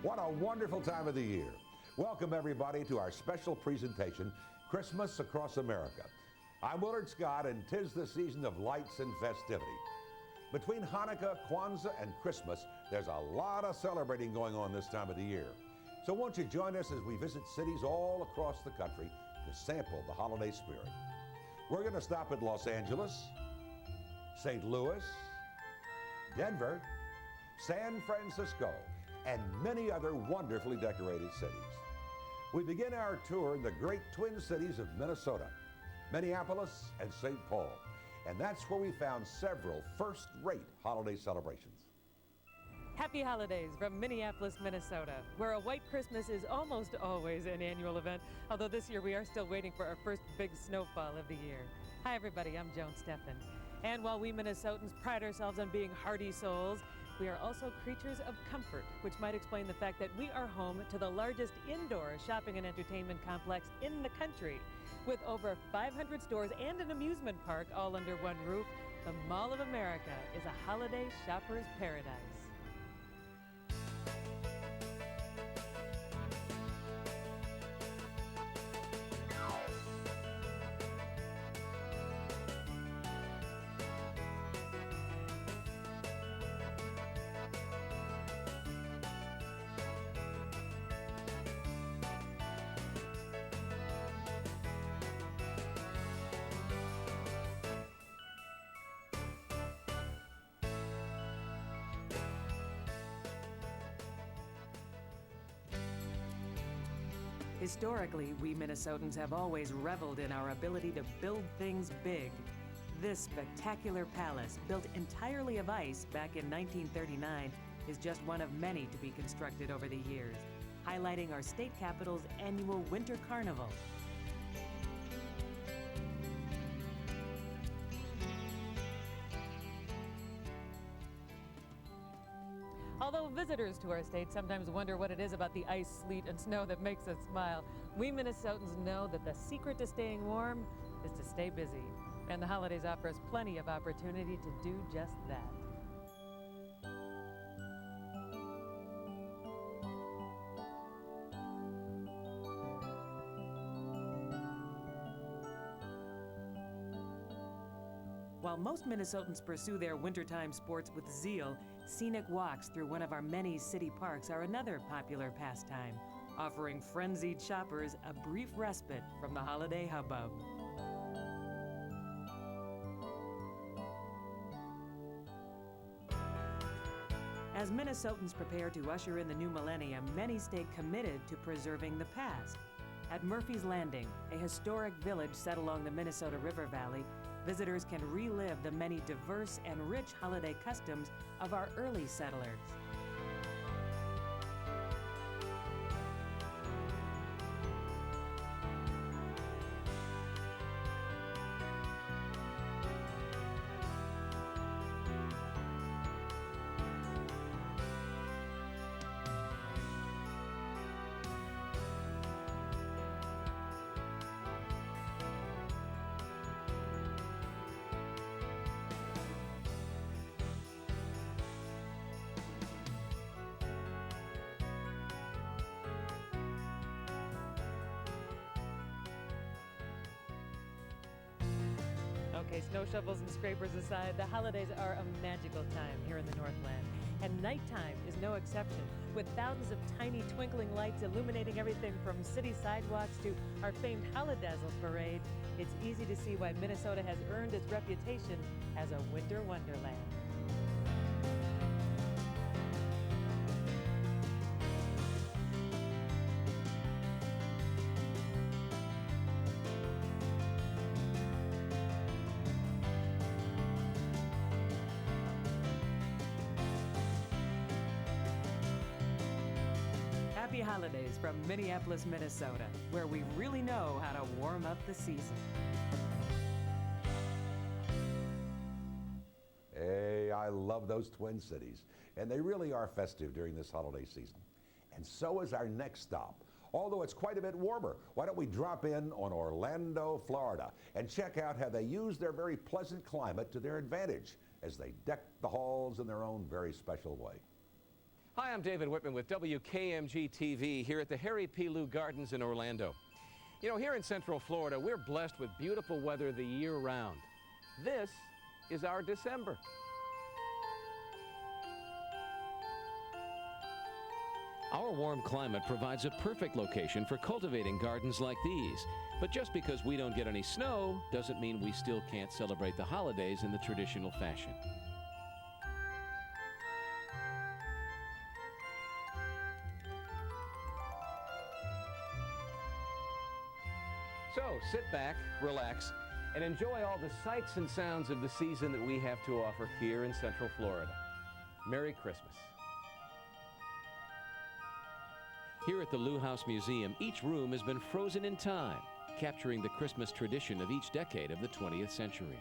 What a wonderful time of the year. Welcome everybody to our special presentation, Christmas Across America. I'm Willard Scott, and 'tis the season of lights and festivity. Between Hanukkah, Kwanzaa, and Christmas, there's a lot of celebrating going on this time of the year. So won't you join us as we visit cities all across the country to sample the holiday spirit. We're going to stop at Los Angeles, St. Louis, Denver, San Francisco, and many other wonderfully decorated cities. We begin our tour in the great twin cities of Minnesota, Minneapolis and St. Paul. And that's where we found several first-rate holiday celebrations. Happy holidays from Minneapolis, Minnesota, where a white Christmas is almost always an annual event, although this year we are still waiting for our first big snowfall of the year. Hi everybody, I'm Joan Steffen. And while we Minnesotans pride ourselves on being hearty souls, we are also creatures of comfort, which might explain the fact that we are home to the largest indoor shopping and entertainment complex in the country. With over 500 stores and an amusement park all under one roof, the Mall of America is a holiday shopper's paradise. Historically, we Minnesotans have always reveled in our ability to build things big. This spectacular palace, built entirely of ice back in 1939, is just one of many to be constructed over the years, highlighting our state capital's annual Winter Carnival. Although visitors to our state sometimes wonder what it is about the ice, sleet, and snow that makes us smile, we Minnesotans know that the secret to staying warm is to stay busy. And the holidays offer us plenty of opportunity to do just that. While most Minnesotans pursue their wintertime sports with zeal, scenic walks through one of our many city parks are another popular pastime, offering frenzied shoppers a brief respite from the holiday hubbub. As Minnesotans prepare to usher in the new millennium, many stay committed to preserving the past. At Murphy's Landing, a historic village set along the Minnesota River Valley, visitors can relive the many diverse and rich holiday customs of our early settlers. Okay, snow shovels and scrapers aside, the holidays are a magical time here in the Northland. And nighttime is no exception, with thousands of tiny twinkling lights illuminating everything from city sidewalks to our famed Holidazzle parade. It's easy to see why Minnesota has earned its reputation as a winter wonderland. Happy holidays from Minneapolis, Minnesota, where we really know how to warm up the season. Hey, I love those twin cities, and they really are festive during this holiday season. And so is our next stop. Although it's quite a bit warmer, why don't we drop in on Orlando, Florida, and check out how they use their very pleasant climate to their advantage as they deck the halls in their own very special way. Hi, I'm David Whitman with WKMG-TV here at the Harry P. Lou Gardens in Orlando. You know, here in Central Florida, we're blessed with beautiful weather the year round. This is our December. Our warm climate provides a perfect location for cultivating gardens like these. But just because we don't get any snow doesn't mean we still can't celebrate the holidays in the traditional fashion. So sit back, relax, and enjoy all the sights and sounds of the season that we have to offer here in Central Florida. Merry Christmas. Here at the Lou House Museum, each room has been frozen in time, capturing the Christmas tradition of each decade of the 20th century.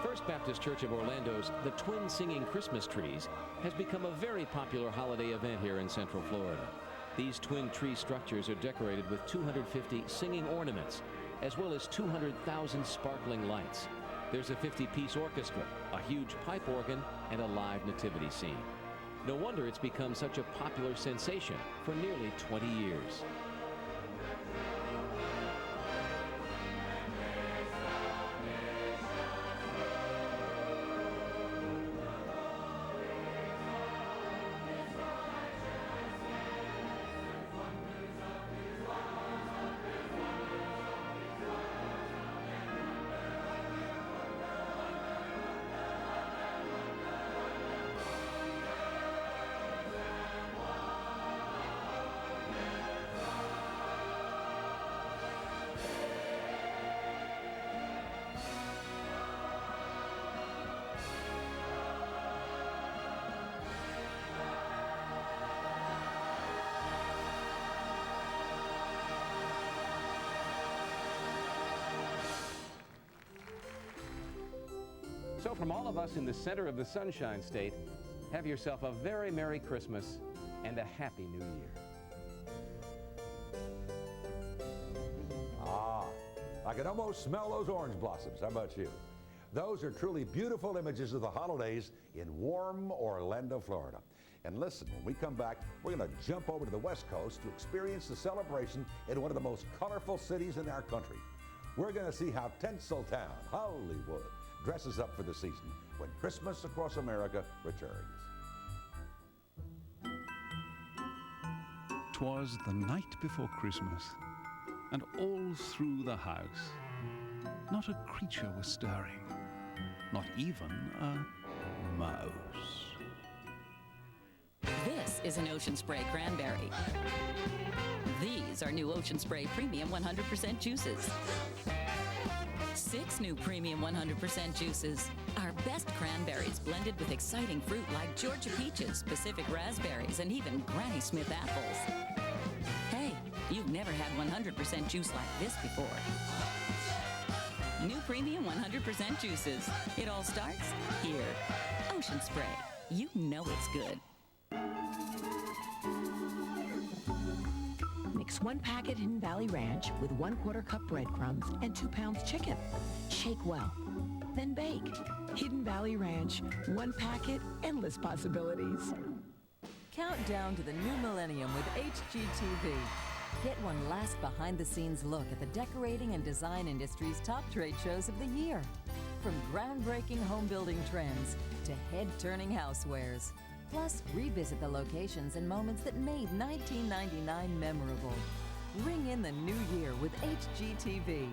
First Baptist Church of Orlando's The Twin Singing Christmas Trees has become a very popular holiday event here in Central Florida. These twin tree structures are decorated with 250 singing ornaments, as well as 200,000 sparkling lights. There's a 50-piece orchestra, a huge pipe organ, and a live nativity scene. No wonder it's become such a popular sensation for nearly 20 years. So from all of us in the center of the Sunshine State, have yourself a very Merry Christmas and a Happy New Year. I can almost smell those orange blossoms. How about you? Those are truly beautiful images of the holidays in warm Orlando, Florida. And listen, when we come back, we're going to jump over to the West Coast to experience the celebration in one of the most colorful cities in our country. We're going to see how Tinseltown, Hollywood, dresses up for the season when Christmas Across America returns. 'Twas the night before Christmas, and all through the house, not a creature was stirring, not even a mouse. This is an Ocean Spray cranberry. These are new Ocean Spray Premium 100% juices. 6 new Premium 100% juices. Our best cranberries blended with exciting fruit like Georgia peaches, Pacific raspberries, and even Granny Smith apples. Hey, you've never had 100% juice like this before. New Premium 100% juices. It all starts here. Ocean Spray. You know it's good. Mix 1 packet Hidden Valley Ranch with 1/4 cup breadcrumbs and 2 pounds chicken. Shake well, then bake. Hidden Valley Ranch, 1 packet, endless possibilities. Countdown to the new millennium with HGTV. Get one last behind-the-scenes look at the decorating and design industry's top trade shows of the year. From groundbreaking home building trends to head-turning housewares. Plus, revisit the locations and moments that made 1999 memorable. Ring in the new year with HGTV.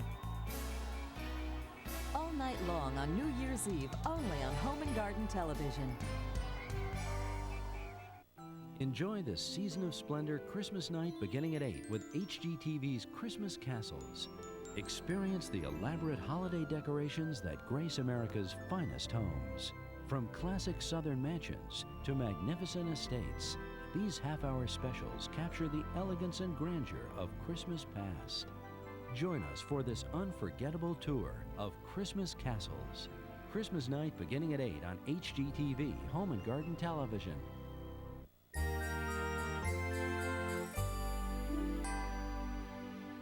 All night long on New Year's Eve, only on Home and Garden Television. Enjoy the Season of Splendor Christmas night beginning at 8 with HGTV's Christmas Castles. Experience the elaborate holiday decorations that grace America's finest homes. From classic Southern mansions to magnificent estates, these half-hour specials capture the elegance and grandeur of Christmas past. Join us for this unforgettable tour of Christmas Castles. Christmas night beginning at 8 on HGTV Home and Garden Television.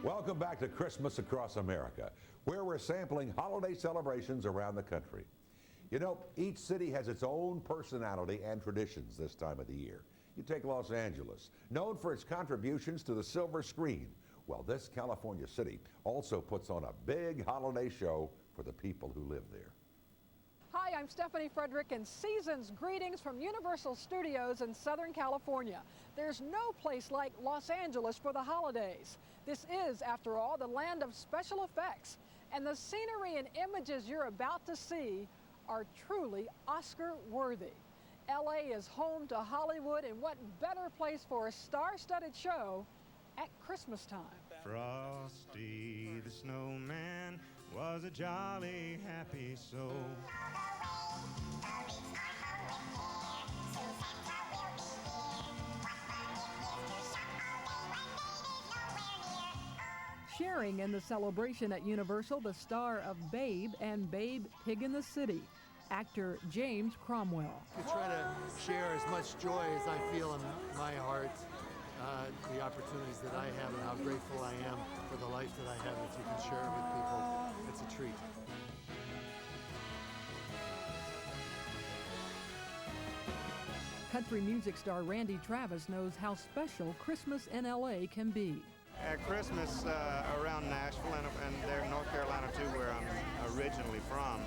Welcome back to Christmas Across America, where we're sampling holiday celebrations around the country. You know, each city has its own personality and traditions this time of the year. You take Los Angeles, known for its contributions to the silver screen. Well, this California city also puts on a big holiday show for the people who live there. Hi, I'm Stephanie Frederick, and season's greetings from Universal Studios in Southern California. There's no place like Los Angeles for the holidays. This is, after all, the land of special effects, and the scenery and images you're about to see are truly Oscar-worthy. LA is home to Hollywood, and what better place for a star-studded show at Christmas time? Frosty the snowman was a jolly happy soul. Sharing in the celebration at Universal, the star of Babe and Babe, Pig in the City, actor James Cromwell. I try to share as much joy as I feel in my heart, the opportunities that I have and how grateful I am for the life that I have. If you can share it with people, it's a treat. Country music star Randy Travis knows how special Christmas in LA can be. At Christmas around Nashville and there in North Carolina too, where I'm originally from,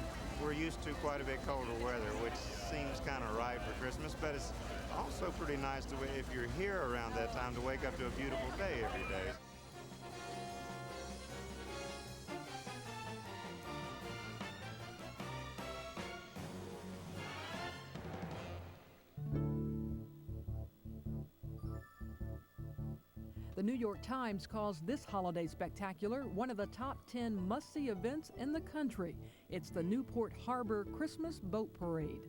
we're used to quite a bit colder weather, which seems kind of right for Christmas, but it's also pretty nice to, if you're here around that time, to wake up to a beautiful day every day. The New York Times calls this holiday spectacular one of the top 10 must-see events in the country. It's the Newport Harbor Christmas Boat Parade.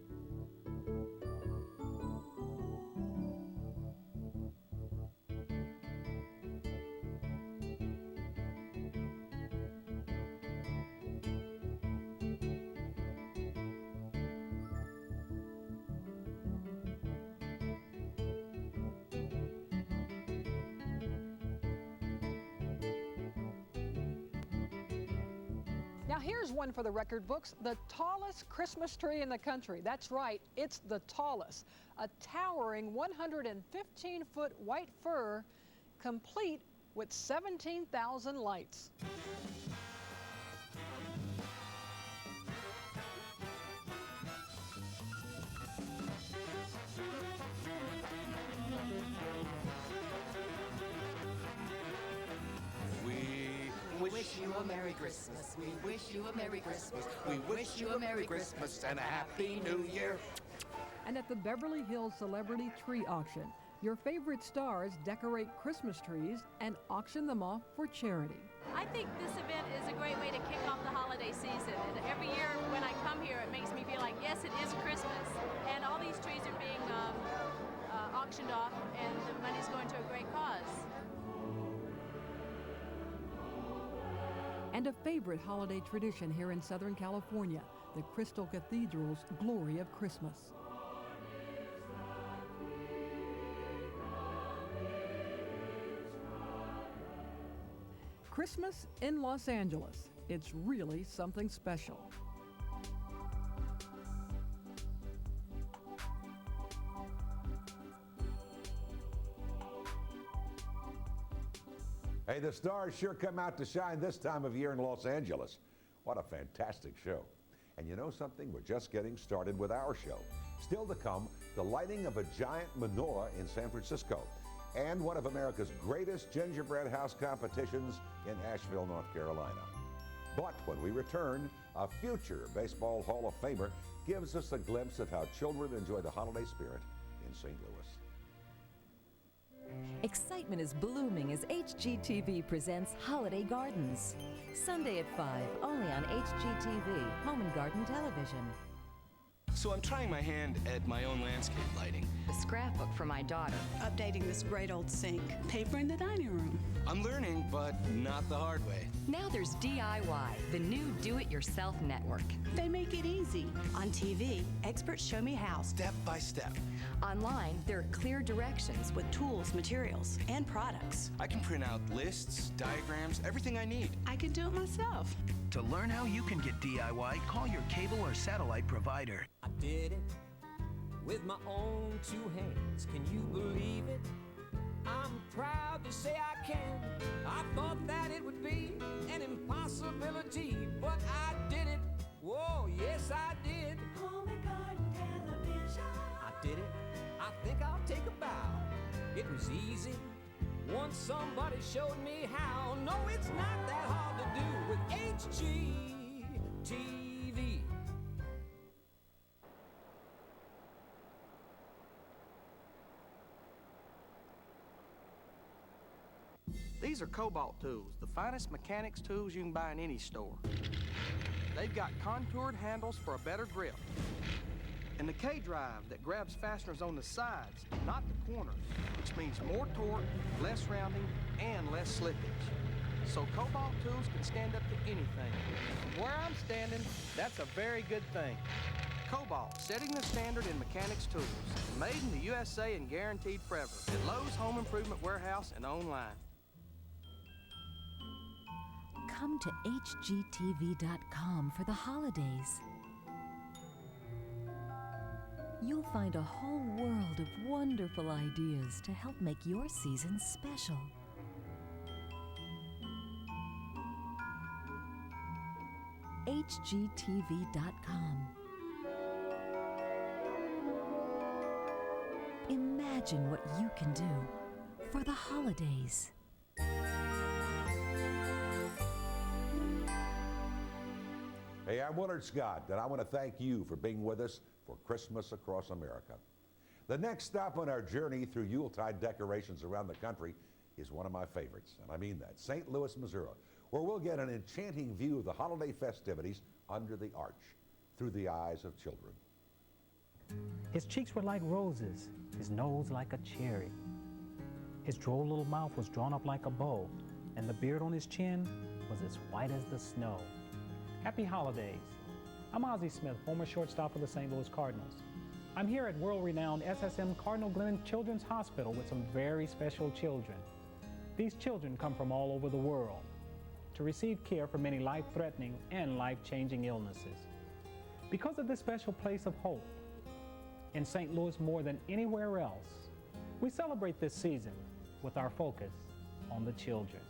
Now here's one for the record books, the tallest Christmas tree in the country. That's right, it's the tallest. A towering 115-foot white fir, complete with 17,000 lights. We wish you a Merry Christmas. We wish you a Merry Christmas. We wish you a Merry Christmas and a Happy New Year. And at the Beverly Hills Celebrity Tree Auction, your favorite stars decorate Christmas trees and auction them off for charity. I think this event is a great way to kick off the holiday season. And every year when I come here, it makes me feel like, yes, it is Christmas. And all these trees are being auctioned off, and the money's going to a great cause. And a favorite holiday tradition here in Southern California, the Crystal Cathedral's Glory of Christmas. Christmas in Los Angeles. It's really something special. Hey, the stars sure come out to shine this time of year in Los Angeles. What a fantastic show. And you know something? We're just getting started with our show. Still to come, the lighting of a giant menorah in San Francisco and one of America's greatest gingerbread house competitions in Asheville, North Carolina. But when we return, a future Baseball Hall of Famer gives us a glimpse of how children enjoy the holiday spirit in St. Louis. Excitement is blooming as HGTV presents Holiday Gardens. Sunday at 5, only on HGTV, Home and Garden Television. So I'm trying my hand at my own landscape lighting. A scrapbook for my daughter. Updating this great old sink. Paper in the dining room. I'm learning, but not the hard way. Now there's DIY, the new do-it-yourself network. They make it easy. On TV, experts show me how. Step by step. Online, there are clear directions with tools, materials, and products. I can print out lists, diagrams, everything I need. I can do it myself. To learn how you can get DIY, call your cable or satellite provider. I did it with my own two hands. Can you believe it? I'm proud to say I can. I thought that it would be an impossibility, but I did it. Whoa, yes I did. Home and Garden Television. I did it. I think I'll take a bow. It was easy once somebody showed me how. No, it's not that hard to do with HGTV. These are Cobalt tools, the finest mechanics tools you can buy in any store. They've got contoured handles for a better grip. And the K-drive that grabs fasteners on the sides, not the corners, which means more torque, less rounding, and less slippage. So Cobalt tools can stand up to anything. From where I'm standing, that's a very good thing. Cobalt, setting the standard in mechanics tools. Made in the USA and guaranteed forever. At Lowe's Home Improvement Warehouse and online. Come to HGTV.com for the holidays. You'll find a whole world of wonderful ideas to help make your season special. HGTV.com. Imagine what you can do for the holidays. Hey, I'm Willard Scott, and I want to thank you for being with us for Christmas Across America. The next stop on our journey through Yuletide decorations around the country is one of my favorites, and I mean that, St. Louis, Missouri, where we'll get an enchanting view of the holiday festivities under the arch, through the eyes of children. His cheeks were like roses, his nose like a cherry. His droll little mouth was drawn up like a bow, and the beard on his chin was as white as the snow. Happy holidays. I'm Ozzie Smith, former shortstop of the St. Louis Cardinals. I'm here at world-renowned SSM Cardinal Glennon Children's Hospital with some very special children. These children come from all over the world to receive care for many life-threatening and life-changing illnesses. Because of this special place of hope, in St. Louis more than anywhere else, we celebrate this season with our focus on the children.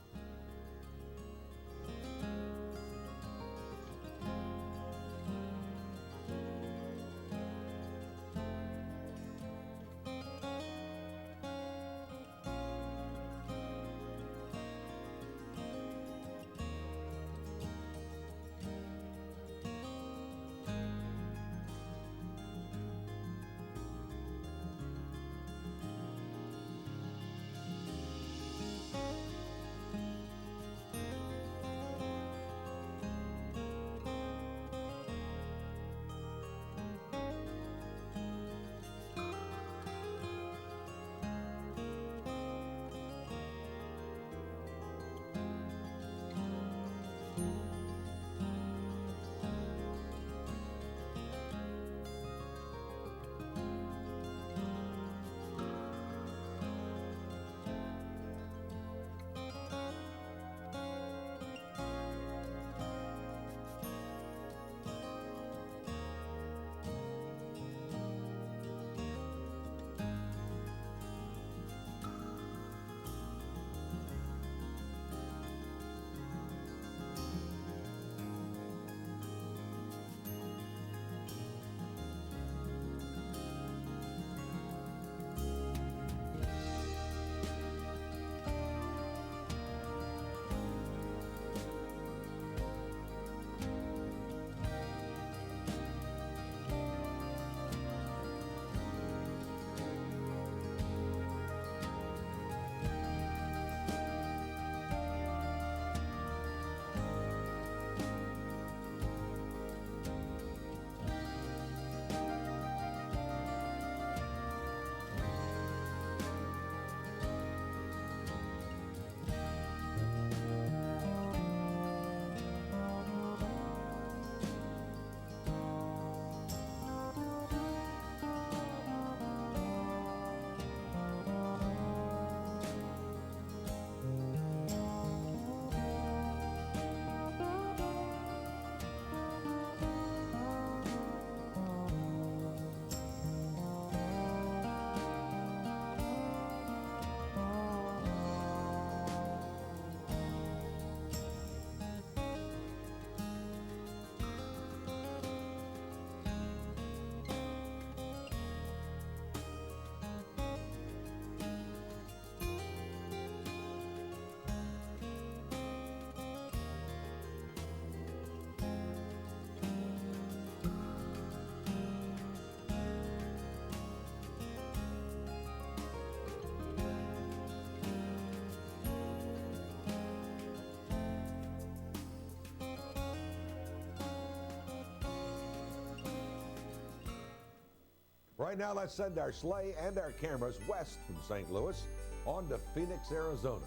Right now, let's send our sleigh and our cameras west from St. Louis on to Phoenix, Arizona,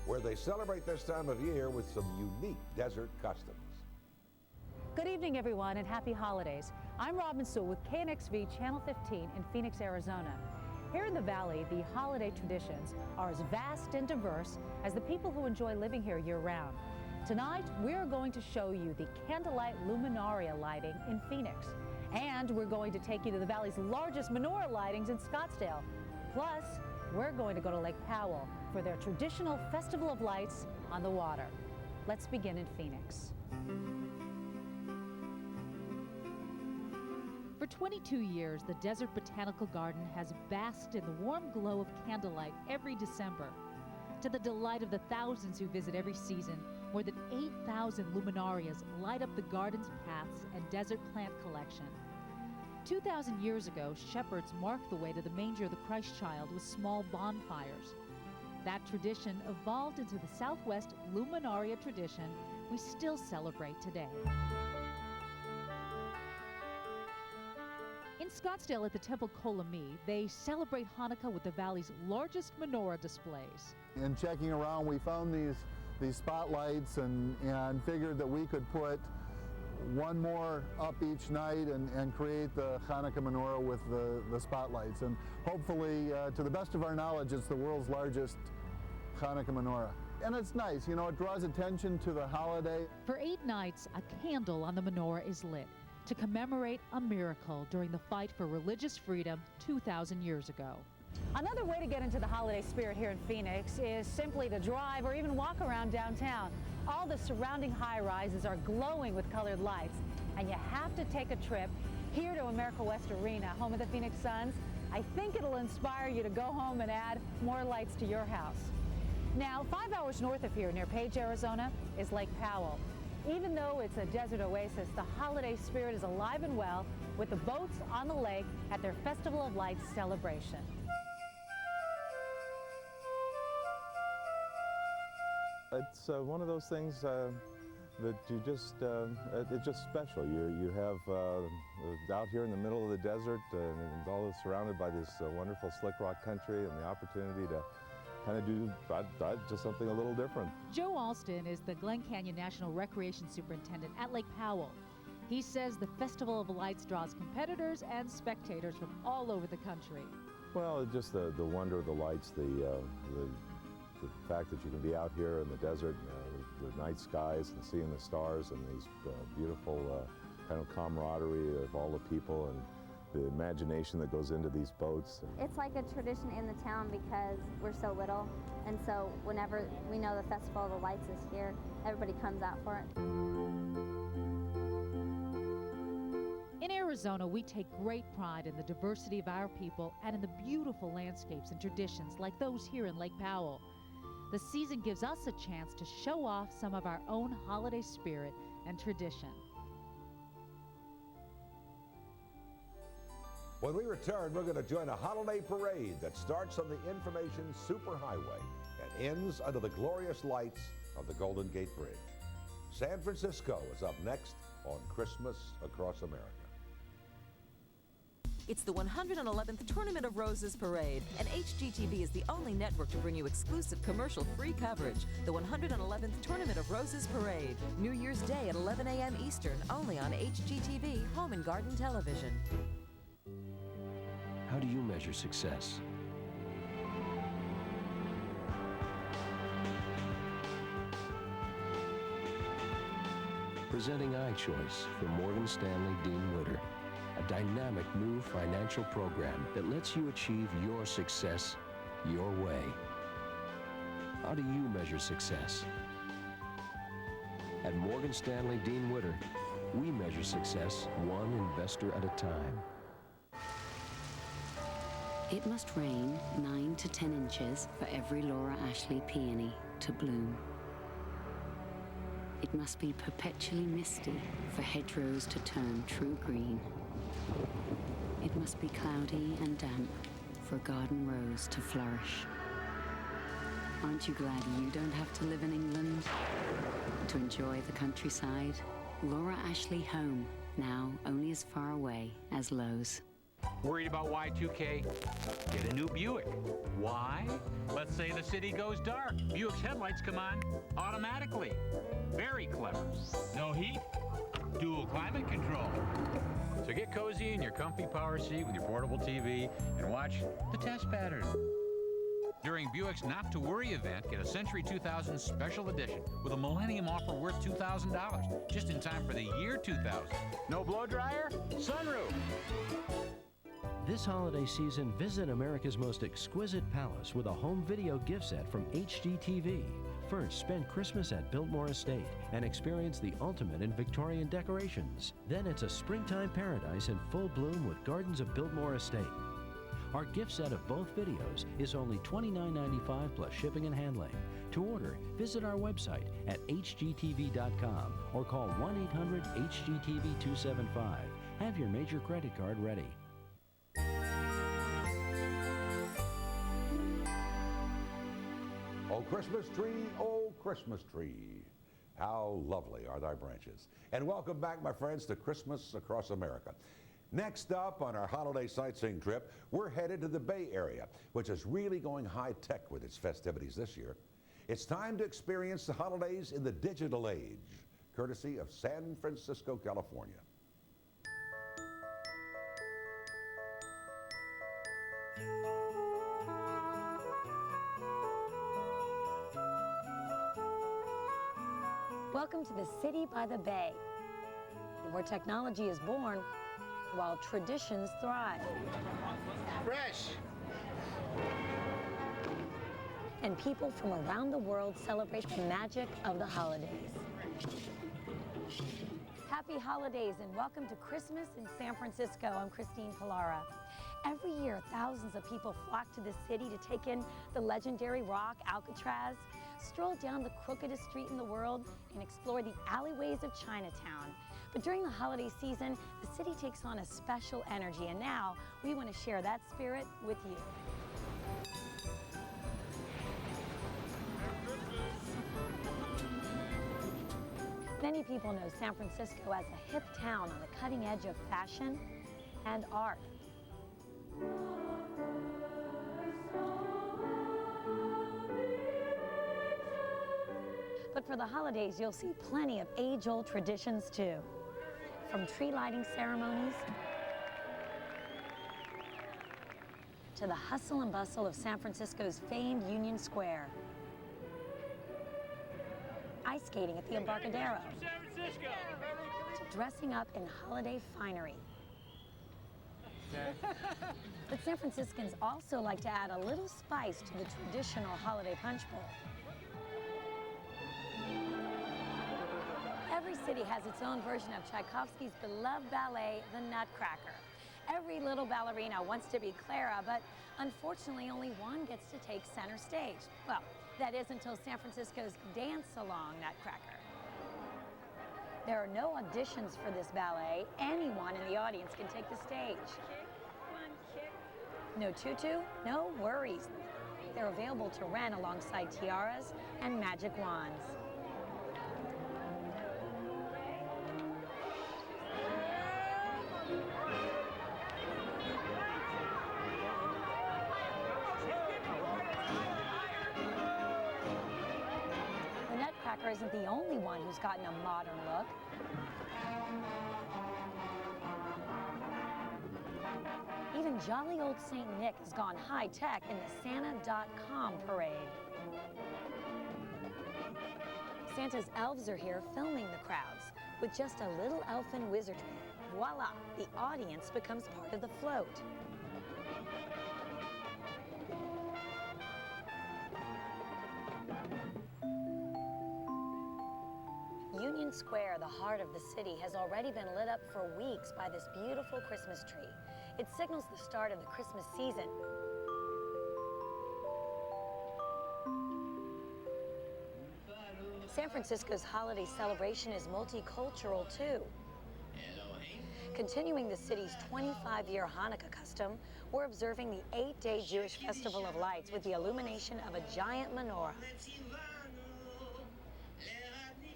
where they celebrate this time of year with some unique desert customs. Good evening, everyone, and happy holidays. I'm Robin Sewell with KNXV Channel 15 in Phoenix, Arizona. Here in the Valley, the holiday traditions are as vast and diverse as the people who enjoy living here year-round. Tonight, we're going to show you the candlelight luminaria lighting in Phoenix. And we're going to take you to the Valley's largest menorah lightings in Scottsdale. Plus, we're going to go to Lake Powell for their traditional Festival of Lights on the water. Let's begin in Phoenix. For 22 years, the Desert Botanical Garden has basked in the warm glow of candlelight every December. To the delight of the thousands who visit every season, more than 8,000 luminarias light up the garden's paths and desert plant collection. 2,000 years ago, shepherds marked the way to the manger of the Christ child with small bonfires. That tradition evolved into the Southwest luminaria tradition we still celebrate today. In Scottsdale at the Temple Kolami, they celebrate Hanukkah with the Valley's largest menorah displays. In checking around, we found these spotlights and figured that we could put one more up each night and create the Hanukkah menorah with the spotlights. And hopefully, to the best of our knowledge, it's the world's largest Hanukkah menorah. And it's nice, you know, it draws attention to the holiday. For 8 nights, a candle on the menorah is lit to commemorate a miracle during the fight for religious freedom 2,000 years ago. Another way to get into the holiday spirit here in Phoenix is simply to drive or even walk around downtown. All the surrounding high-rises are glowing with colored lights, and you have to take a trip here to America West Arena, home of the Phoenix Suns. I think it'll inspire you to go home and add more lights to your house. Now, 5 hours north of here, near Page, Arizona, is Lake Powell. Even though it's a desert oasis, the holiday spirit is alive and well with the boats on the lake at their Festival of Lights celebration. It's one of those things that you just, it's just special. You have out here in the middle of the desert and all surrounded by this wonderful slick rock country and the opportunity to kind of do just something a little different. Joe Alston is the Glen Canyon National Recreation Superintendent at Lake Powell. He says the Festival of Lights draws competitors and spectators from all over the country. Well, just the wonder of the lights, the fact that you can be out here in the desert, the night skies and seeing the stars and these beautiful kind of camaraderie of all the people and the imagination that goes into these boats. It's like a tradition in the town because we're so little, and so whenever we know the Festival of the Lights is here, everybody comes out for it. In Arizona, we take great pride in the diversity of our people and in the beautiful landscapes and traditions like those here in Lake Powell. The season gives us a chance to show off some of our own holiday spirit and tradition. When we return, we're going to join a holiday parade that starts on the Information Superhighway and ends under the glorious lights of the Golden Gate Bridge. San Francisco is up next on Christmas Across America. It's the 111th Tournament of Roses Parade, and HGTV is the only network to bring you exclusive commercial-free coverage. The 111th Tournament of Roses Parade, New Year's Day at 11 a.m. Eastern, only on HGTV Home and Garden Television. How do you measure success? Presenting iChoice from Morgan Stanley Dean Witter, a dynamic new financial program that lets you achieve your success your way. How do you measure success? At Morgan Stanley Dean Witter, we measure success one investor at a time. It must rain 9 to 10 inches for every Laura Ashley peony to bloom. It must be perpetually misty for hedgerows to turn true green. It must be cloudy and damp for a garden rose to flourish. Aren't you glad you don't have to live in England to enjoy the countryside? Laura Ashley Home, now only as far away as Lowe's. Worried about Y2K? Get a new Buick. Why? Let's say the city goes dark. Buick's headlights come on automatically. Very clever. No heat? Dual climate control. So get cozy in your comfy power seat with your portable TV and watch the test pattern. During Buick's Not to Worry event, get a Century 2000 Special Edition with a Millennium offer worth $2,000, just in time for the year 2000. No blow dryer? Sunroof. This holiday season, visit America's most exquisite palace with a home video gift set from HGTV. First, spend Christmas at Biltmore Estate and experience the ultimate in Victorian decorations. Then it's a springtime paradise in full bloom with Gardens of Biltmore Estate. Our gift set of both videos is only $29.95 plus shipping and handling. To order, visit our website at hgtv.com or call 1-800-HGTV-275. Have your major credit card ready. Oh, Christmas tree, oh, Christmas tree. How lovely are thy branches. And welcome back, my friends, to Christmas Across America. Next up on our holiday sightseeing trip, we're headed to the Bay Area, which is really going high-tech with its festivities this year. It's time to experience the holidays in the digital age, courtesy of San Francisco, California. Welcome to the city by the bay, where technology is born while traditions thrive. Fresh! And people from around the world celebrate the magic of the holidays. Happy holidays and welcome to Christmas in San Francisco. I'm Christine Pilara. Every year, thousands of people flock to this city to take in the legendary rock Alcatraz, stroll down the crookedest street in the world, and explore the alleyways of Chinatown. But during the holiday season, the city takes on a special energy, and now we want to share that spirit with you. Many people know San Francisco as a hip town on the cutting edge of fashion and art. But for the holidays, you'll see plenty of age-old traditions too. From tree lighting ceremonies to the hustle and bustle of San Francisco's famed Union Square. Ice skating at the Embarcadero. To dressing up in holiday finery. But San Franciscans also like to add a little spice to the traditional holiday punch bowl. Every city has its own version of Tchaikovsky's beloved ballet, The Nutcracker. Every little ballerina wants to be Clara, but unfortunately only one gets to take center stage. Well, that is until San Francisco's dance-along Nutcracker. There are no auditions for this ballet. Anyone in the audience can take the stage. No tutu? No worries. They're available to rent alongside tiaras and magic wands. The Nutcracker isn't the only one who's gotten a modern look. Even jolly old St. Nick has gone high-tech in the Santa.com parade. Santa's elves are here filming the crowds with just a little elfin wizardry. Voila, the audience becomes part of the float. Union Square, the heart of the city, has already been lit up for weeks by this beautiful Christmas tree. It signals the start of the Christmas season. San Francisco's holiday celebration is multicultural too. Continuing the city's 25-year Hanukkah custom, we're observing the 8-day Jewish Festival of Lights with the illumination of a giant menorah.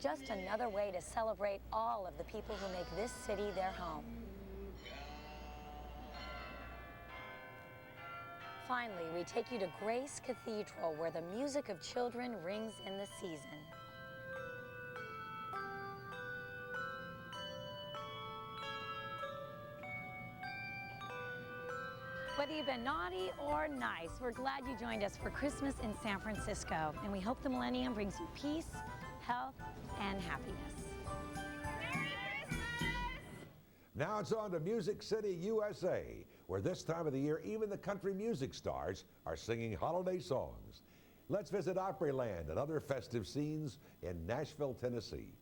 Just another way to celebrate all of the people who make this city their home. finally, we take you to Grace Cathedral, where the music of children rings in the season. Whether you've been naughty or nice, we're glad you joined us for Christmas in San Francisco, and we hope the millennium brings you peace, health, and happiness. Now it's on to Music City, USA, where this time of the year, even the country music stars are singing holiday songs. Let's visit Opryland and other festive scenes in Nashville, Tennessee.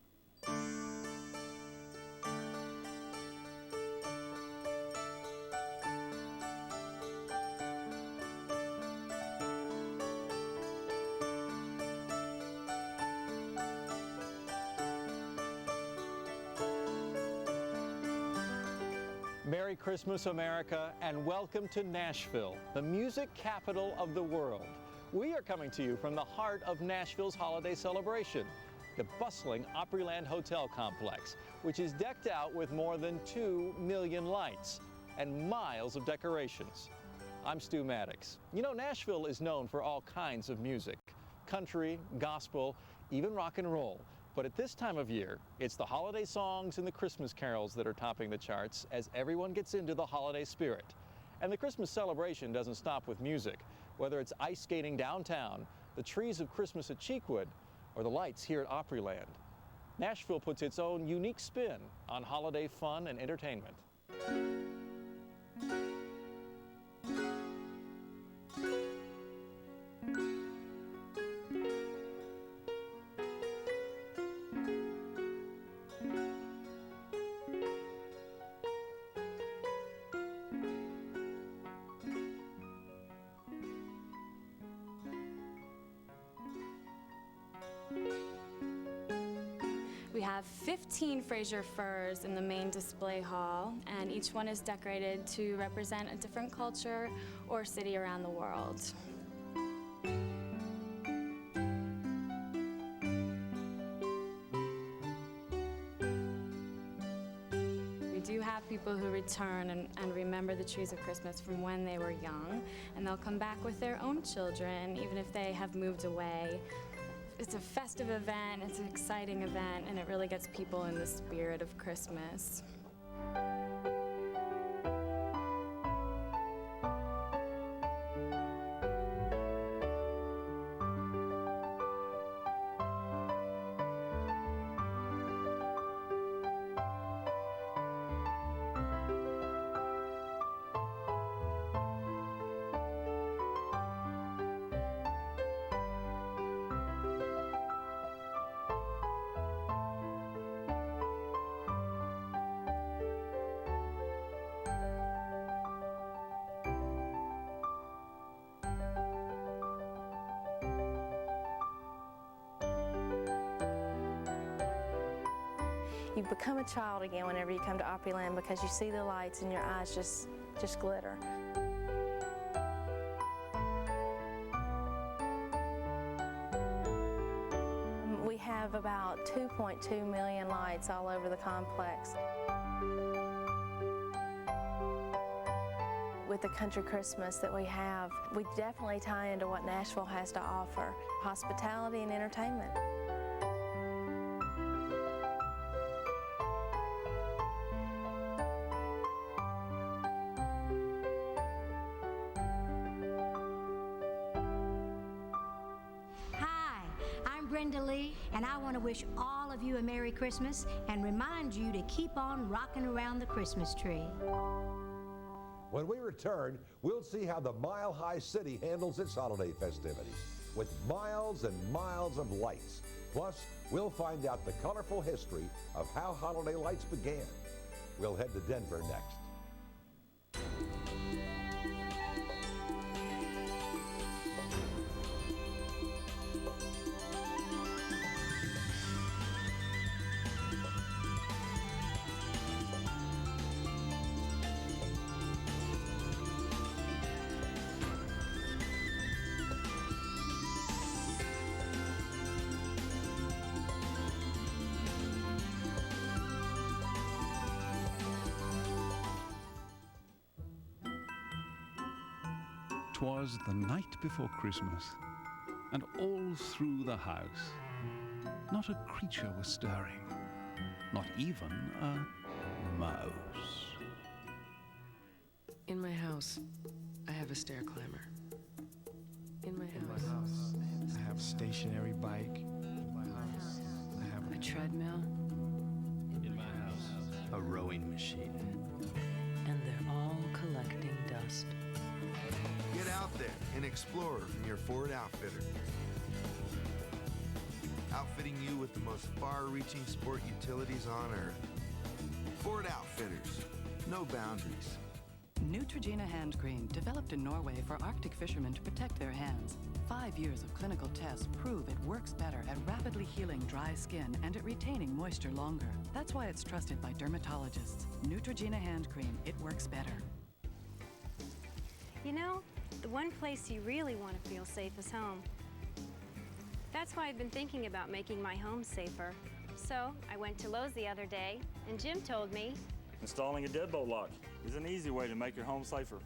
Merry Christmas, America, and welcome to Nashville, the music capital of the world. We are coming to you from the heart of Nashville's holiday celebration, the bustling Opryland Hotel complex, which is decked out with more than 2 million lights and miles of decorations. I'm Stu Maddox. You know, Nashville is known for all kinds of music, country, gospel, even rock and roll. But at this time of year, it's the holiday songs and the Christmas carols that are topping the charts as everyone gets into the holiday spirit. And the Christmas celebration doesn't stop with music. Whether it's ice skating downtown, the trees of Christmas at Cheekwood, or the lights here at Opryland, Nashville puts its own unique spin on holiday fun and entertainment. We have 15 Fraser furs in the main display hall, and each one is decorated to represent a different culture or city around the world. We do have people who return and remember the trees of Christmas from when they were young, and they'll come back with their own children, even if they have moved away. It's a festive event, it's an exciting event, and it really gets people in the spirit of Christmas. You become a child again whenever you come to Opryland because you see the lights and your eyes just glitter. We have about 2.2 million lights all over the complex. With the country Christmas that we have, we definitely tie into what Nashville has to offer, hospitality and entertainment. And I want to wish all of you a Merry Christmas and remind you to keep on rocking around the Christmas tree. When we return, we'll see how the Mile High City handles its holiday festivities with miles and miles of lights. Plus, we'll find out the colorful history of how holiday lights began. We'll head to Denver next. 'Twas the night before Christmas, and all through the house, not a creature was stirring, not even a mouse. In my house, I have a stair climber. In my house, I have a stationary bike. In my house, I have a treadmill. In my house, a rowing machine. And they're all collecting dust. Get out there and explore from your Ford Outfitter. Outfitting you with the most far-reaching sport utilities on Earth. Ford Outfitters, no boundaries. Neutrogena hand cream, developed in Norway for Arctic fishermen to protect their hands. 5 years of clinical tests prove it works better at rapidly healing dry skin and at retaining moisture longer. That's why it's trusted by dermatologists. Neutrogena hand cream, it works better. You know, the one place you really want to feel safe is home. That's why I've been thinking about making my home safer. So I went to Lowe's the other day, and Jim told me installing a deadbolt lock is an easy way to make your home safer.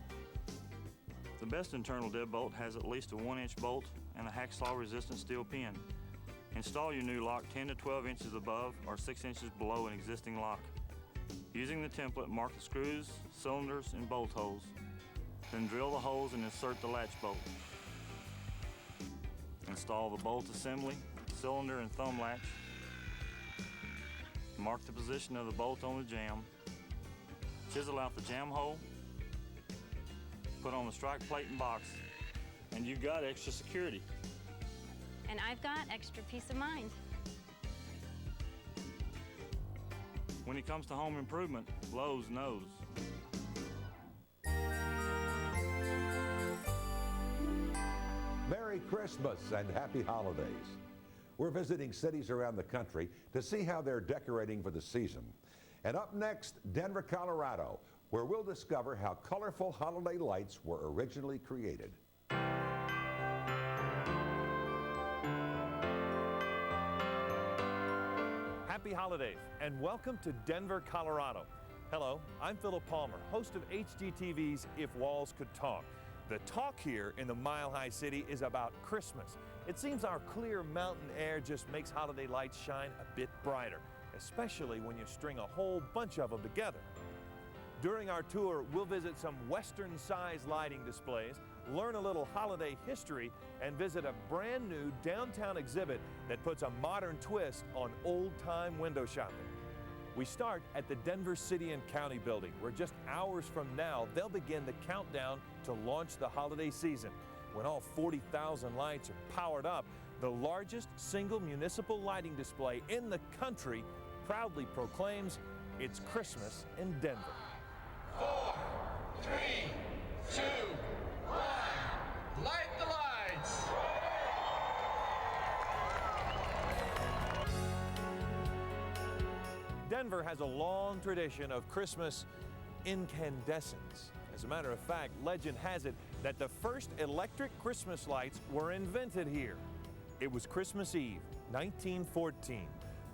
The best internal deadbolt has at least a 1-inch bolt and a hacksaw-resistant steel pin. Install your new lock 10 to 12 inches above or 6 inches below an existing lock. Using the template, mark the screws, cylinders, and bolt holes. Then drill the holes and insert the latch bolt. Install the bolt assembly, cylinder, and thumb latch. Mark the position of the bolt on the jamb. Chisel out the jamb hole. Put on the strike plate and box, and you've got extra security. and I've got extra peace of mind. When it comes to home improvement, Lowe's knows. Merry Christmas and Happy Holidays. We're visiting cities around the country to see how they're decorating for the season. And up next, Denver, Colorado, where we'll discover how colorful holiday lights were originally created. Happy holidays and welcome to Denver, Colorado. Hello, I'm Philip Palmer, host of HGTV's If Walls Could Talk. The talk here in the Mile High City is about Christmas. It seems our clear mountain air just makes holiday lights shine a bit brighter, especially when you string a whole bunch of them together. During our tour, we'll visit some Western-sized lighting displays, learn a little holiday history, and visit a brand new downtown exhibit that puts a modern twist on old-time window shopping. We start at the Denver City and County Building, where just hours from now, they'll begin the countdown to launch the holiday season. When all 40,000 lights are powered up, the largest single municipal lighting display in the country proudly proclaims it's Christmas in Denver. 4, 3, 2, 1, light the lights! Denver has a long tradition of Christmas incandescents. As a matter of fact, legend has it that the first electric Christmas lights were invented here. It was Christmas Eve, 1914.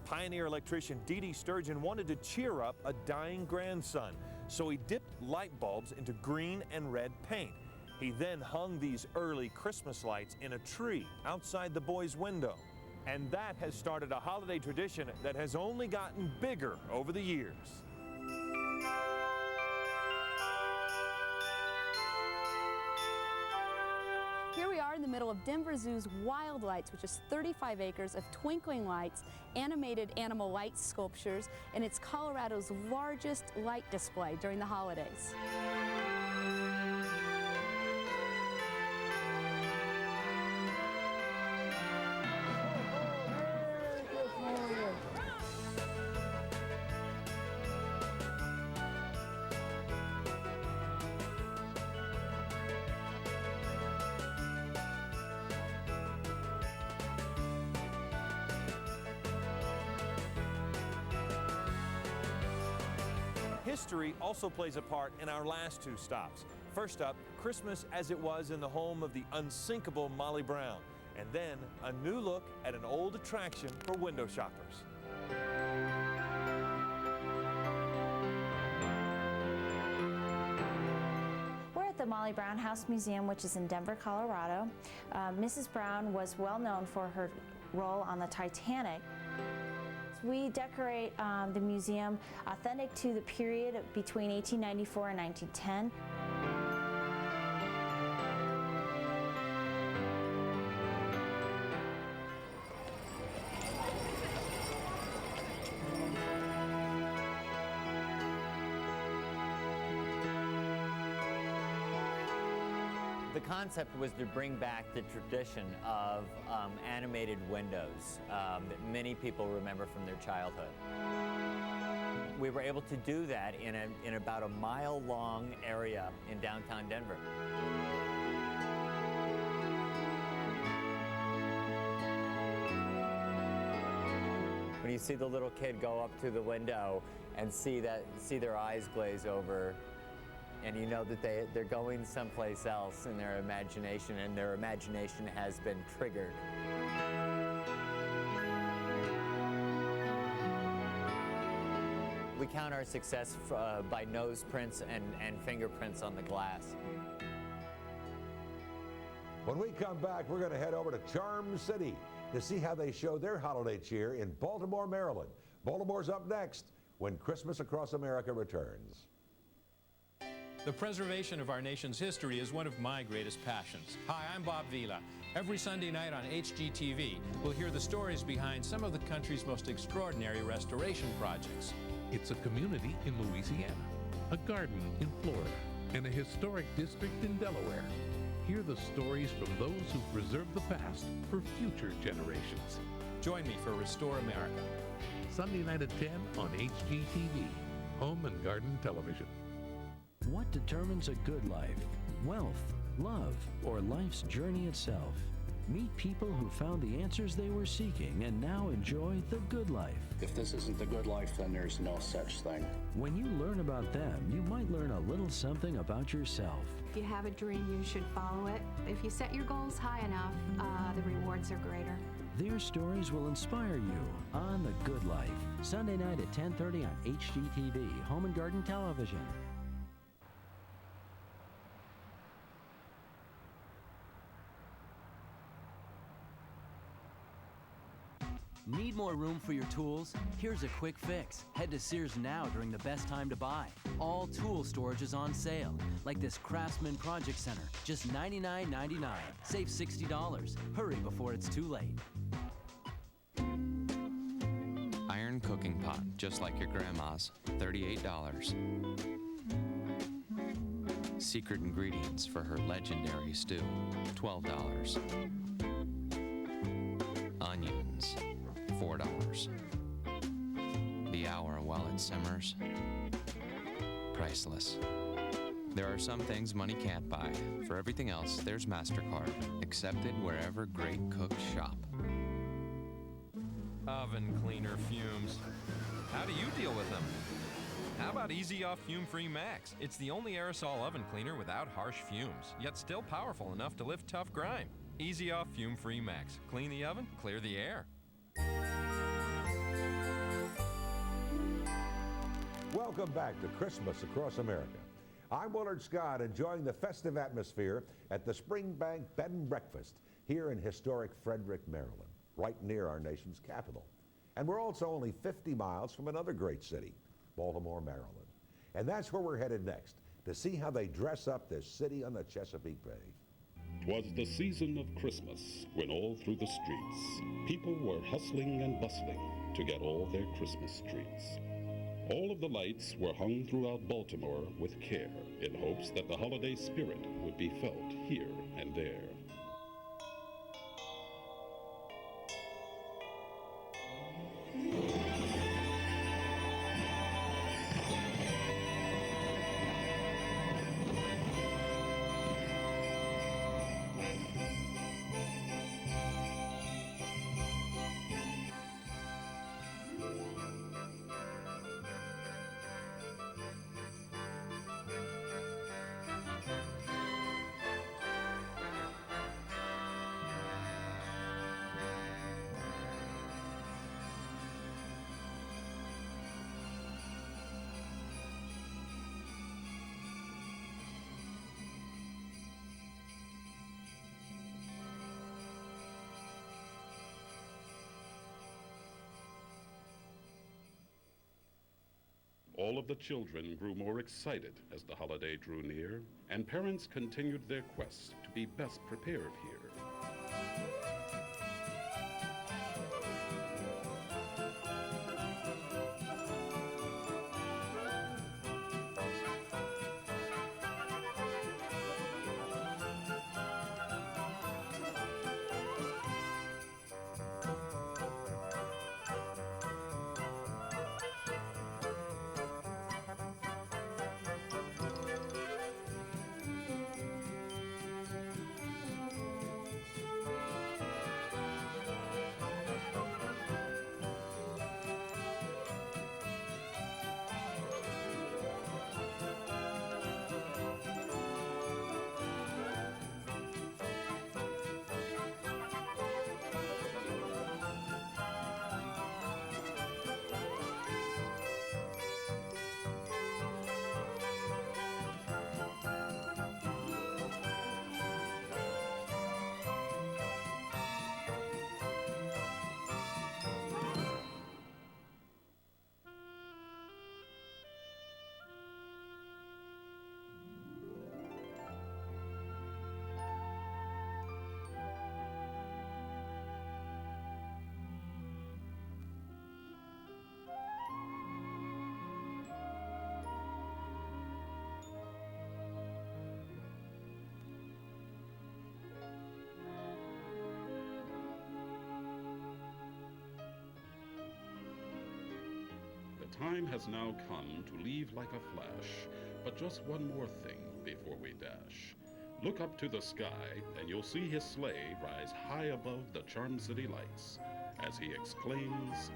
Pioneer electrician D.D. Sturgeon wanted to cheer up a dying grandson, so he dipped light bulbs into green and red paint. He then hung these early Christmas lights in a tree outside the boy's window. And that has started a holiday tradition that has only gotten bigger over the years. Here we are in the middle of Denver Zoo's Wild Lights, which is 35 acres of twinkling lights, animated animal light sculptures, and it's Colorado's largest light display during the holidays. History also plays a part in our last two stops. First up, Christmas as it was in the home of the unsinkable Molly Brown, and then a new look at an old attraction for window shoppers. We're at the Molly Brown House Museum, which is in Denver, Colorado. Mrs. Brown was well known for her role on the Titanic. We decorate the museum authentic to the period between 1894 and 1910. The concept was to bring back the tradition of animated windows that many people remember from their childhood. We were able to do that in about a mile-long area in downtown Denver. When you see the little kid go up to the window and see their eyes glaze over, and you know that they're going someplace else in their imagination, and their imagination has been triggered. We count our success by nose prints and fingerprints on the glass. When we come back, we're going to head over to Charm City to see how they show their holiday cheer in Baltimore, Maryland. Baltimore's up next when Christmas Across America returns. The preservation of our nation's history is one of my greatest passions. Hi, I'm Bob Vila. Every Sunday night on HGTV, we'll hear the stories behind some of the country's most extraordinary restoration projects. It's a community in Louisiana, a garden in Florida, and a historic district in Delaware. Hear the stories from those who preserve the past for future generations. Join me for Restore America. Sunday night at 10 on HGTV, Home and Garden Television. What determines a good life? Wealth, love, or life's journey itself? Meet people who found the answers they were seeking and now enjoy the good life. If this isn't the good life, then there's no such thing. When you learn about them, you might learn a little something about yourself. If you have a dream, you should follow it. If you set your goals high enough, the rewards are greater. Their stories will inspire you on The Good Life. Sunday night at 10:30 on HGTV, Home and Garden Television. Need more room for your tools? Here's a quick fix. Head to Sears now during the best time to buy. All tool storage is on sale, like this Craftsman Project Center, just $99.99. Save $60. Hurry before it's too late. Iron cooking pot, just like your grandma's, $38. Secret ingredients for her legendary stew, $12. Onions, $4. The hour while it simmers, priceless. There are some things money can't buy. For everything else, there's MasterCard, accepted wherever great cooks shop. Oven cleaner fumes. How do you deal with them? How about Easy Off Fume Free Max? It's the only aerosol oven cleaner without harsh fumes, yet still powerful enough to lift tough grime. Easy Off Fume Free Max. Clean the oven, clear the air. Welcome back to Christmas Across America. I'm Willard Scott, enjoying the festive atmosphere at the Springbank Bed and Breakfast here in historic Frederick, Maryland, right near our nation's capital. And we're also only 50 miles from another great city, Baltimore, Maryland. And that's where we're headed next, to see how they dress up this city on the Chesapeake Bay. 'Twas the season of Christmas, when all through the streets people were hustling and bustling to get all their Christmas treats. All of the lights were hung throughout Baltimore with care, in hopes that the holiday spirit would be felt here and there. All of the children grew more excited as the holiday drew near, and parents continued their quest to be best prepared here. The time has now come to leave like a flash, but just one more thing before we dash. Look up to the sky, and you'll see his sleigh rise high above the Charm City lights as he exclaims,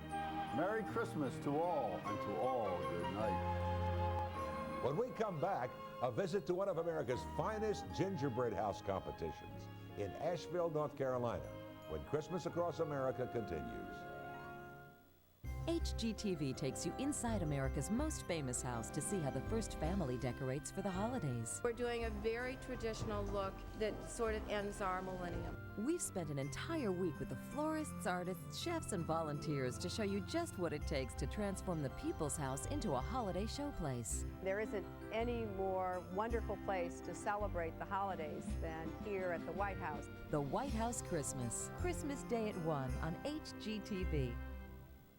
Merry Christmas to all, and to all good night. When we come back, a visit to one of America's finest gingerbread house competitions in Asheville, North Carolina, when Christmas Across America continues. HGTV takes you inside America's most famous house to see how the first family decorates for the holidays. We're doing a very traditional look that sort of ends our millennium. We've spent an entire week with the florists, artists, chefs, and volunteers to show you just what it takes to transform the People's House into a holiday showplace. There isn't any more wonderful place to celebrate the holidays than here at the White House. The White House Christmas. Christmas Day at 1 on HGTV.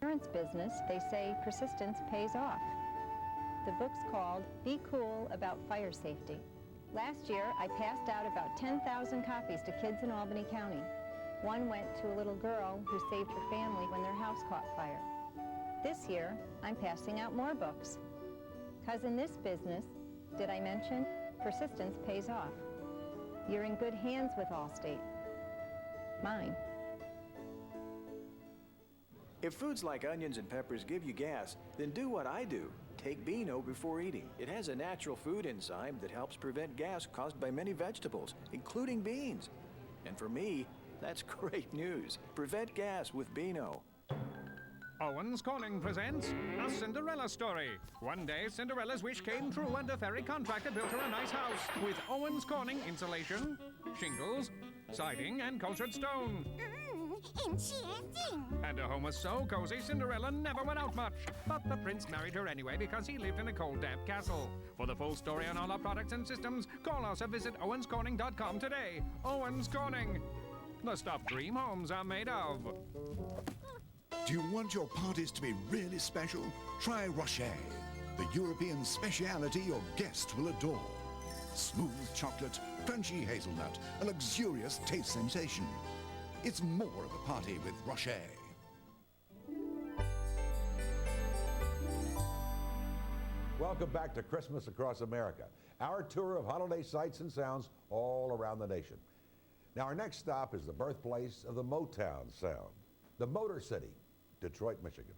Insurance business, they say persistence pays off. The book's called Be Cool About Fire Safety. Last year, I passed out about 10,000 copies to kids in Albany County. One went to a little girl who saved her family when their house caught fire. This year, I'm passing out more books. 'Cause in this business, did I mention, persistence pays off. You're in good hands with Allstate. Mine. If foods like onions and peppers give you gas, then do what I do. Take Beano before eating. It has a natural food enzyme that helps prevent gas caused by many vegetables, including beans. And for me, that's great news. Prevent gas with Beano. Owens Corning presents A Cinderella Story. One day, Cinderella's wish came true and a fairy contractor built her a nice house with Owens Corning insulation, shingles, siding, and cultured stone. Enchanting! And her home was so cozy, Cinderella never went out much. But the prince married her anyway because he lived in a cold, damp castle. For the full story on all our products and systems, call us or visit owenscorning.com today. Owens Corning, the stuff dream homes are made of. Do you want your parties to be really special? Try Rocher, the European speciality your guests will adore. Smooth chocolate, crunchy hazelnut, a luxurious taste sensation. It's more of a party with Rocher. Welcome back to Christmas Across America, our tour of holiday sights and sounds all around the nation. Now, our next stop is the birthplace of the Motown sound, the Motor City, Detroit, Michigan.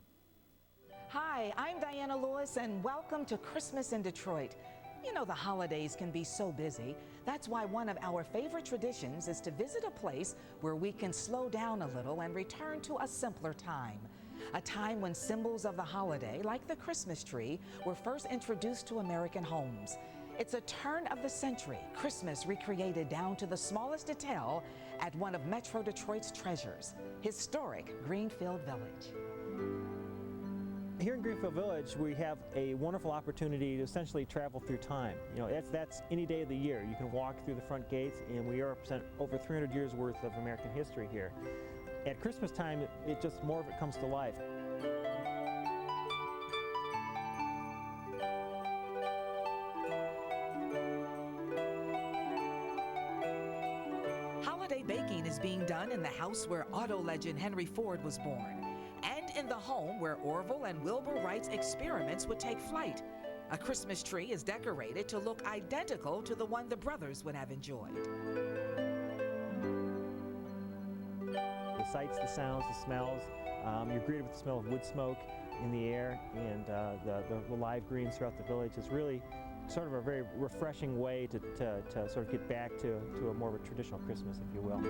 Hi, I'm Diana Lewis, and welcome to Christmas in Detroit. You know, the holidays can be so busy. That's why one of our favorite traditions is to visit a place where we can slow down a little and return to a simpler time. A time when symbols of the holiday, like the Christmas tree, were first introduced to American homes. It's a turn of the century, Christmas recreated down to the smallest detail at one of Metro Detroit's treasures, historic Greenfield Village. Here in Greenfield Village, we have a wonderful opportunity to essentially travel through time. You know, that's any day of the year. You can walk through the front gates, and we represent over 300 years worth of American history here. At Christmas time, it just more of it comes to life. Holiday baking is being done in the house where auto legend Henry Ford was born, and in the home where Orville and Wilbur Wright's experiments would take flight. A Christmas tree is decorated to look identical to the one the brothers would have enjoyed. The sights, the sounds, the smells, you're greeted with the smell of wood smoke in the air, and the live greens throughout the village is really sort of a very refreshing way to sort of get back to a more of a traditional Christmas, if you will.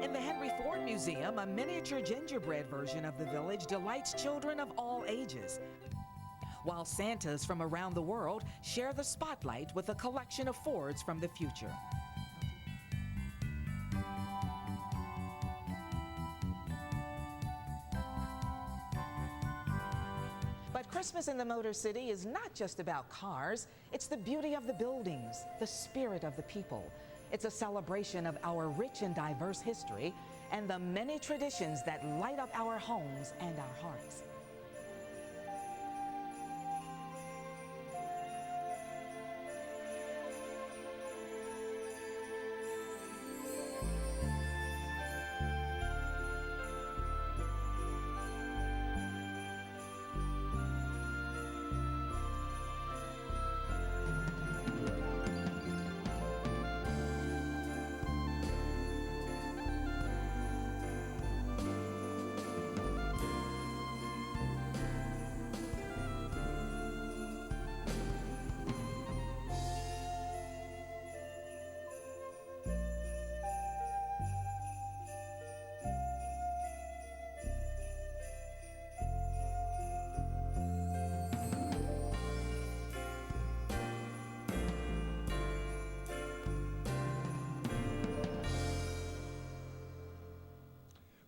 In the Henry Ford Museum, a miniature gingerbread version of the village delights children of all ages, while Santas from around the world share the spotlight with a collection of Fords from the future. But Christmas in the Motor City is not just about cars. It's the beauty of the buildings, the spirit of the people. It's a celebration of our rich and diverse history and the many traditions that light up our homes and our hearts.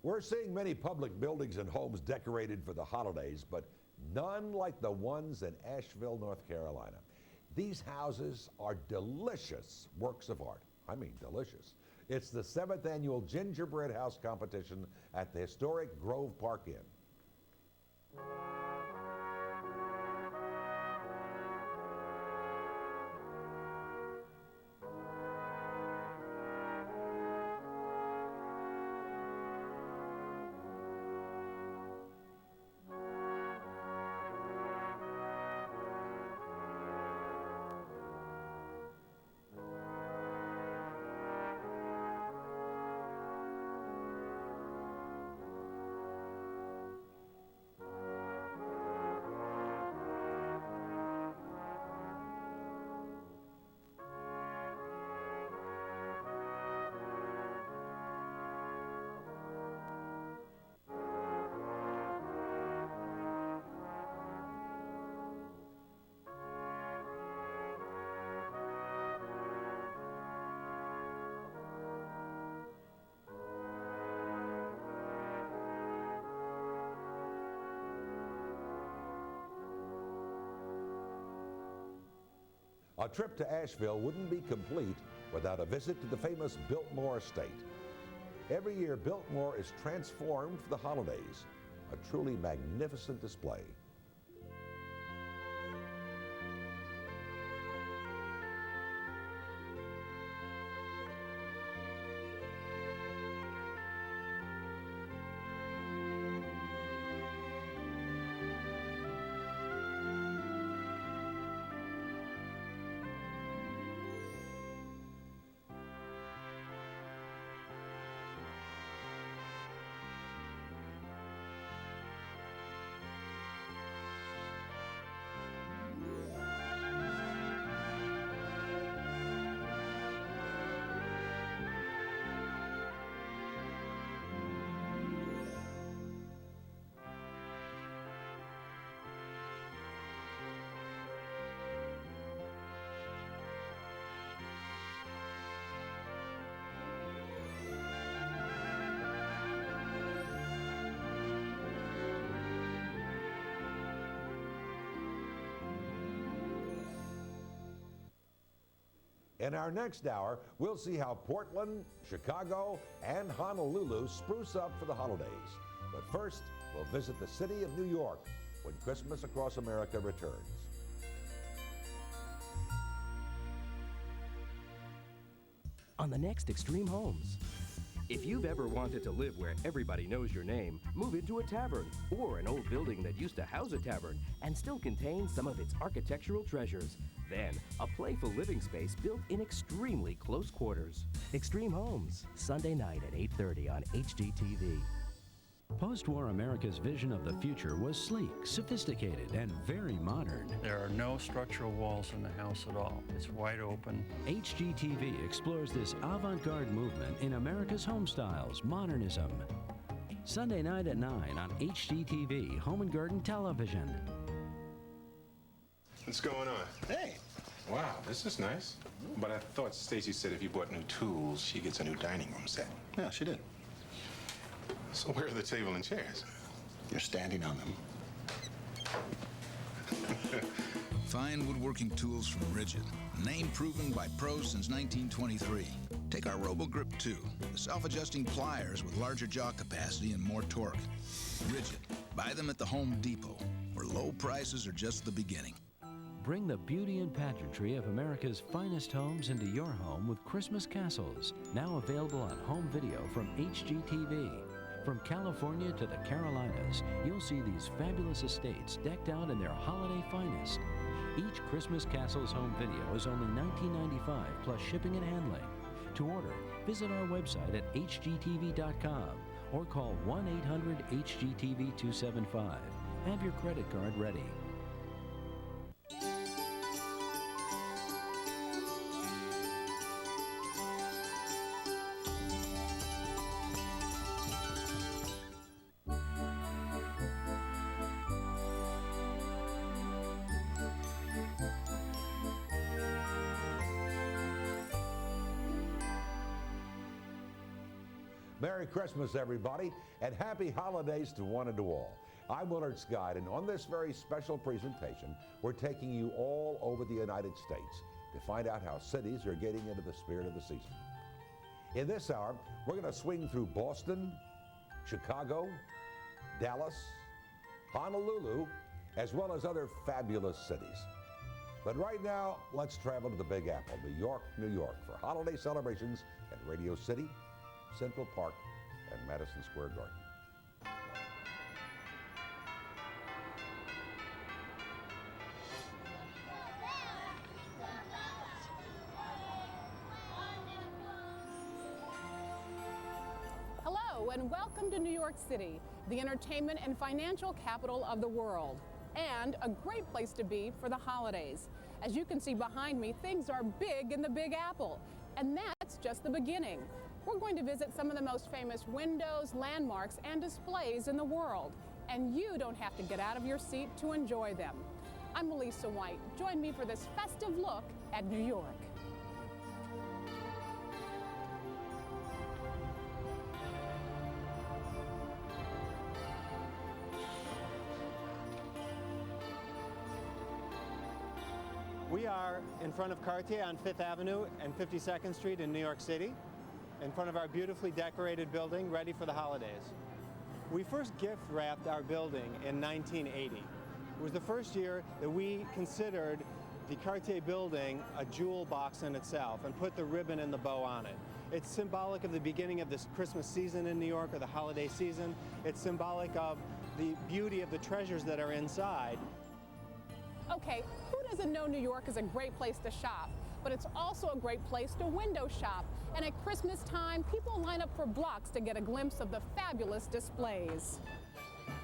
We're seeing many public buildings and homes decorated for the holidays, but none like the ones in Asheville, North Carolina. These houses are delicious works of art. I mean, delicious. It's the 7th annual Gingerbread House competition at the historic Grove Park Inn. A trip to Asheville wouldn't be complete without a visit to the famous Biltmore Estate. Every year, Biltmore is transformed for the holidays, a truly magnificent display. In our next hour, we'll see how Portland, Chicago, and Honolulu spruce up for the holidays. But first, we'll visit the city of New York when Christmas Across America returns. On the next Extreme Homes. If you've ever wanted to live where everybody knows your name, move into a tavern or an old building that used to house a tavern and still contains some of its architectural treasures. Then, a playful living space built in extremely close quarters. Extreme Homes, Sunday night at 8:30 on HGTV. Post-war America's vision of the future was sleek, sophisticated, and very modern. There are no structural walls in the house at all. It's wide open. HGTV explores this avant-garde movement in America's home styles, modernism. Sunday night at 9 on HGTV, Home and Garden Television. What's going on? Hey. Wow, this is nice. But I thought Stacy said if you bought new tools, she gets a new dining room set. Yeah, she did. So where are the table and chairs? You're standing on them. Fine woodworking tools from Rigid. Name proven by pros since 1923. Take our RoboGrip 2, the self-adjusting pliers with larger jaw capacity and more torque. Rigid. Buy them at the Home Depot, where low prices are just the beginning. Bring the beauty and pageantry of America's finest homes into your home with Christmas Castles, now available on home video from HGTV. From California to the Carolinas, you'll see these fabulous estates decked out in their holiday finest. Each Christmas Castles home video is only $19.95 plus shipping and handling. To order, visit our website at hgtv.com or call 1-800-HGTV-275. Have your credit card ready. Merry Christmas, everybody, and happy holidays to one and to all. I'm Willard Scott, and on this very special presentation, we're taking you all over the United States to find out how cities are getting into the spirit of the season. In this hour, we're going to swing through Boston, Chicago, Dallas, Honolulu, as well as other fabulous cities. But right now, let's travel to the Big Apple, New York, New York, for holiday celebrations at Radio City, Central Park, and Madison Square Garden. Hello and welcome to New York City, the entertainment and financial capital of the world, and a great place to be for the holidays. As you can see behind me, things are big in the Big Apple, and that's just the beginning. We're going to visit some of the most famous windows, landmarks, and displays in the world, and you don't have to get out of your seat to enjoy them. I'm Melissa White. Join me for this festive look at New York. We are in front of Cartier on 5th Avenue and 52nd Street in New York City, in front of our beautifully decorated building, ready for the holidays. We first gift wrapped our building in 1980. It was the first year that we considered the Cartier building a jewel box in itself and put the ribbon and the bow on it. It's symbolic of the beginning of this Christmas season in New York, or the holiday season. It's symbolic of the beauty of the treasures that are inside. Okay, who doesn't know New York is a great place to shop? But it's also a great place to window shop. And at Christmas time, people line up for blocks to get a glimpse of the fabulous displays.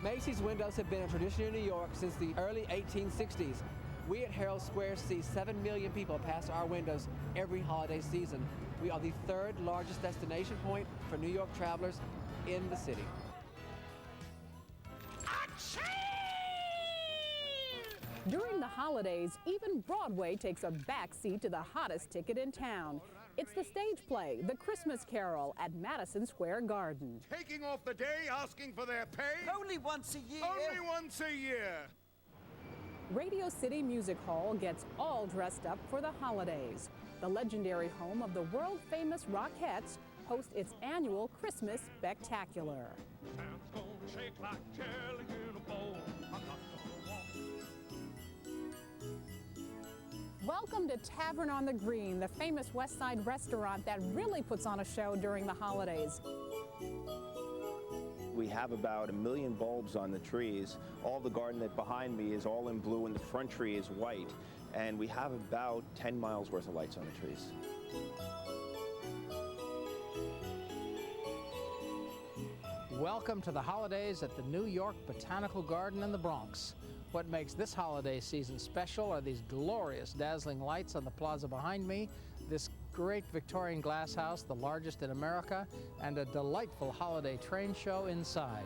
Macy's windows have been a tradition in New York since the early 1860s. We at Herald Square see 7 million people pass our windows every holiday season. We are the third largest destination point for New York travelers in the city. During the holidays, even Broadway takes a backseat to the hottest ticket in town. It's the stage play, The Christmas Carol, at Madison Square Garden. Taking off the day, asking for their pay? Only once a year. Only once a year. Radio City Music Hall gets all dressed up for the holidays. The legendary home of the world-famous Rockettes hosts its annual Christmas Spectacular. Welcome to Tavern on the Green, the famous West Side restaurant that really puts on a show during the holidays. We have about 1 million bulbs on the trees. All the garden that behind me is all in blue and the front tree is white. And we have about 10 miles worth of lights on the trees. Welcome to the holidays at the New York Botanical Garden in the Bronx. What makes this holiday season special are these glorious, dazzling lights on the plaza behind me, this great Victorian glass house, the largest in America, and a delightful holiday train show inside.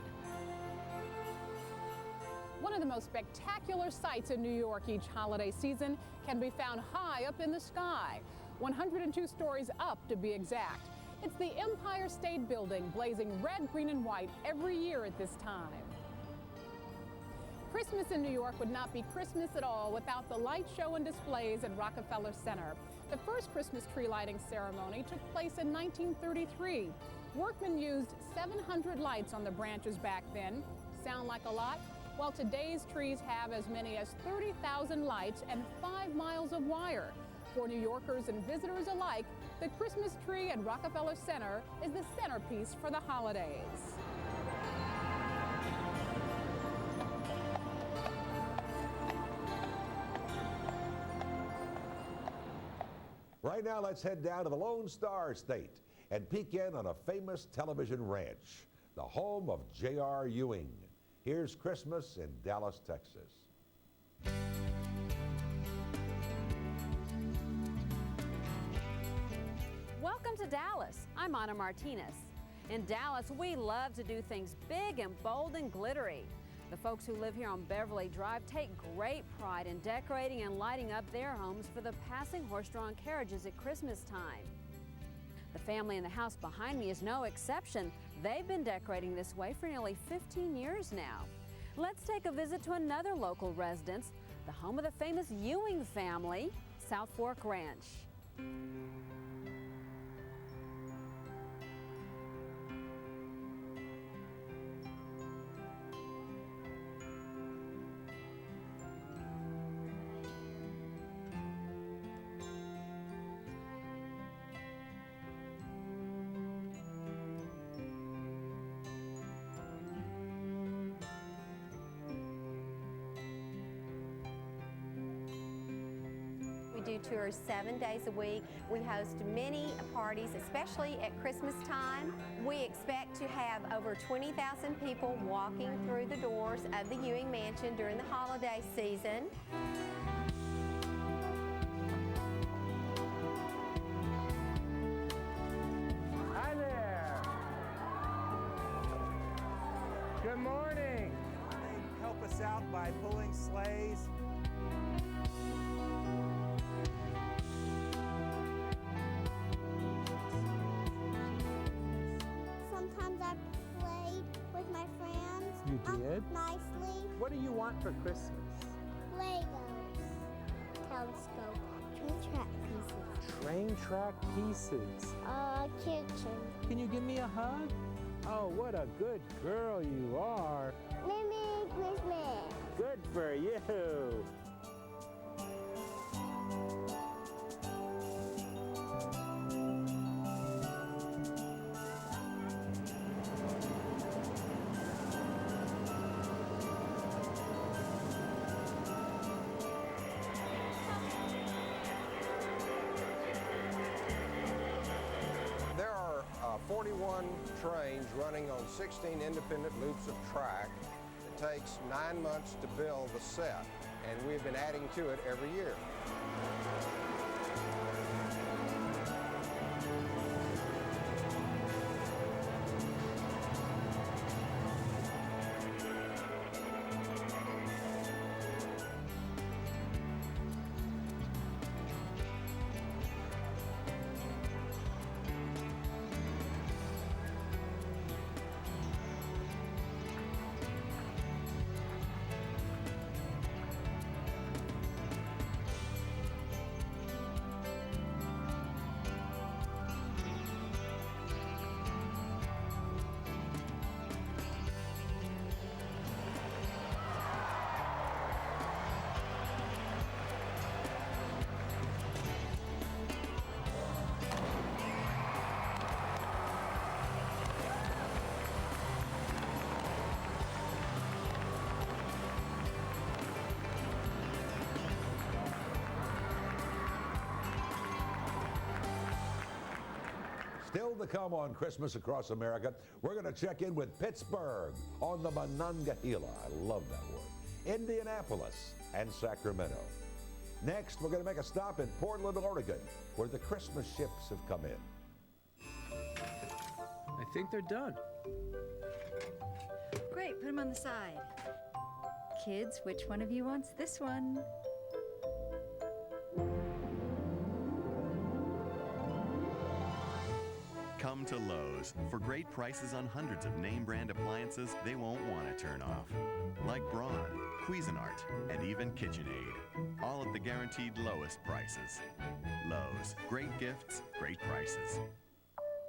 One of the most spectacular sights in New York each holiday season can be found high up in the sky, 102 stories up to be exact. It's the Empire State Building, blazing red, green, and white every year at this time. Christmas in New York would not be Christmas at all without the light show and displays at Rockefeller Center. The first Christmas tree lighting ceremony took place in 1933. Workmen used 700 lights on the branches back then. Sound like a lot? Well, today's trees have as many as 30,000 lights and 5 miles of wire. For New Yorkers and visitors alike, the Christmas tree at Rockefeller Center is the centerpiece for the holidays. Right now, let's head down to the Lone Star State and peek in on a famous television ranch, the home of J.R. Ewing. Here's Christmas in Dallas, Texas. Welcome to Dallas. I'm Anna Martinez. In Dallas, we love to do things big and bold and glittery. The folks who live here on Beverly Drive take great pride in decorating and lighting up their homes for the passing horse-drawn carriages at Christmas time. The family in the house behind me is no exception. They've been decorating this way for nearly 15 years now. Let's take a visit to another local residence, the home of the famous Ewing family, South Fork Ranch. We do tours 7 days a week. We host many parties, especially at Christmas time. We expect to have over 20,000 people walking through the doors of the Ewing Mansion during the holiday season. Hi there. Good morning. They help us out by pulling sleighs. Sometimes I played with my friends. You did? Nicely. What do you want for Christmas? Legos. Telescope. Train track pieces. Train track pieces. Kitchen. Can you give me a hug? Oh, what a good girl you are. Merry Christmas. Good for you. There are 41 trains running on 16 independent loops of track. It takes 9 months to build the set, and we've been adding to it every year. Still to come on Christmas Across America, we're going to check in with Pittsburgh on the Monongahela. I love that word. Indianapolis and Sacramento. Next, we're going to make a stop in Portland, Oregon, where the Christmas ships have come in. I think they're done. Great, put them on the side. Kids, which one of you wants this one? Come to Lowe's for great prices on hundreds of name brand appliances they won't want to turn off. Like Braun, Cuisinart, and even KitchenAid. All at the guaranteed lowest prices. Lowe's, great gifts, great prices.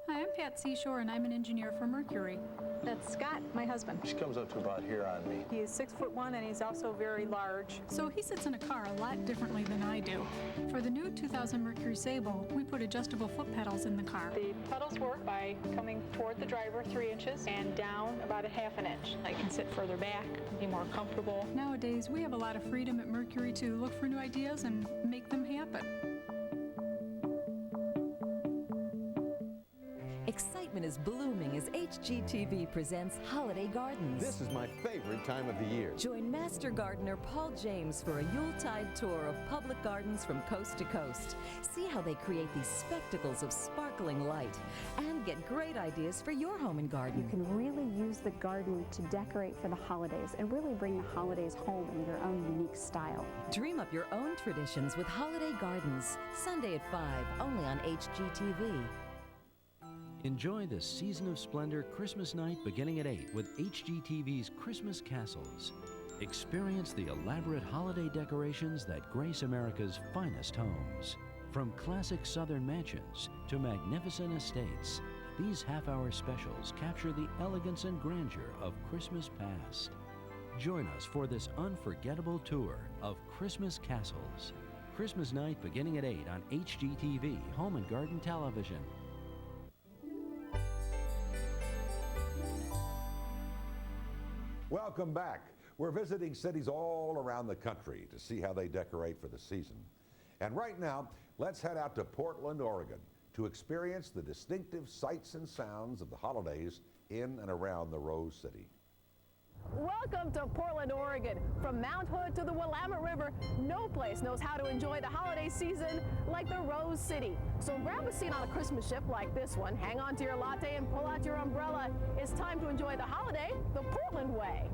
Hi, I'm Pat Seashore, and I'm an engineer for Mercury. That's Scott, my husband. She comes up to about here on me. He is 6'1", and he's also very large. So he sits in a car a lot differently than I do. For the new 2000 Mercury Sable, we put adjustable foot pedals in the car. The pedals work by coming toward the driver 3 inches and down about a ½ inch. I can sit further back, be more comfortable. Nowadays, we have a lot of freedom at Mercury to look for new ideas and make them happen. Excitement is blooming as HGTV presents Holiday Gardens. This is my favorite time of the year. Join Master Gardener Paul James for a Yuletide tour of public gardens from coast to coast. See how they create these spectacles of sparkling light and get great ideas for your home and garden. You can really use the garden to decorate for the holidays and really bring the holidays home in your own unique style. Dream up your own traditions with Holiday Gardens. Sunday at 5, only on HGTV. Enjoy the Season of Splendor Christmas night beginning at 8 with HGTV's Christmas Castles. Experience the elaborate holiday decorations that grace America's finest homes. From classic southern mansions to magnificent estates, these half-hour specials capture the elegance and grandeur of Christmas past. Join us for this unforgettable tour of Christmas Castles. Christmas night beginning at 8 on HGTV Home and Garden Television. Welcome back. We're visiting cities all around the country to see how they decorate for the season. And right now, let's head out to Portland, Oregon to experience the distinctive sights and sounds of the holidays in and around the Rose City. Welcome to Portland, Oregon. From Mount Hood to the Willamette River, no place knows how to enjoy the holiday season like the Rose City. So grab a seat on a Christmas ship like this one, hang on to your latte and pull out your umbrella. It's time to enjoy the holiday the Portland way.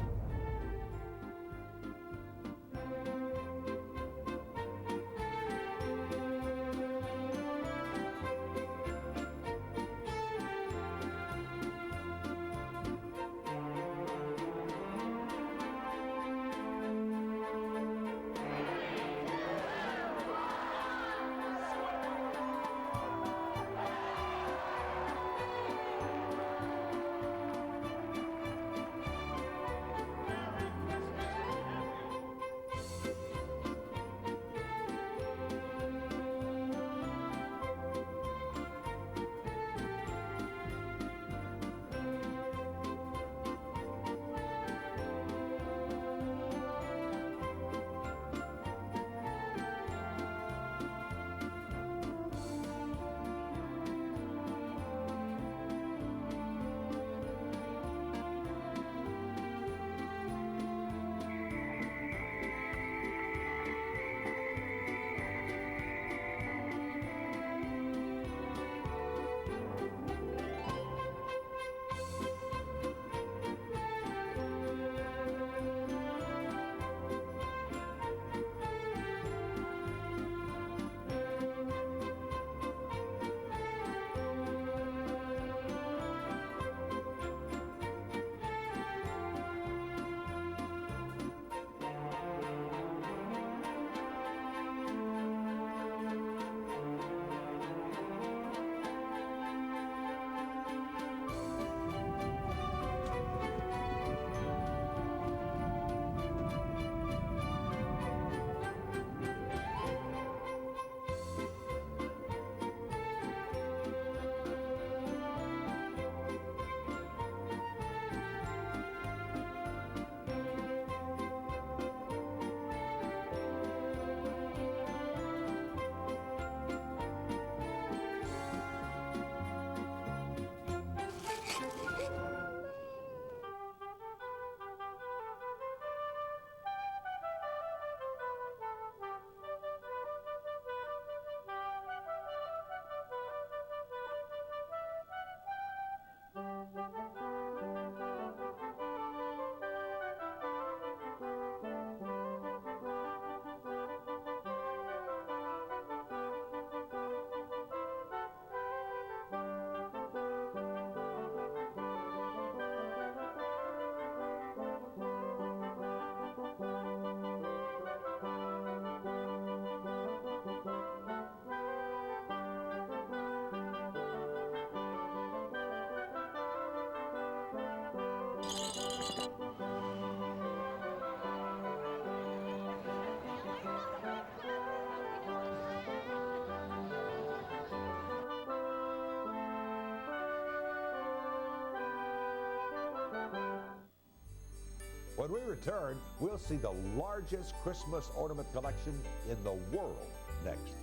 When we return, we'll see the largest Christmas ornament collection in the world next.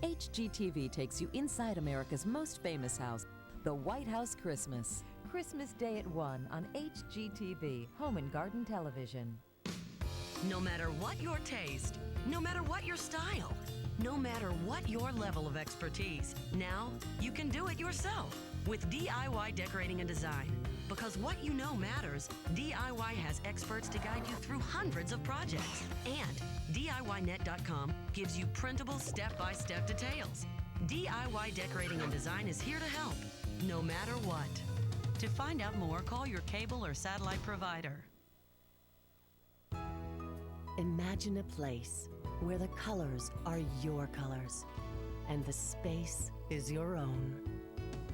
HGTV takes you inside America's most famous house, the White House Christmas. Christmas Day at 1 on HGTV, Home and Garden Television. No matter what your taste, no matter what your style, no matter what your level of expertise, now you can do it yourself with DIY Decorating and Design. Because what you know matters, DIY has experts to guide you through hundreds of projects. And DIYnet.com gives you printable step-by-step details. DIY Decorating and Design is here to help, no matter what. To find out more, call your cable or satellite provider. Imagine a place where the colors are your colors and the space is your own.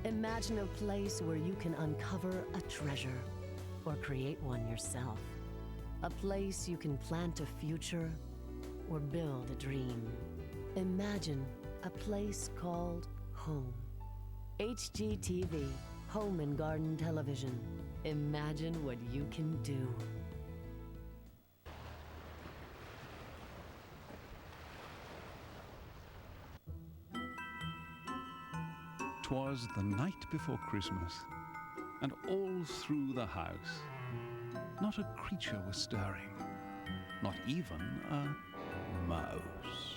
Imagine a place where you can uncover a treasure or create one yourself. A place you can plant a future or build a dream. Imagine a place called home. HGTV, Home and Garden Television. Imagine what you can do. 'Twas the night before Christmas, and all through the house, not a creature was stirring, not even a mouse.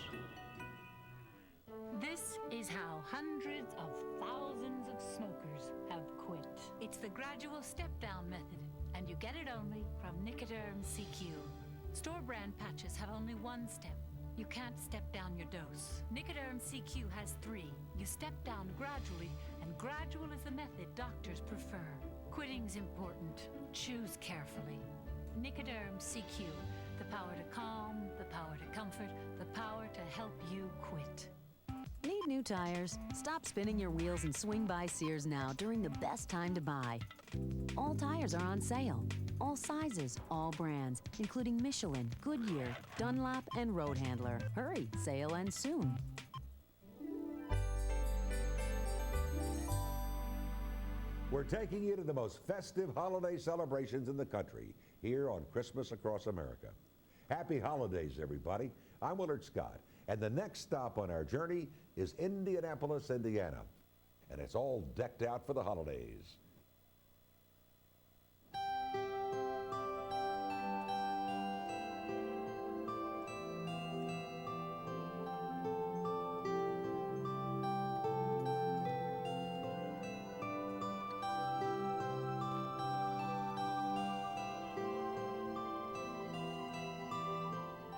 This is how hundreds of thousands of smokers have quit. It's the gradual step-down method, and you get it only from Nicoderm CQ. Store brand patches have only one step. You can't step down your dose. Nicoderm CQ has 3. You step down gradually, and gradual is the method doctors prefer. Quitting's important. Choose carefully. Nicoderm CQ. The power to calm, the power to comfort, the power to help you quit. Need new tires? Stop spinning your wheels and swing by Sears now during the best time to buy. All tires are on sale. All sizes, all brands, including Michelin, Goodyear, Dunlop, and Road Handler. Hurry, sale ends soon. We're taking you to the most festive holiday celebrations in the country here on Christmas Across America. Happy holidays, everybody. I'm Willard Scott, and the next stop on our journey is Indianapolis, Indiana. And it's all decked out for the holidays.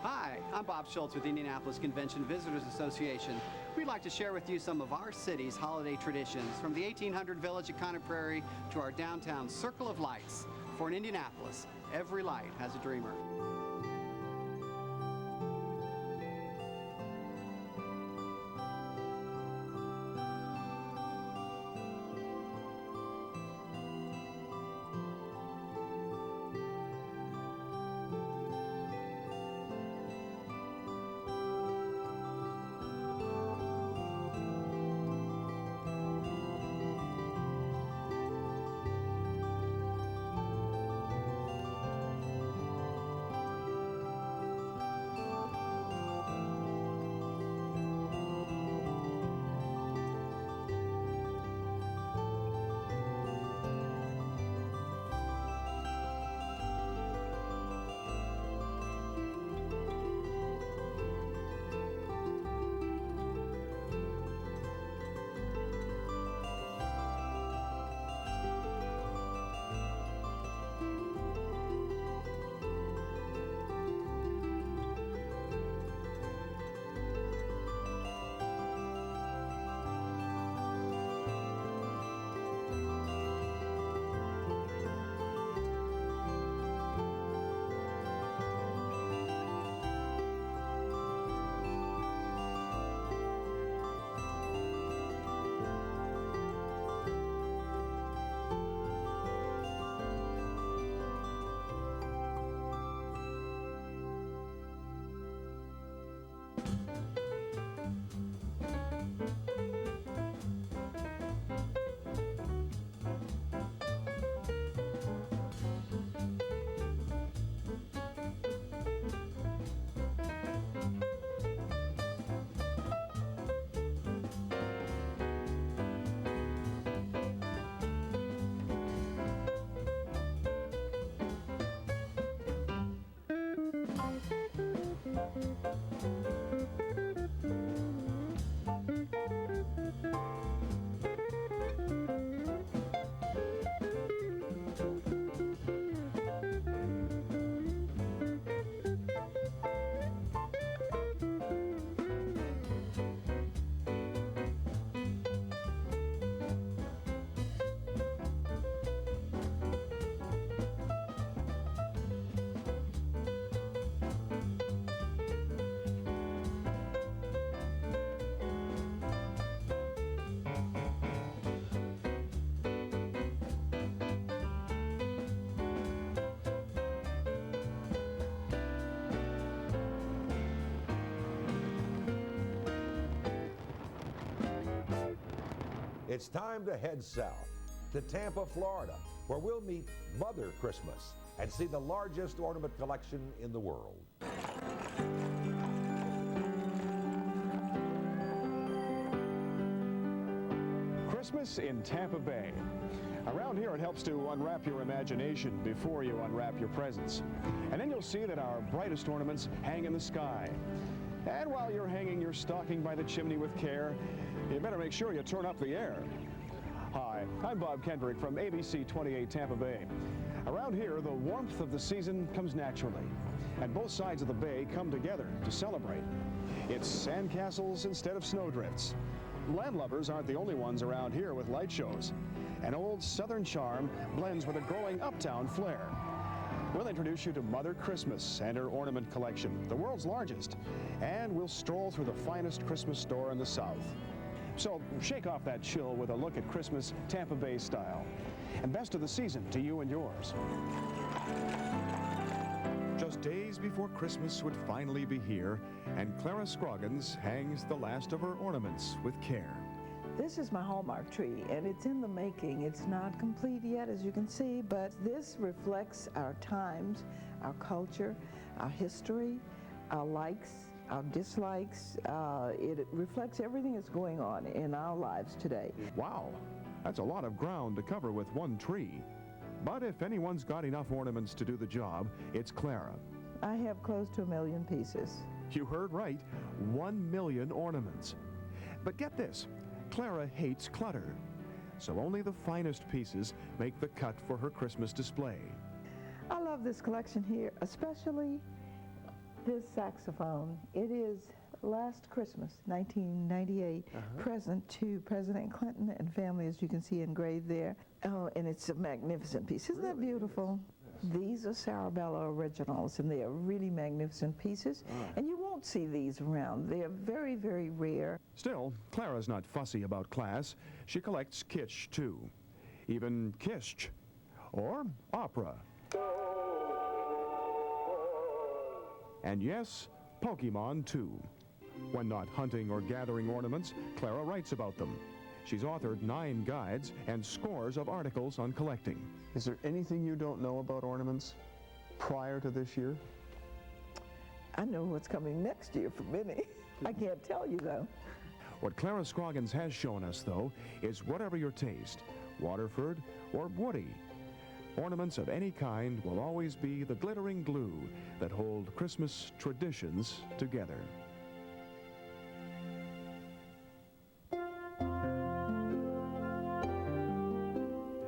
Hi, I'm Bob Schultz with the Indianapolis Convention Visitors Association. We'd like to share with you some of our city's holiday traditions, from the 1800 village at Conner Prairie to our downtown Circle of Lights. For in Indianapolis, every light has a dreamer. It's time to head south to Tampa, Florida, where we'll meet Mother Christmas and see the largest ornament collection in the world. Christmas in Tampa Bay. Around here, it helps to unwrap your imagination before you unwrap your presents. And then you'll see that our brightest ornaments hang in the sky. And while you're hanging your stocking by the chimney with care, you better make sure you turn up the air. Hi, I'm Bob Kendrick from ABC 28 Tampa Bay. Around here, the warmth of the season comes naturally, and both sides of the bay come together to celebrate. It's sandcastles instead of snowdrifts. Landlubbers aren't the only ones around here with light shows. An old southern charm blends with a growing uptown flair. We'll introduce you to Mother Christmas and her ornament collection, the world's largest, and we'll stroll through the finest Christmas store in the South. So shake off that chill with a look at Christmas Tampa Bay style. And best of the season to you and yours. Just days before Christmas would finally be here, and Clara Scroggins hangs the last of her ornaments with care. This is my Hallmark tree, and it's in the making. It's not complete yet, as you can see, but this reflects our times, our culture, our history, our likes, our dislikes. It reflects everything that's going on in our lives today. Wow, that's a lot of ground to cover with one tree. But if anyone's got enough ornaments to do the job, it's Clara. I have close to 1 million pieces. You heard right, 1 million ornaments. But get this, Clara hates clutter, so only the finest pieces make the cut for her Christmas display. I love this collection here, especially this saxophone. It is last Christmas, 1998, present to President Clinton and family, as you can see engraved there. Oh, and it's a magnificent piece. Isn't that beautiful? These are Sarabella originals, and they are really magnificent pieces, and you won't see these around. They are very, very rare. Still, Clara's not fussy about class. She collects kitsch, too. Even kitsch, or opera. And yes, Pokemon, too. When not hunting or gathering ornaments, Clara writes about them. She's authored 9 guides and scores of articles on collecting. Is there anything you don't know about ornaments prior to this year? I know what's coming next year for Minnie. I can't tell you, though. What Clara Scroggins has shown us, though, is whatever your taste, Waterford or Woody, ornaments of any kind will always be the glittering glue that hold Christmas traditions together.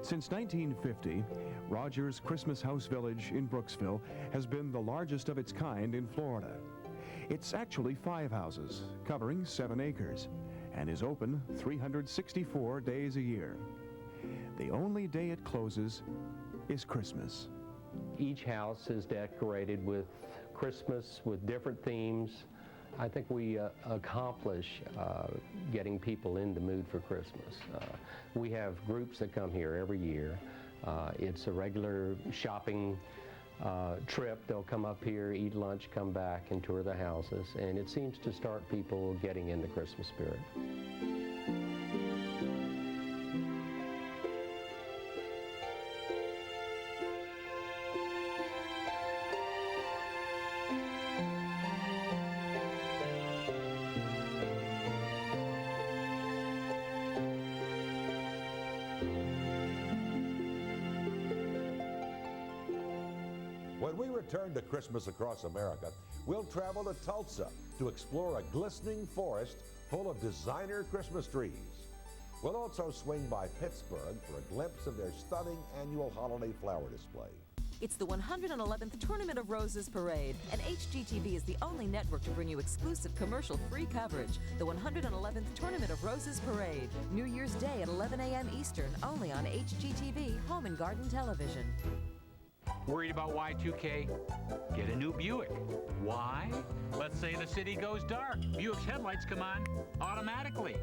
Since 1950, Rogers Christmas House Village in Brooksville has been the largest of its kind in Florida. It's actually 5 houses, covering 7 acres, and is open 364 days a year. The only day it closes is Christmas. Each house is decorated with Christmas, with different themes. I think we accomplish getting people in the mood for Christmas. We have groups that come here every year. It's a regular shopping trip. They'll come up here, eat lunch, come back, and tour the houses. And it seems to start people getting in the Christmas spirit. When we return to Christmas Across America, we'll travel to Tulsa to explore a glistening forest full of designer Christmas trees. We'll also swing by Pittsburgh for a glimpse of their stunning annual holiday flower display. It's the 111th Tournament of Roses Parade, and HGTV is the only network to bring you exclusive commercial-free coverage. The 111th Tournament of Roses Parade, New Year's Day at 11 a.m. Eastern, only on HGTV Home and Garden Television. Worried about Y2K? Get a new Buick. Why? Let's say the city goes dark. Buick's headlights come on automatically.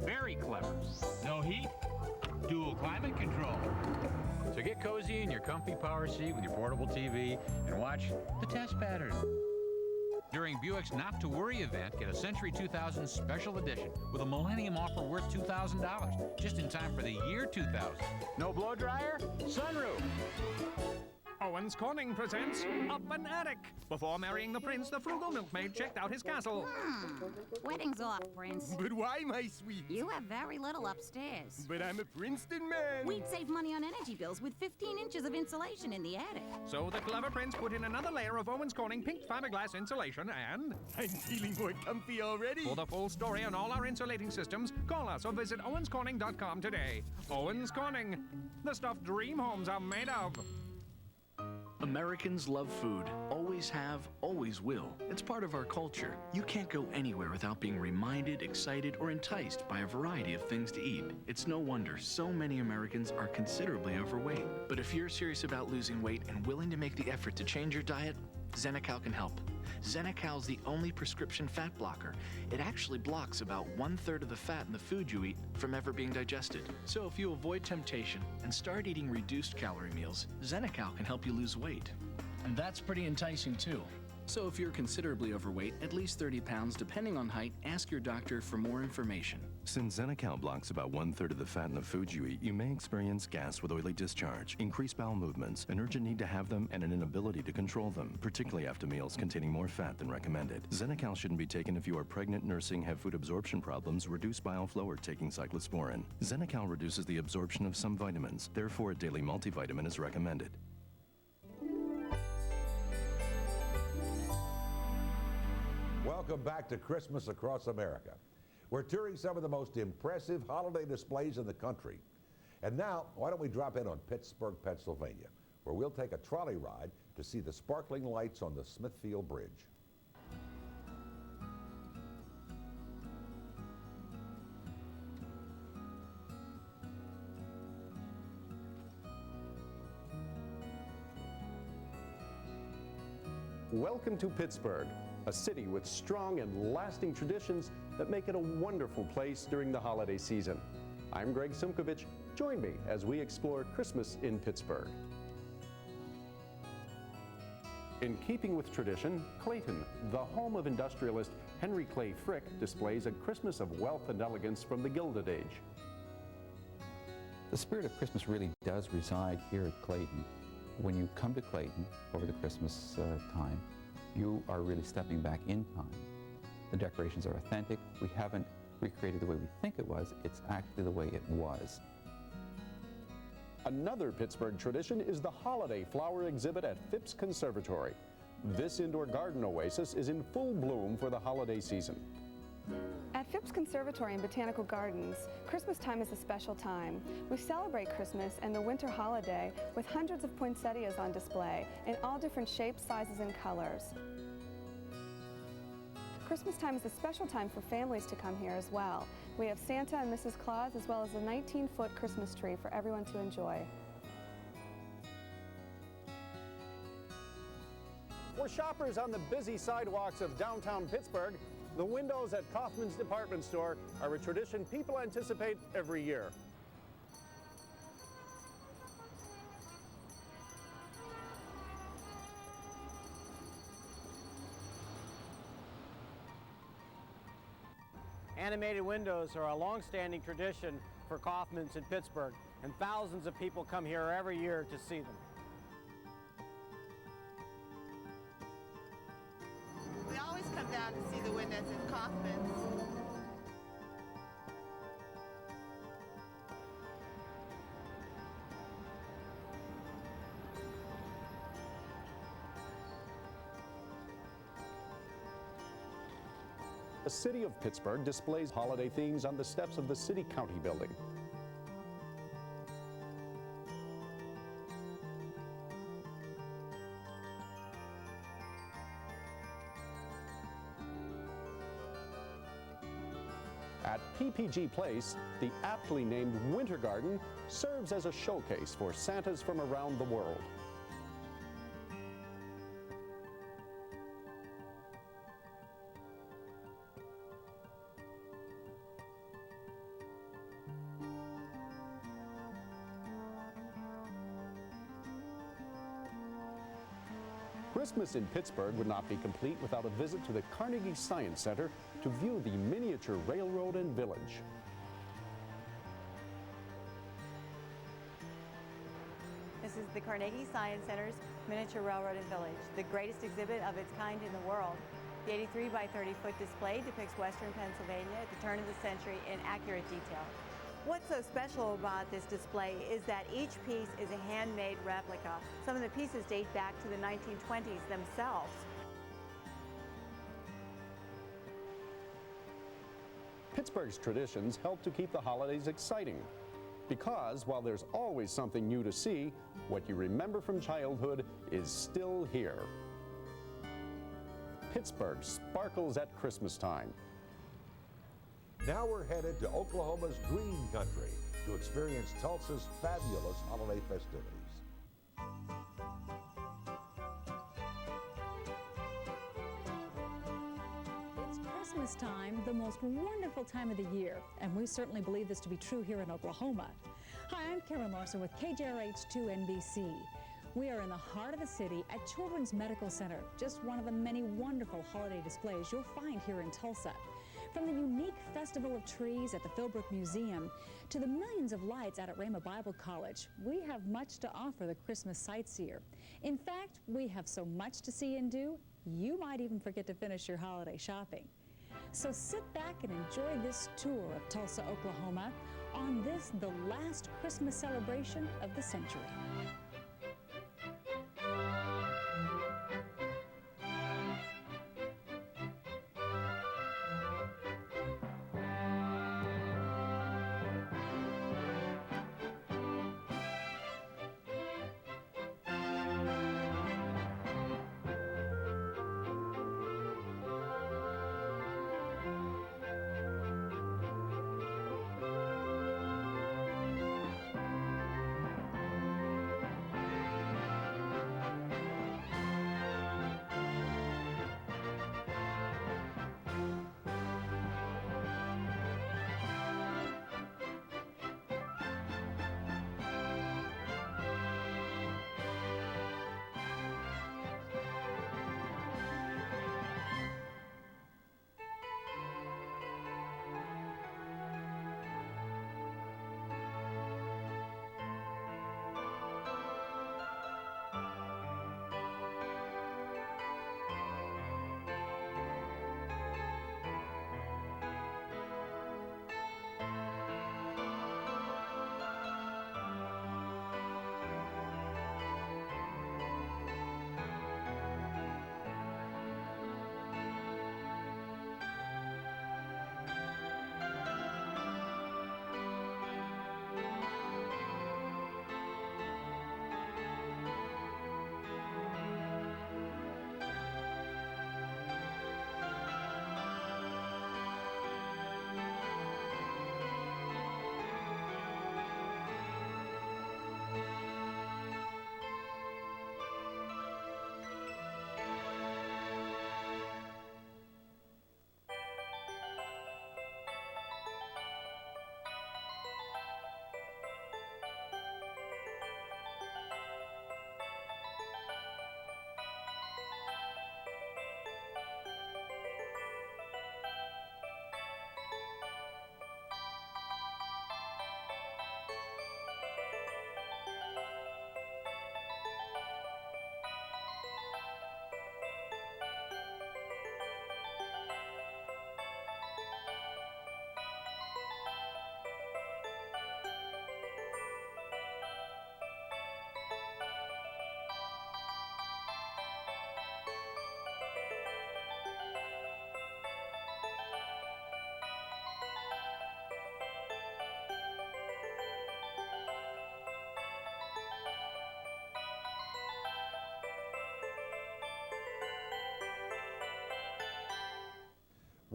Very clever. No heat? Dual climate control. So get cozy in your comfy power seat with your portable TV and watch the test pattern. During During Buick's Not to Worry event, get a Century 2000 Special Edition with a Millennium offer worth $2,000, just in time for the year 2000. No blow dryer? Sunroof. Owens Corning presents Up an Attic. Before marrying the prince, the frugal milkmaid checked out his castle. Wedding's off, Prince. But why, my sweet? You have very little upstairs. But I'm a Princeton man. We'd save money on energy bills with 15 inches of insulation in the attic. So the clever prince put in another layer of Owens Corning pink fiberglass insulation and... I'm feeling more comfy already. For the full story on all our insulating systems, call us or visit owenscorning.com today. Owens Corning, the stuff dream homes are made of. Americans love food. Always have, always will. It's part of our culture. You can't go anywhere without being reminded, excited, or enticed by a variety of things to eat. It's no wonder so many Americans are considerably overweight. But if you're serious about losing weight and willing to make the effort to change your diet, Zenical can help. Zenical is the only prescription fat blocker. It actually blocks about 1/3 of the fat in the food you eat from ever being digested. So if you avoid temptation and start eating reduced calorie meals, Zenical can help you lose weight. And that's pretty enticing too. So if you're considerably overweight, at least 30 pounds, depending on height, ask your doctor for more information. Since Zenical blocks about 1/3 of the fat in the food you eat, you may experience gas with oily discharge, increased bowel movements, an urgent need to have them, and an inability to control them, particularly after meals containing more fat than recommended. Zenical shouldn't be taken if you are pregnant, nursing, have food absorption problems, reduce bile flow, or taking cyclosporin. Zenical reduces the absorption of some vitamins. Therefore, a daily multivitamin is recommended. Welcome back to Christmas Across America. We're touring some of the most impressive holiday displays in the country. And now, why don't we drop in on Pittsburgh, Pennsylvania, where we'll take a trolley ride to see the sparkling lights on the Smithfield Bridge. Welcome to Pittsburgh, a city with strong and lasting traditions that make it a wonderful place during the holiday season. I'm Greg Simkovich. Join me as we explore Christmas in Pittsburgh. In keeping with tradition, Clayton, the home of industrialist Henry Clay Frick, displays a Christmas of wealth and elegance from the Gilded Age. The spirit of Christmas really does reside here at Clayton. When you come to Clayton over the Christmas time, you are really stepping back in time. The decorations are authentic. We haven't recreated the way we think it was. It's actually the way it was. Another Pittsburgh tradition is the holiday flower exhibit at Phipps Conservatory. This indoor garden oasis is in full bloom for the holiday season. At Phipps Conservatory and Botanical Gardens, Christmas time is a special time. We celebrate Christmas and the winter holiday with hundreds of poinsettias on display in all different shapes, sizes, and colors. Christmas time is a special time for families to come here as well. We have Santa and Mrs. Claus as well as a 19-foot Christmas tree for everyone to enjoy. For shoppers on the busy sidewalks of downtown Pittsburgh, the windows at Kaufman's department store are a tradition people anticipate every year. Animated windows are a long-standing tradition for Kaufman's in Pittsburgh, and thousands of people come here every year to see them. We always come down to see the windows in Kaufman's. The city of Pittsburgh displays holiday themes on the steps of the City-County building. At PPG Place, the aptly named Winter Garden serves as a showcase for Santas from around the world. Christmas in Pittsburgh would not be complete without a visit to the Carnegie Science Center to view the miniature railroad and village. This is the Carnegie Science Center's Miniature Railroad and Village, the greatest exhibit of its kind in the world. The 83 by 30-foot display depicts western Pennsylvania at the turn of the century in accurate detail. What's so special about this display is that each piece is a handmade replica. Some of the pieces date back to the 1920s themselves. Pittsburgh's traditions help to keep the holidays exciting. Because while there's always something new to see, what you remember from childhood is still here. Pittsburgh sparkles at Christmas time. Now we're headed to Oklahoma's green country to experience Tulsa's fabulous holiday festivities. It's Christmas time, the most wonderful time of the year, and we certainly believe this to be true here in Oklahoma. Hi, I'm Karen Larson with KJRH2 NBC. We are in the heart of the city at Children's Medical Center, just one of the many wonderful holiday displays you'll find here in Tulsa. From the unique Festival of Trees at the Philbrook Museum to the millions of lights out at Rhema Bible College, we have much to offer the Christmas sightseer. In fact, we have so much to see and do, you might even forget to finish your holiday shopping. So sit back and enjoy this tour of Tulsa, Oklahoma on this, the last Christmas celebration of the century.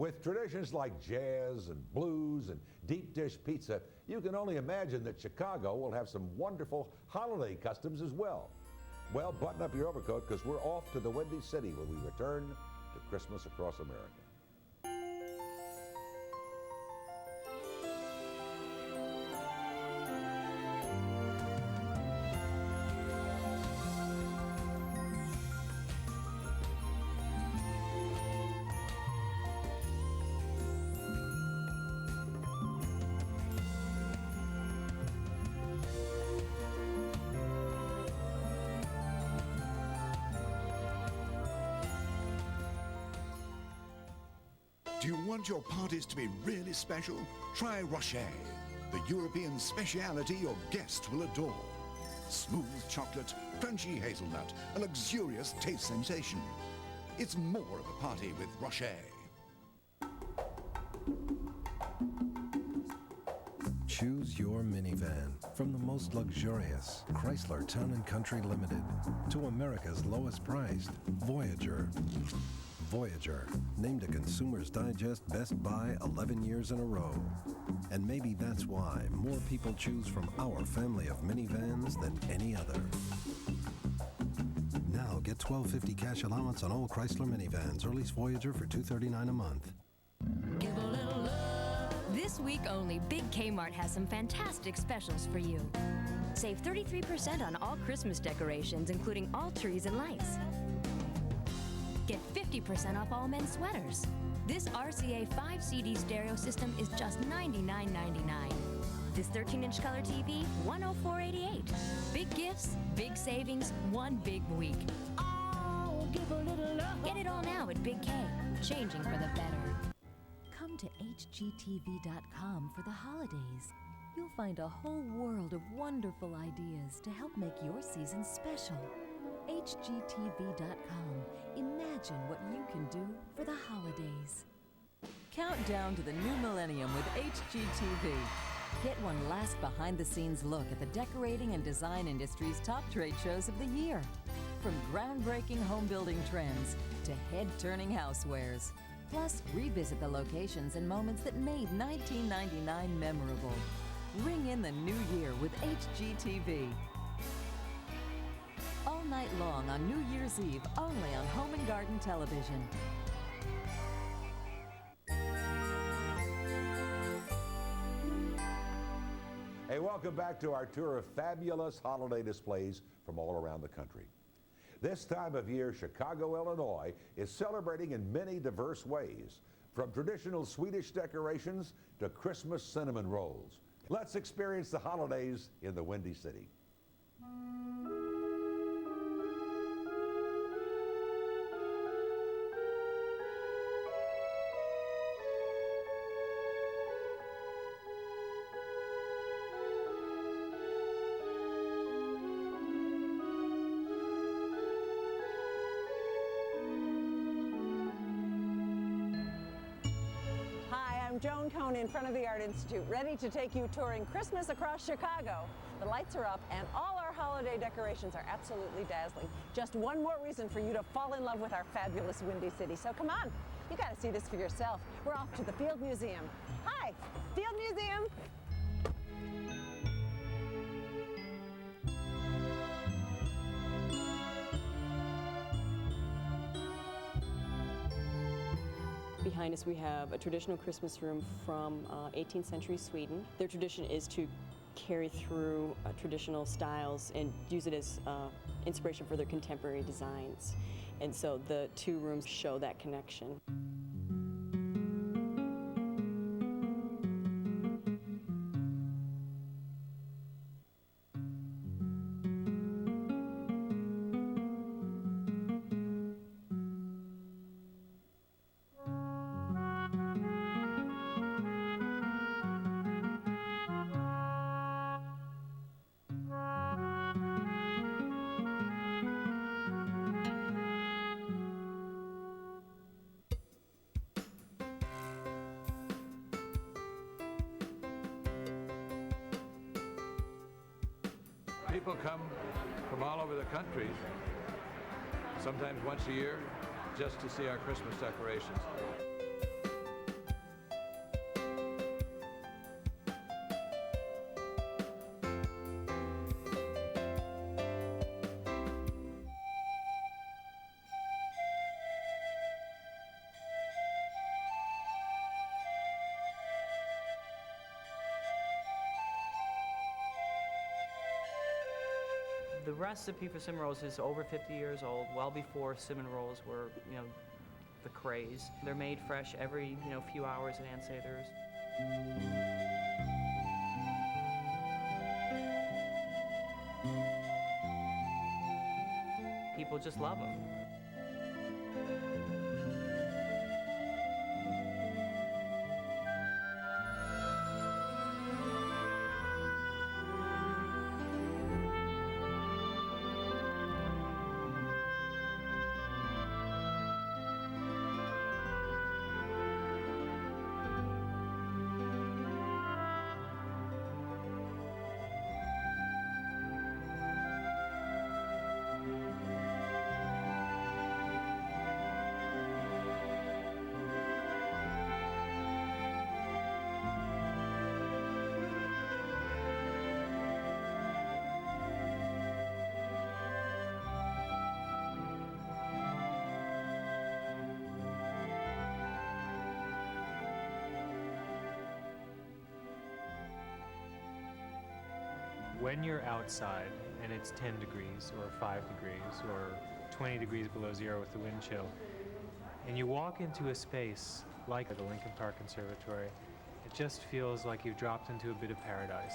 With traditions like jazz and blues and deep dish pizza, you can only imagine that Chicago will have some wonderful holiday customs as well. Well, button up your overcoat because we're off to the Windy City when we return to Christmas Across America. Do you want your parties to be really special? Try Rocher, the European speciality your guests will adore. Smooth chocolate, crunchy hazelnut, a luxurious taste sensation. It's more of a party with Rocher. Choose your minivan from the most luxurious Chrysler Town & Country Limited to America's lowest priced Voyager. Voyager, named a Consumer's Digest Best Buy 11 years in a row. And maybe that's why more people choose from our family of minivans than any other. Now get $12.50 cash allowance on all Chrysler minivans, or lease Voyager for $239 a month. Give a little love. This week only, Big Kmart has some fantastic specials for you. Save 33% on all Christmas decorations, including all trees and lights. Get 50% off all men's sweaters. This RCA 5 CD stereo system is just $99.99. This 13-inch color TV, $104.88. Big gifts, big savings, one big week. Oh, give a little love. Get it all now at Big K, changing for the better. Come to HGTV.com for the holidays. You'll find a whole world of wonderful ideas to help make your season special. HGTV.com. Imagine what you can do for the holidays. Countdown to the new millennium with HGTV. Get one last behind-the-scenes look at the decorating and design industry's top trade shows of the year. From groundbreaking home building trends to head-turning housewares. Plus, revisit the locations and moments that made 1999 memorable. Ring in the new year with HGTV. All night long on New Year's Eve, only on Home and Garden Television. Hey, welcome back to our tour of fabulous holiday displays from all around the country. This time of year, Chicago, Illinois is celebrating in many diverse ways, from traditional Swedish decorations to Christmas cinnamon rolls. Let's experience the holidays in the Windy City. Joan Cohn in front of the Art Institute, ready to take you touring Christmas across Chicago. The lights are up and all our holiday decorations are absolutely dazzling. Just one more reason for you to fall in love with our fabulous Windy City. So come on, you got to see this for yourself. We're off to the Field Museum. Hi, Field Museum. Behind us we have a traditional Christmas room from 18th century Sweden. Their tradition is to carry through traditional styles and use it as inspiration for their contemporary designs. And so the two rooms show that connection. People come from all over the country, sometimes once a year, just to see our Christmas decorations. The recipe for cinnamon rolls is over 50 years old, well before cinnamon rolls were, the craze. They're made fresh every, few hours at Aunt Sather's. People just love them. when you're outside and it's 10 degrees or 5 degrees or 20 degrees below zero with the wind chill, and you walk into a space like the Lincoln Park Conservatory, it just feels like you've dropped into a bit of paradise.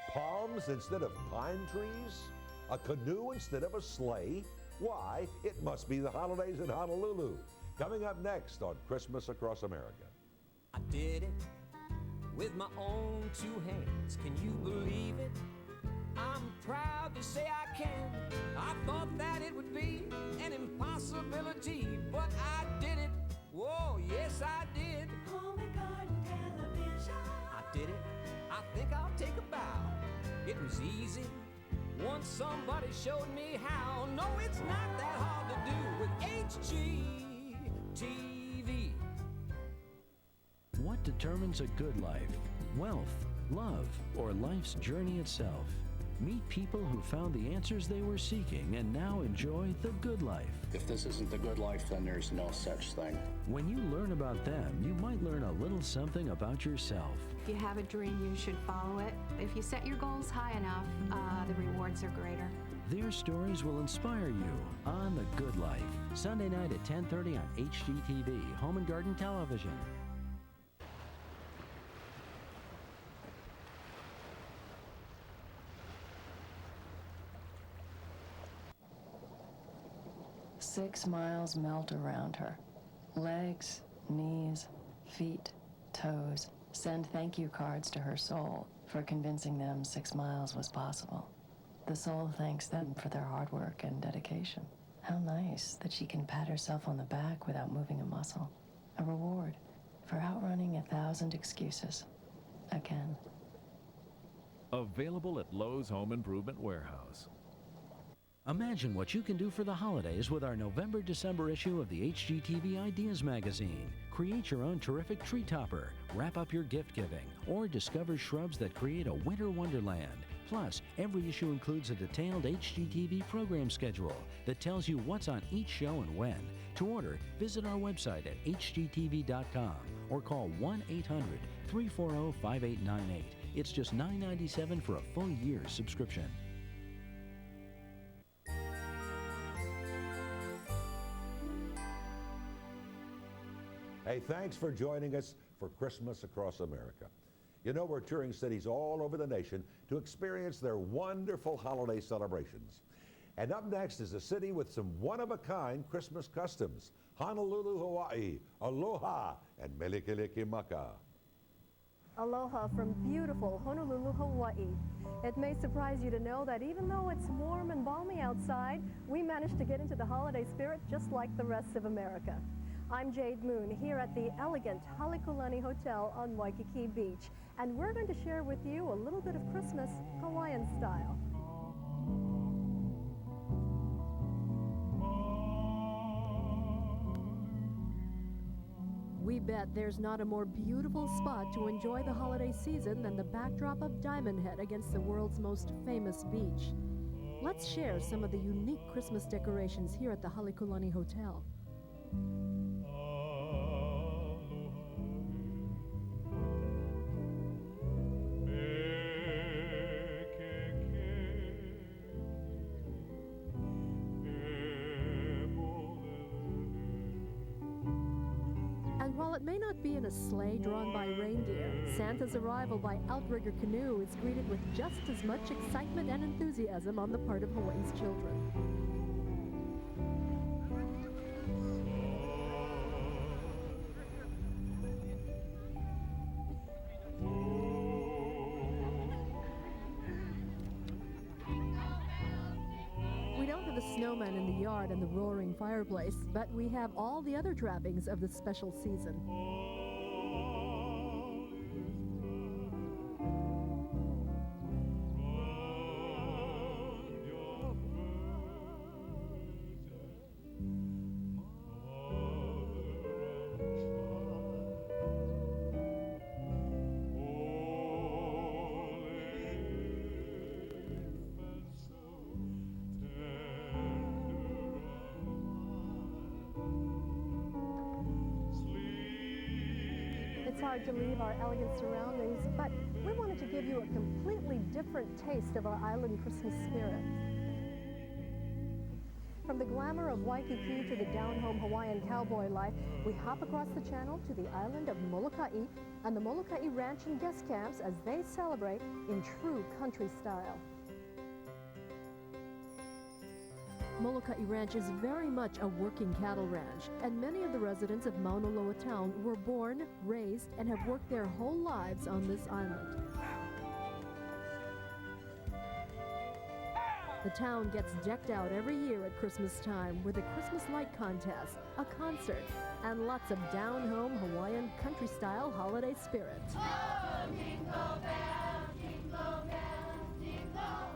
Palms instead of pine trees? A canoe instead of a sleigh? Why, it must be the holidays in Honolulu. Coming up next on Christmas Across America. I did it with my own two hands. Can you believe it? I'm proud to say I can. I thought that it would be an impossibility, but I did it. Whoa, yes I did. Home and garden television. I did it. I think I'll take a bow. It was easy once somebody showed me how. No, it's not that hard to do with HGTV. What determines a good life? Wealth, love, or life's journey itself? Meet people who found the answers they were seeking and now enjoy the good life. If this isn't the good life, then there's no such thing. When you learn about them, you might learn a little something about yourself. If you have a dream, you should follow it. If you set your goals high enough, the rewards are greater. Their stories will inspire you on The Good Life. Sunday night at 10:30 on HGTV, Home and Garden Television. Six miles melt around her. Legs, knees, feet, toes. Send thank you cards to her soul for convincing them 6 miles was possible. The soul thanks them for their hard work and dedication. How nice that she can pat herself on the back without moving a muscle. A reward for outrunning 1,000 excuses. Again. Available at Lowe's Home Improvement Warehouse. Imagine what you can do for the holidays with our November-December issue of the HGTV Ideas magazine. Create your own terrific tree topper, wrap up your gift giving, or discover shrubs that create a winter wonderland. Plus, every issue includes a detailed HGTV program schedule that tells you what's on each show and when. To order, visit our website at hgtv.com or call 1-800-340-5898. It's just $9.97 for a full year's subscription. Hey, thanks for joining us for Christmas Across America. You know, we're touring cities all over the nation to experience their wonderful holiday celebrations. And up next is a city with some one-of-a-kind Christmas customs, Honolulu, Hawaii. Aloha and Melikilikimaka. Aloha from beautiful Honolulu, Hawaii. It may surprise you to know that even though it's warm and balmy outside, we managed to get into the holiday spirit just like the rest of America. I'm Jade Moon here at the elegant Halekulani Hotel on Waikiki Beach, and we're going to share with you a little bit of Christmas Hawaiian style. We bet there's not a more beautiful spot to enjoy the holiday season than the backdrop of Diamond Head against the world's most famous beach. Let's share some of the unique Christmas decorations here at the Halekulani Hotel. While it may not be in a sleigh drawn by reindeer, Santa's arrival by outrigger canoe is greeted with just as much excitement and enthusiasm on the part of Hawaii's children. Snowman in the yard and the roaring fireplace, but we have all the other trappings of the special season. hard to leave our elegant surroundings, but we wanted to give you a completely different taste of our island Christmas spirit. From the glamour of Waikiki to the down-home Hawaiian cowboy life, we hop across the channel to the island of Molokai and the Molokai Ranch and guest camps as they celebrate in true country style. Molokai Ranch is very much a working cattle ranch, and many of the residents of Mauna Loa town were born, raised, and have worked their whole lives on this island. The town gets decked out every year at Christmas time with a Christmas light contest, a concert, and lots of down-home Hawaiian country-style holiday spirit. Oh, jingle bells, jingle bells, jingle.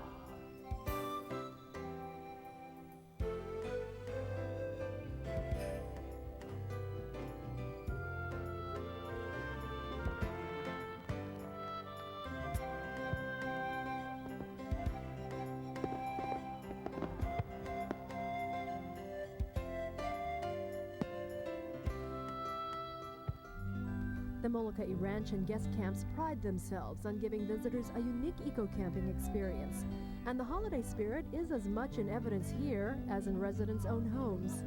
The Molokai Ranch and guest camps pride themselves on giving visitors a unique eco-camping experience, and the holiday spirit is as much in evidence here as in residents' own homes.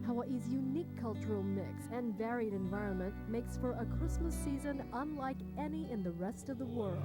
Hawaii's unique cultural mix and varied environment makes for a Christmas season unlike any in the rest of the world.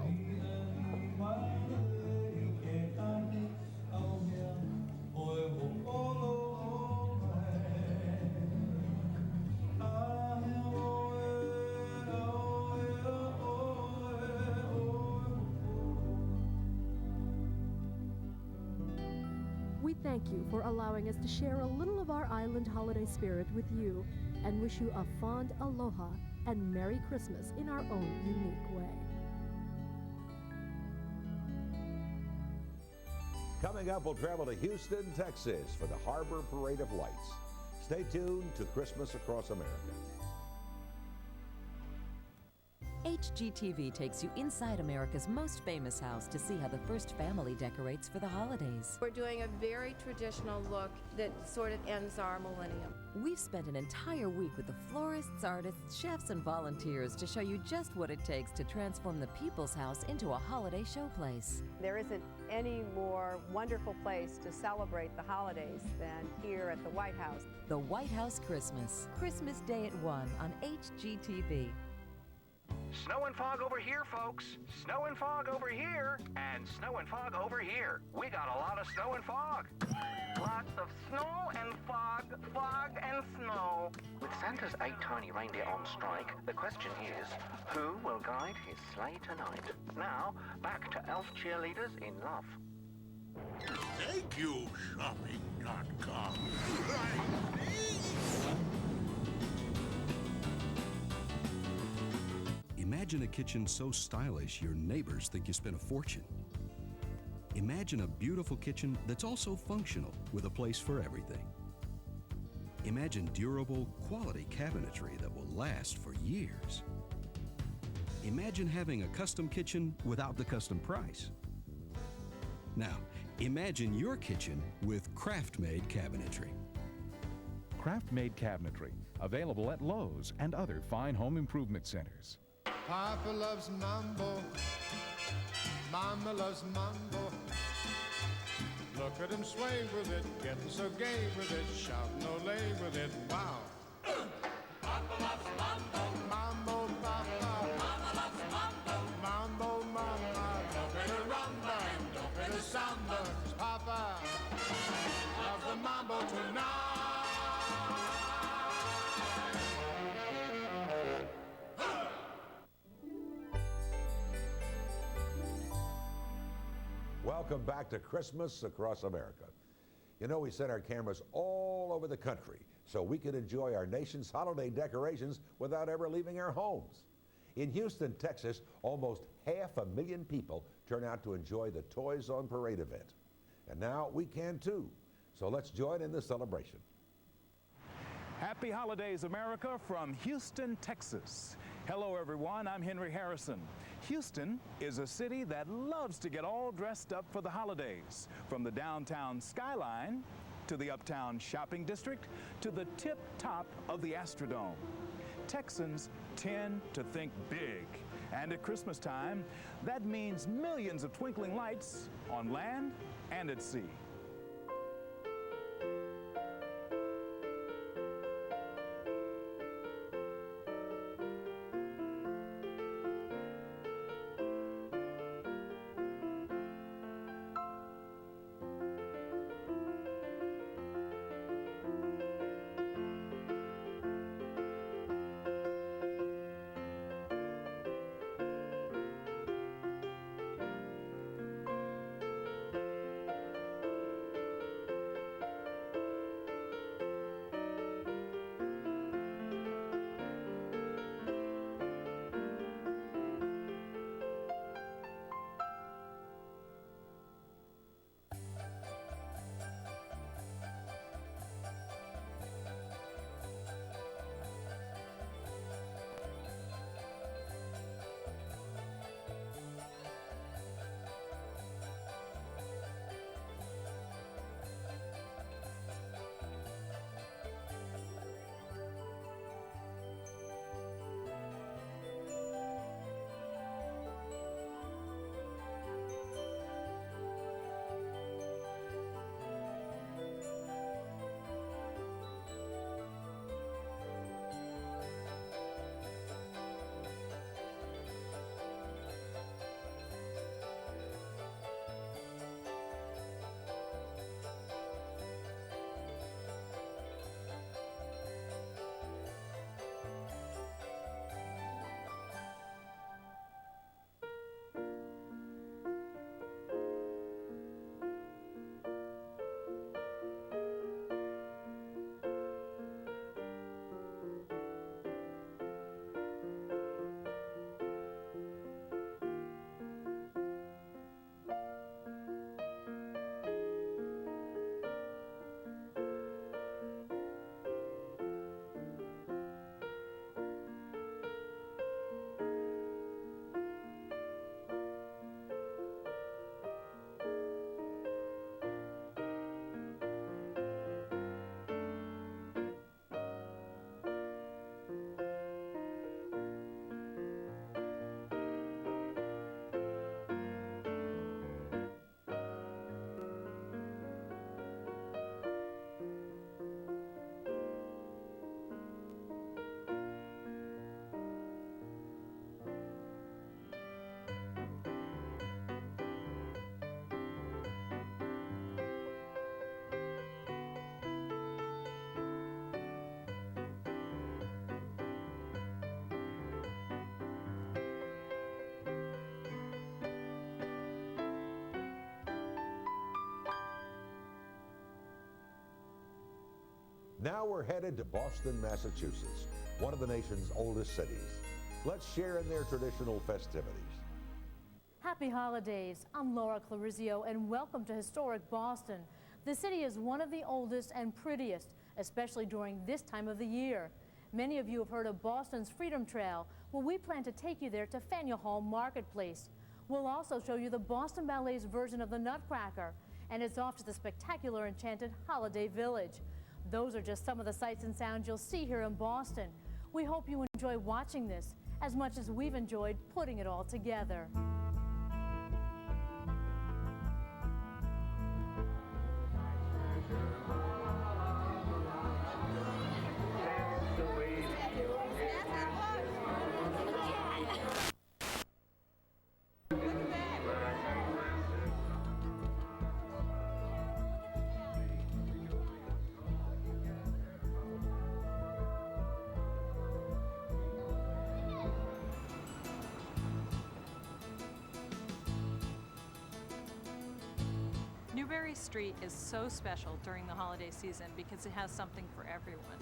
We thank you for allowing us to share a little of our island holiday spirit with you and wish you a fond aloha and Merry Christmas in our own unique way. Coming up, we'll travel to Houston, Texas for the Harbor Parade of Lights. Stay tuned to Christmas Across America. HGTV takes you inside America's most famous house to see how the first family decorates for the holidays. We're doing a very traditional look that sort of ends our millennium. We've spent an entire week with the florists, artists, chefs, and volunteers to show you just what it takes to transform the People's House into a holiday showplace. There isn't any more wonderful place to celebrate the holidays than here at the White House. The White House Christmas. Christmas Day at 1 on HGTV. Snow and fog over here, folks. Snow and fog over here. And snow and fog over here. We got a lot of snow and fog. Lots of snow and fog, fog and snow. With Santa's 8 tiny reindeer on strike, the question is, who will guide his sleigh tonight? Now, back to elf cheerleaders in love. Thank you, shopping.com. Imagine a kitchen so stylish your neighbors think you spent a fortune. Imagine a beautiful kitchen that's also functional with a place for everything. Imagine durable, quality cabinetry that will last for years. Imagine having a custom kitchen without the custom price. Now, imagine your kitchen with craft-made cabinetry. Craft-made cabinetry, available at Lowe's and other fine home improvement centers. Papa loves mambo, Mama loves mambo. Look at him sway with it, getting so gay with it, shouting ole with it, wow. Papa loves mambo. Mambo, Papa. Mama loves mambo. Mambo, Mama. Don't be the rumba, don't be the samba. 'Cause Papa loves the mambo tonight. Welcome back to Christmas Across America. You know, we set our cameras all over the country so we can enjoy our nation's holiday decorations without ever leaving our homes. In Houston, Texas, almost 500,000 people turn out to enjoy the Toys on Parade event. And now we can too. So let's join in the celebration. Happy holidays, America, from Houston, Texas. Hello, everyone. I'm Henry Harrison. Houston is a city that loves to get all dressed up for the holidays, from the downtown skyline to the uptown shopping district to the tip top of the Astrodome. Texans tend to think big. And at Christmas time, that means millions of twinkling lights on land and at sea. Now we're headed to Boston, Massachusetts, one of the nation's oldest cities. Let's share in their traditional festivities. Happy holidays. I'm Laura Clarizio, and welcome to historic Boston. The city is one of the oldest and prettiest, especially during this time of the year. Many of you have heard of Boston's Freedom Trail. Well, we plan to take you there to Faneuil Hall Marketplace. We'll also show you the Boston Ballet's version of the Nutcracker, and it's off to the spectacular enchanted Holiday Village. Those are just some of the sights and sounds you'll see here in Boston. We hope you enjoy watching this as much as we've enjoyed putting it all together. Newbury Street is so special during the holiday season because it has something for everyone.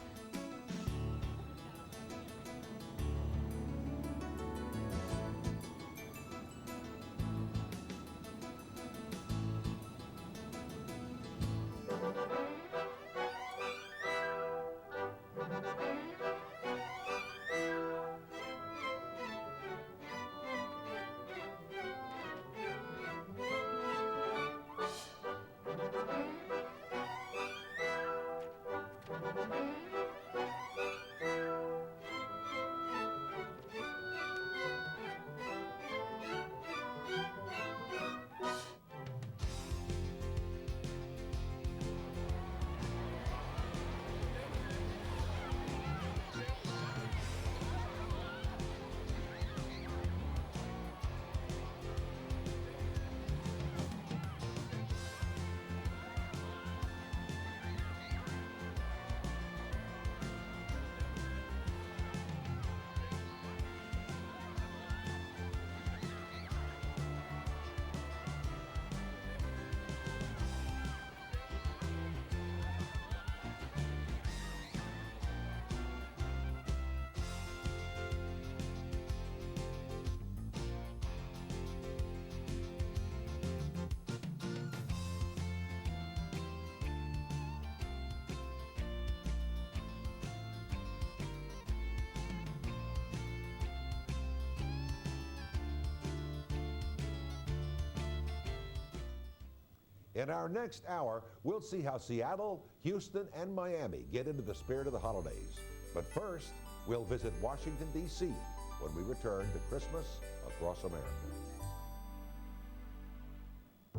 In our next hour, we'll see how Seattle, Houston, and Miami get into the spirit of the holidays. But first, we'll visit Washington, D.C. when we return to Christmas Across America.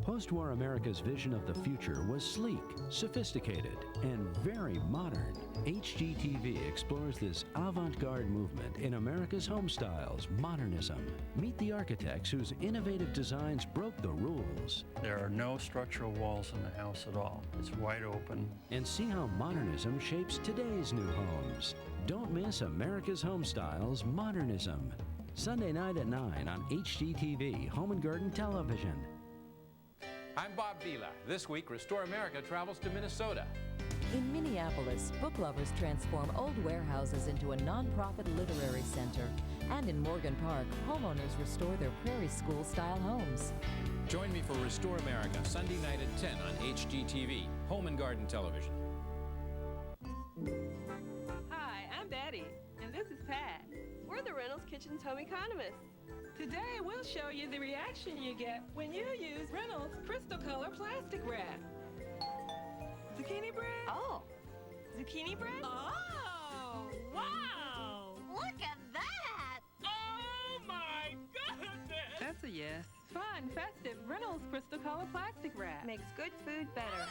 Post-war America's vision of the future was sleek, sophisticated, and very modern. HGTV explores this avant-garde movement in America's home styles, modernism. Meet the architects whose innovative designs broke the rules. There are no structural walls in the house at all. It's wide open. And see how modernism shapes today's new homes. Don't miss America's Home Styles Modernism. Sunday night at 9 on HGTV, Home and Garden Television. I'm Bob Vila. This week, Restore America travels to Minnesota. In Minneapolis, book lovers transform old warehouses into a nonprofit literary center. And in Morgan Park, homeowners restore their Prairie School-style homes. Join me for Restore America, Sunday night at 10 on HGTV, Home and Garden Television. Hi, I'm Betty, and this is Pat. We're the Reynolds Kitchen's home economists. Today, we'll show you the reaction you get when you use Reynolds Crystal Color plastic wrap. Zucchini bread? Oh. Zucchini bread? Oh, wow! Look at that! Oh, my goodness! That's a yes. Fun, festive Reynolds Crystal Color plastic wrap. Makes good food better.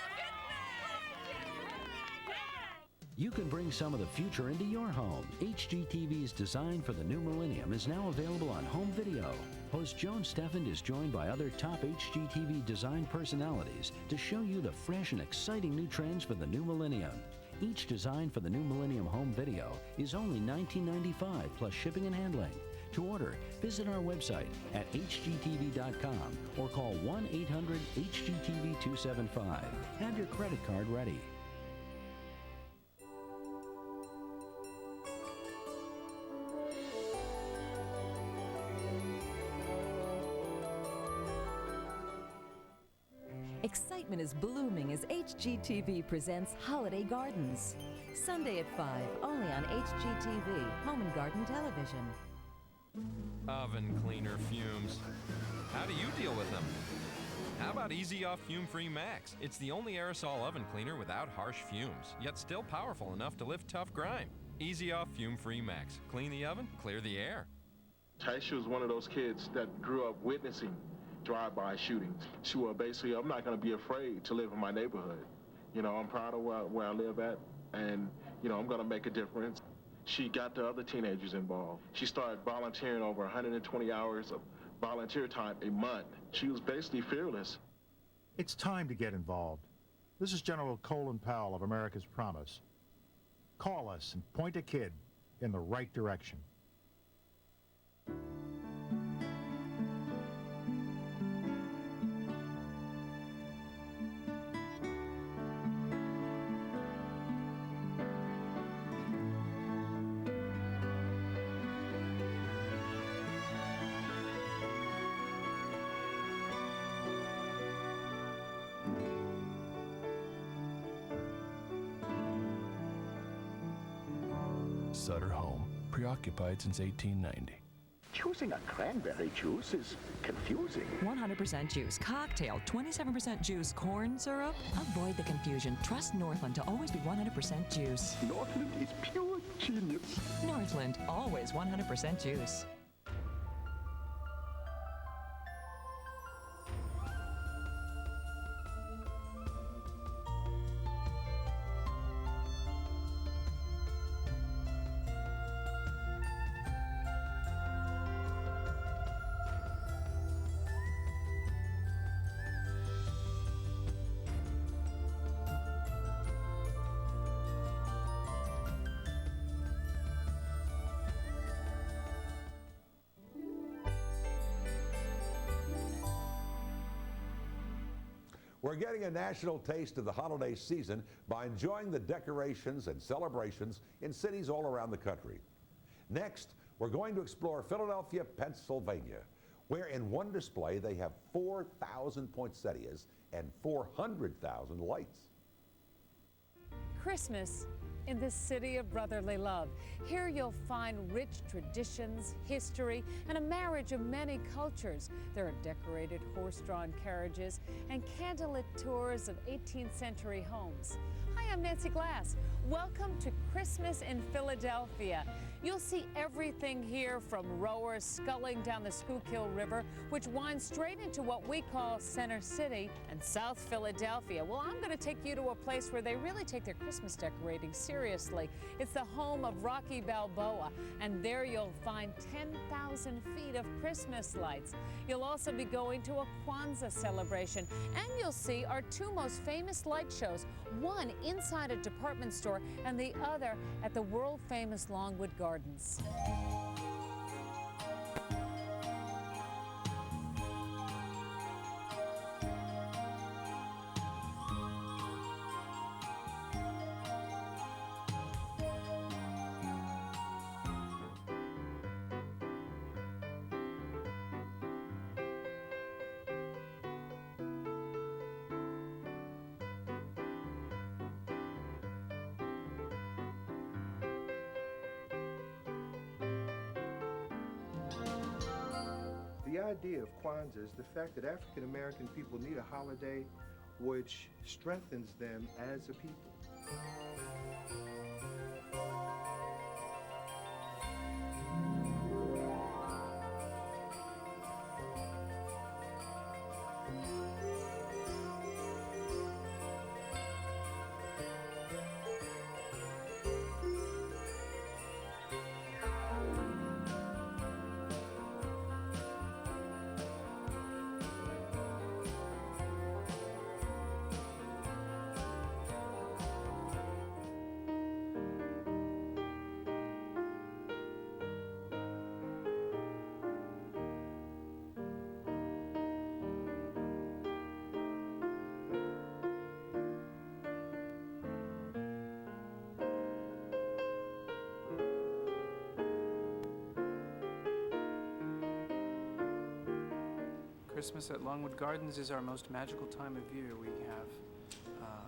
You can bring some of the future into your home. HGTV's Design for the New Millennium is now available on home video. Host Joan Steffend is joined by other top HGTV design personalities to show you the fresh and exciting new trends for the new millennium. Each Design for the New Millennium home video is only $19.95 plus shipping and handling. To order, visit our website at hgtv.com or call 1-800-HGTV-275. Have your credit card ready. Excitement is blooming as HGTV presents Holiday Gardens. Sunday at 5, only on HGTV, Home and Garden Television. Oven cleaner fumes. How do you deal with them? How about Easy Off Fume Free Max? It's the only aerosol oven cleaner without harsh fumes, yet still powerful enough to lift tough grime. Easy Off Fume Free Max. Clean the oven, clear the air. Taisha was one of those kids that grew up witnessing drive-by shootings. She was basically, I'm not going to be afraid to live in my neighborhood. You know, I'm proud of where I live at, and, you know, I'm going to make a difference. She got the other teenagers involved. She started volunteering over 120 hours of volunteer time a month. She was basically fearless. It's time to get involved. This is General Colin Powell of America's Promise. Call us and point a kid in the right direction. Sutter Home, preoccupied since 1890. Choosing a cranberry juice is confusing. 100% juice, cocktail, 27% juice, corn syrup. Avoid the confusion. Trust Northland to always be 100% juice. Northland is pure genius. Northland, always 100% juice. We're getting a national taste of the holiday season by enjoying the decorations and celebrations in cities all around the country. Next, we're going to explore Philadelphia, Pennsylvania, where in one display they have 4,000 poinsettias and 400,000 lights. Christmas in the city of brotherly love. Here you'll find rich traditions, history, and a marriage of many cultures. There are decorated horse-drawn carriages and candlelit tours of 18th century homes. Hi, I'm Nancy Glass. Welcome to Christmas in Philadelphia. You'll see everything here from rowers sculling down the Schuylkill River, which winds straight into what we call Center City, and South Philadelphia. Well, I'm going to take you to a place where they really take their Christmas decorating seriously. It's the home of Rocky Balboa, and there you'll find 10,000 feet of Christmas lights. You'll also be going to a Kwanzaa celebration, and you'll see our two most famous light shows, one inside a department store and the other at the world-famous Longwood Gardens. The idea of Kwanzaa is the fact that African American people need a holiday which strengthens them as a people. Christmas at Longwood Gardens is our most magical time of year. We have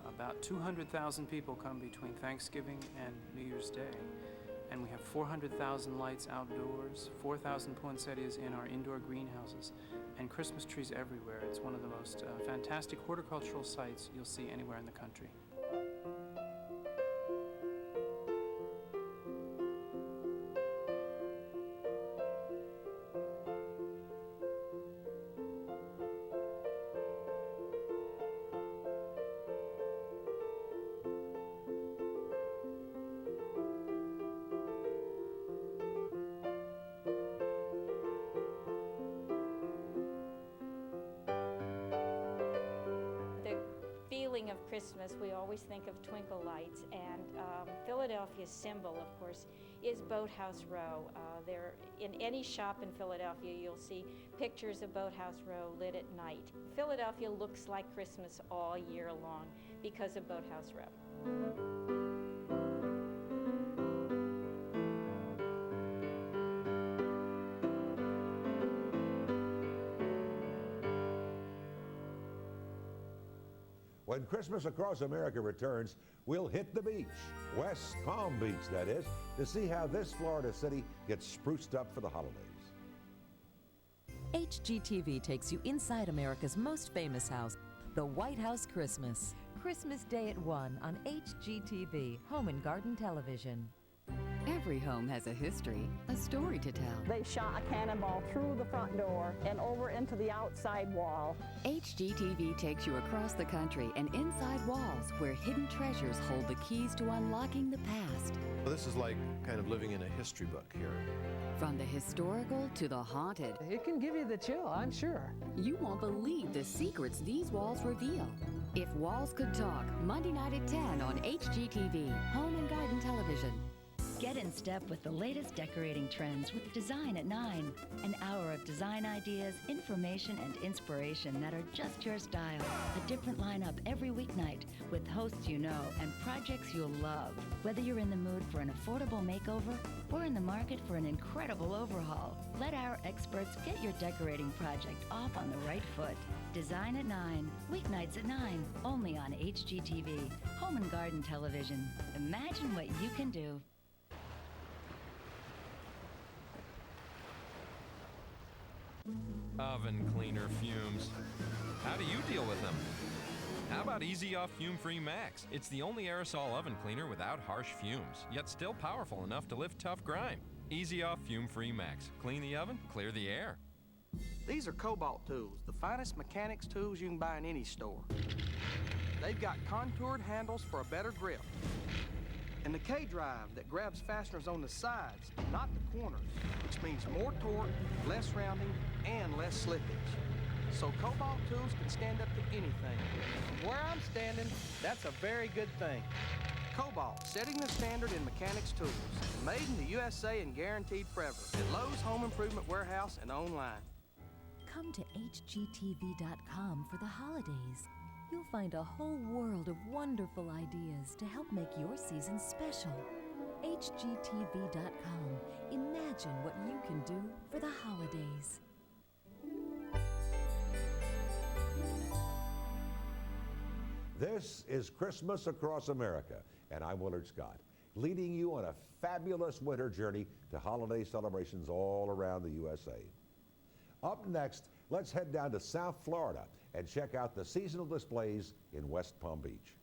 about 200,000 people come between Thanksgiving and New Year's Day. And we have 400,000 lights outdoors, 4,000 poinsettias in our indoor greenhouses, and Christmas trees everywhere. It's one of the most fantastic horticultural sites you'll see anywhere in the country. Of Christmas, we always think of twinkle lights, and Philadelphia's symbol, of course, is Boathouse Row. There, in any shop in Philadelphia, you'll see pictures of Boathouse Row lit at night. Philadelphia looks like Christmas all year long because of Boathouse Row. When Christmas Across America returns, we'll hit the beach, West Palm Beach that is, to see how this Florida city gets spruced up for the holidays. HGTV takes you inside America's most famous house, the White House Christmas. Christmas Day at 1 on HGTV, Home and Garden Television. Every home has a history, a story to tell. They shot a cannonball through the front door and over into the outside wall. HGTV takes you across the country and inside walls where hidden treasures hold the keys to unlocking the past. Well, this is like kind of living in a history book here. From the historical to the haunted. It can give you the chill, I'm sure. You won't believe the secrets these walls reveal. If Walls Could Talk, Monday night at 10 on HGTV, Home and Garden Television. Get in step with the latest decorating trends with Design at 9. An hour of design ideas, information, and inspiration that are just your style. A different lineup every weeknight with hosts you know and projects you'll love. Whether you're in the mood for an affordable makeover or in the market for an incredible overhaul, let our experts get your decorating project off on the right foot. Design at 9, weeknights at 9, only on HGTV, Home and Garden Television. Imagine what you can do. Oven cleaner fumes. How do you deal with them? How about Easy Off Fume Free Max? It's the only aerosol oven cleaner without harsh fumes, yet still powerful enough to lift tough grime. Easy Off Fume Free Max. Clean the oven, clear the air. These are Cobalt tools, the finest mechanics tools you can buy in any store. They've got contoured handles for a better grip. And the K-drive that grabs fasteners on the sides, not the corners, which means more torque, less rounding, and less slippage. So Cobalt tools can stand up to anything. From where I'm standing, that's a very good thing. Cobalt, setting the standard in mechanics tools. Made in the USA and guaranteed forever. At Lowe's Home Improvement Warehouse and online. Come to HGTV.com for the holidays. You'll find a whole world of wonderful ideas to help make your season special. HGTV.com. Imagine what you can do for the holidays. This is Christmas Across America, and I'm Willard Scott, leading you on a fabulous winter journey to holiday celebrations all around the USA. Up next, let's head down to South Florida and check out the seasonal displays in West Palm Beach.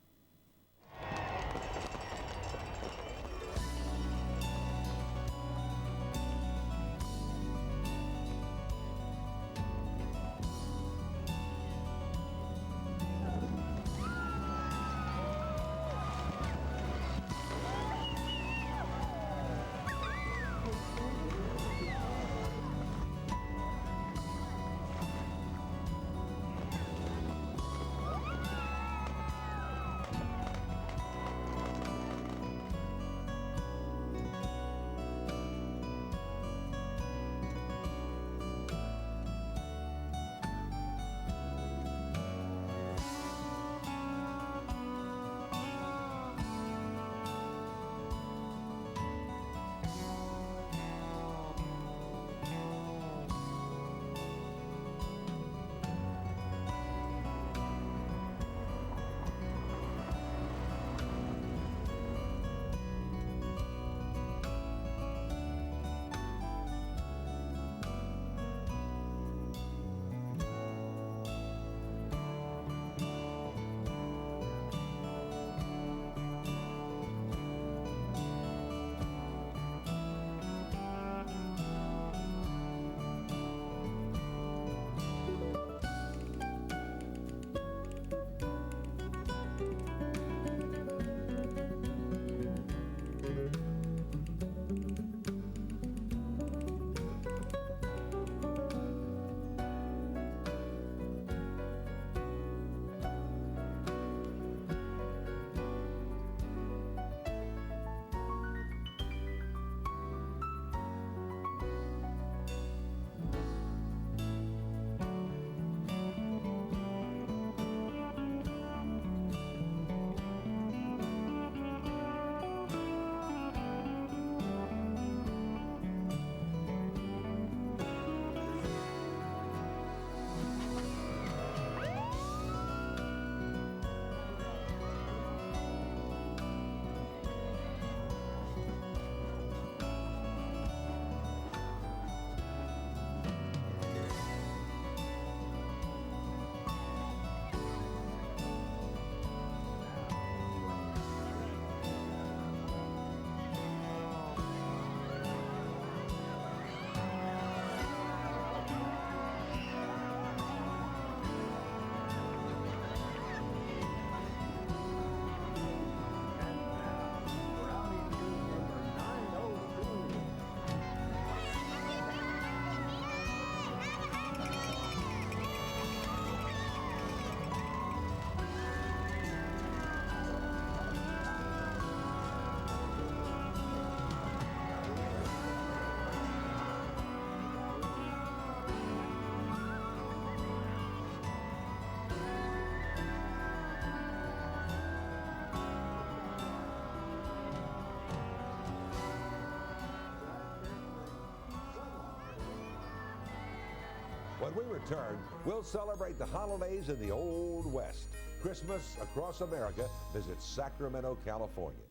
When we return, we'll celebrate the holidays in the Old West. Christmas Across America visits Sacramento, California.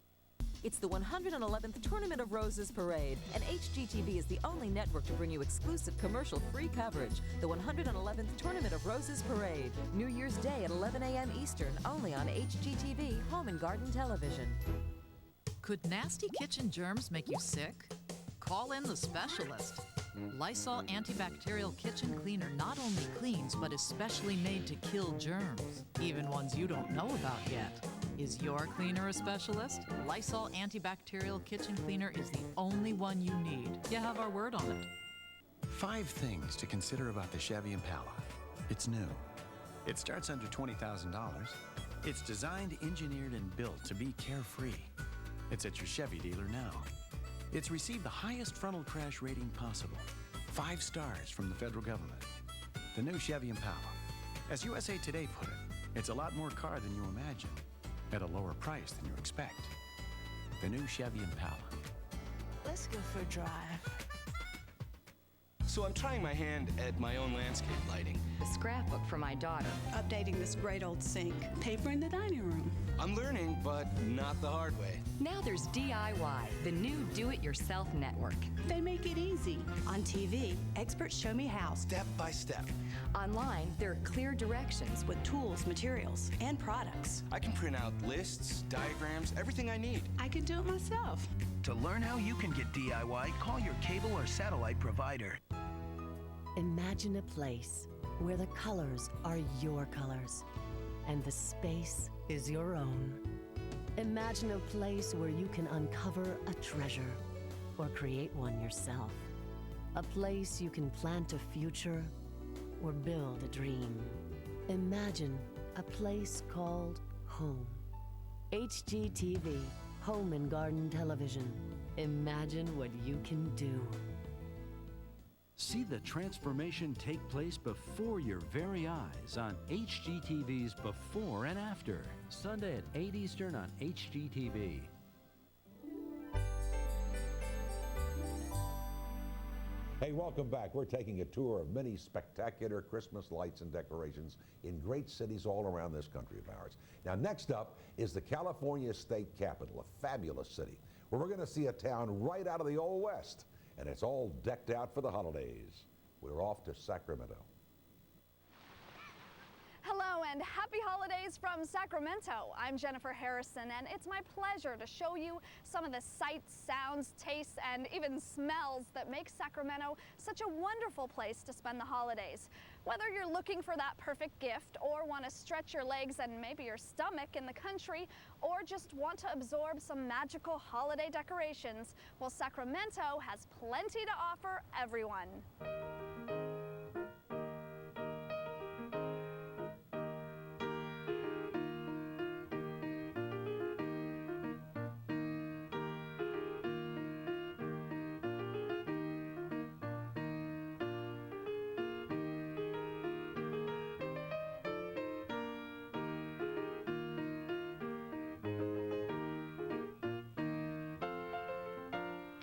It's the 111th Tournament of Roses Parade, and HGTV is the only network to bring you exclusive commercial-free coverage. The 111th Tournament of Roses Parade, New Year's Day at 11 a.m. Eastern, only on HGTV Home and Garden Television. Could nasty kitchen germs make you sick? Call in the specialist. Lysol antibacterial kitchen cleaner not only cleans, but is specially made to kill germs, even ones you don't know about yet. Is your cleaner a specialist? Lysol antibacterial kitchen cleaner is the only one you need. You have our word on it. 5 things to consider about the Chevy Impala. It's new. It starts under $20,000. It's designed, engineered, and built to be carefree. It's at your Chevy dealer now. It's received the highest frontal crash rating possible. 5 stars from the federal government. The new Chevy Impala. As USA Today put it, it's a lot more car than you imagine, at a lower price than you expect. The new Chevy Impala. Let's go for a drive. So I'm trying my hand at my own landscape lighting. A scrapbook for my daughter. Updating this great old sink. Paper in the dining room. I'm learning, but not the hard way. Now there's DIY, the new do-it-yourself network. They make it easy. On TV, experts show me how. Step by step. Online, there are clear directions with tools, materials, and products. I can print out lists, diagrams, everything I need. I can do it myself. To learn how you can get DIY, call your cable or satellite provider. Imagine a place where the colors are your colors and the space is your own. Imagine a place where you can uncover a treasure or create one yourself. A place you can plant a future or build a dream. Imagine a place called home. HGTV, Home and Garden Television. Imagine what you can do. See the transformation take place before your very eyes on HGTV's Before and After, Sunday at 8 Eastern on HGTV. Hey, welcome back. We're taking a tour of many spectacular Christmas lights and decorations in great cities all around this country of ours. Now, next up is the California State Capitol, a fabulous city, where we're going to see a town right out of the Old West. And it's all decked out for the holidays. We're off to Sacramento. Hello and happy holidays from Sacramento. I'm Jennifer Harrison, and it's my pleasure to show you some of the sights, sounds, tastes, and even smells that make Sacramento such a wonderful place to spend the holidays. Whether you're looking for that perfect gift or want to stretch your legs and maybe your stomach in the country, or just want to absorb some magical holiday decorations, well, Sacramento has plenty to offer everyone.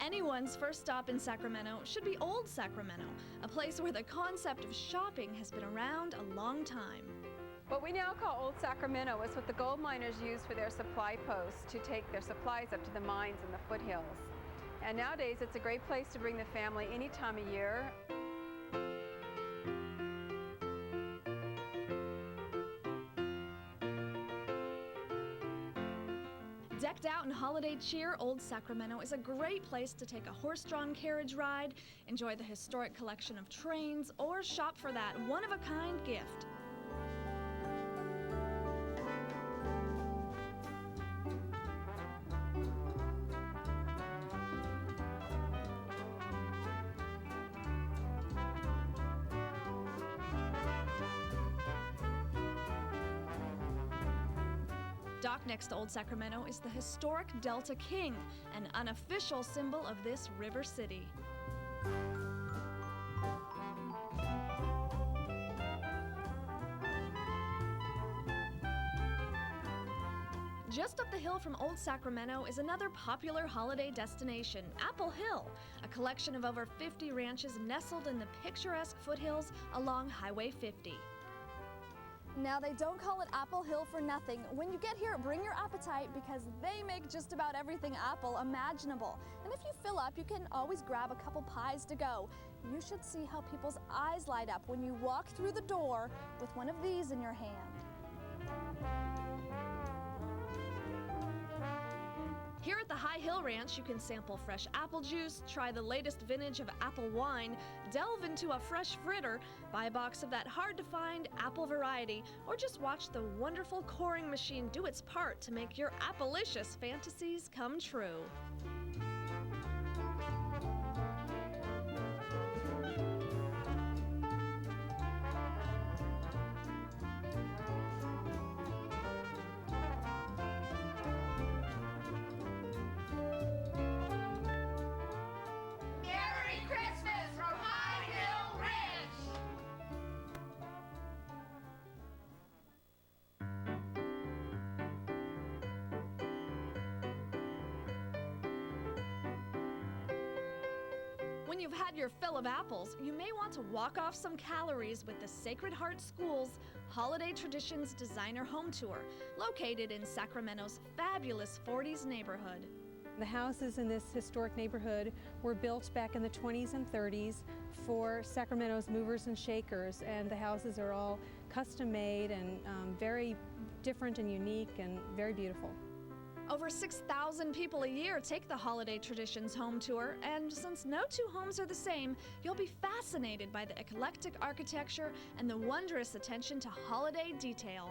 Anyone's first stop in Sacramento should be Old Sacramento, a place where the concept of shopping has been around a long time. What we now call Old Sacramento is what the gold miners used for their supply posts to take their supplies up to the mines in the foothills. And nowadays it's a great place to bring the family any time of year. Decked out in holiday cheer, Old Sacramento is a great place to take a horse-drawn carriage ride, enjoy the historic collection of trains, or shop for that one-of-a-kind gift. Docked next to Old Sacramento is the historic Delta King, an unofficial symbol of this river city. Just up the hill from Old Sacramento is another popular holiday destination, Apple Hill, a collection of over 50 ranches nestled in the picturesque foothills along Highway 50. Now, they don't call it Apple Hill for nothing. When you get here, bring your appetite because they make just about everything apple imaginable. And if you fill up, you can always grab a couple pies to go. You should see how people's eyes light up when you walk through the door with one of these in your hand. Here at the High Hill Ranch, you can sample fresh apple juice, try the latest vintage of apple wine, delve into a fresh fritter, buy a box of that hard-to-find apple variety, or just watch the wonderful coring machine do its part to make your Applicious fantasies come true. Merry Christmas from High Hill Ranch! When you've had your fill of apples, you may want to walk off some calories with the Sacred Heart School's Holiday Traditions Designer Home Tour, located in Sacramento's fabulous 40s neighborhood. The houses in this historic neighborhood were built back in the 20s and 30s for Sacramento's movers and shakers, and the houses are all custom made and very different and unique and very beautiful. Over 6,000 people a year take the Holiday Traditions Home Tour, and since no two homes are the same, you'll be fascinated by the eclectic architecture and the wondrous attention to holiday detail.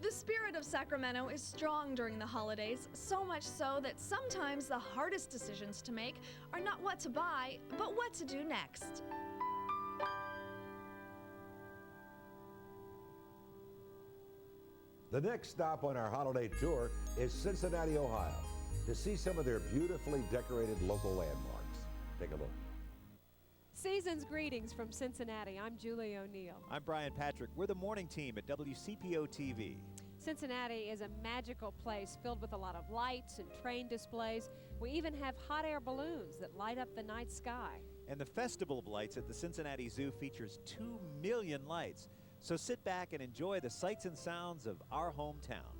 The spirit of Sacramento is strong during the holidays, so much so that sometimes the hardest decisions to make are not what to buy, but what to do next. The next stop on our holiday tour is Cincinnati, Ohio, to see some of their beautifully decorated local landmarks. Take a look. Season's greetings from Cincinnati. I'm Julie O'Neill. I'm Brian Patrick. We're the morning team at WCPO TV. Cincinnati is a magical place filled with a lot of lights and train displays. We even have hot air balloons that light up the night sky. And the Festival of Lights at the Cincinnati Zoo features 2 million lights. So sit back and enjoy the sights and sounds of our hometown.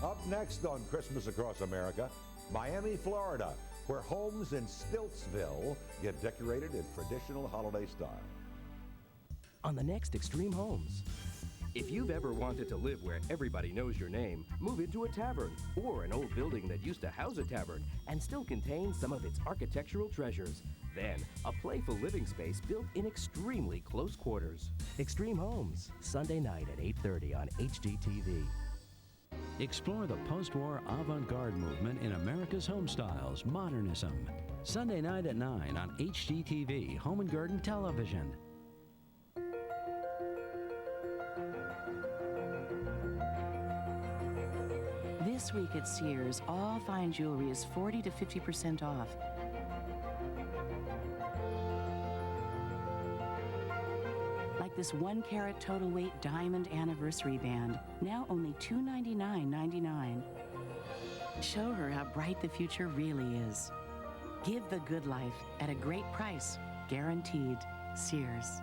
Up next on Christmas Across America, Miami, Florida, where homes in Stiltsville get decorated in traditional holiday style. On the next Extreme Homes. If you've ever wanted to live where everybody knows your name, move into a tavern or an old building that used to house a tavern and still contains some of its architectural treasures. Then, a playful living space built in extremely close quarters. Extreme Homes, Sunday night at 8:30 on HGTV. Explore the post-war avant-garde movement in America's home styles, modernism. Sunday night at 9 on HGTV, Home and Garden Television. This week at Sears, all fine jewelry is 40 to 50% off. Like this 1-carat total weight diamond anniversary band, now only $299.99. Show her how bright the future really is. Give the good life at a great price, guaranteed. Sears.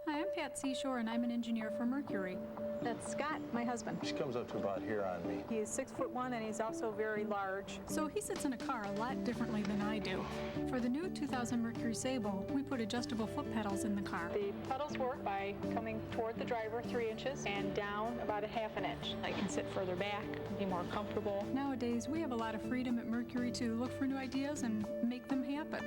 Hi, I'm Pat Seashore, and I'm an engineer for Mercury. That's Scott, my husband. She comes up to about here on me. He is 6'1", and he's also very large. So he sits in a car a lot differently than I do. For the new 2000 Mercury Sable, we put adjustable foot pedals in the car. The pedals work by coming toward the driver 3 inches and down about a ½ inch. I can sit further back, be more comfortable. Nowadays, we have a lot of freedom at Mercury to look for new ideas and make them happen.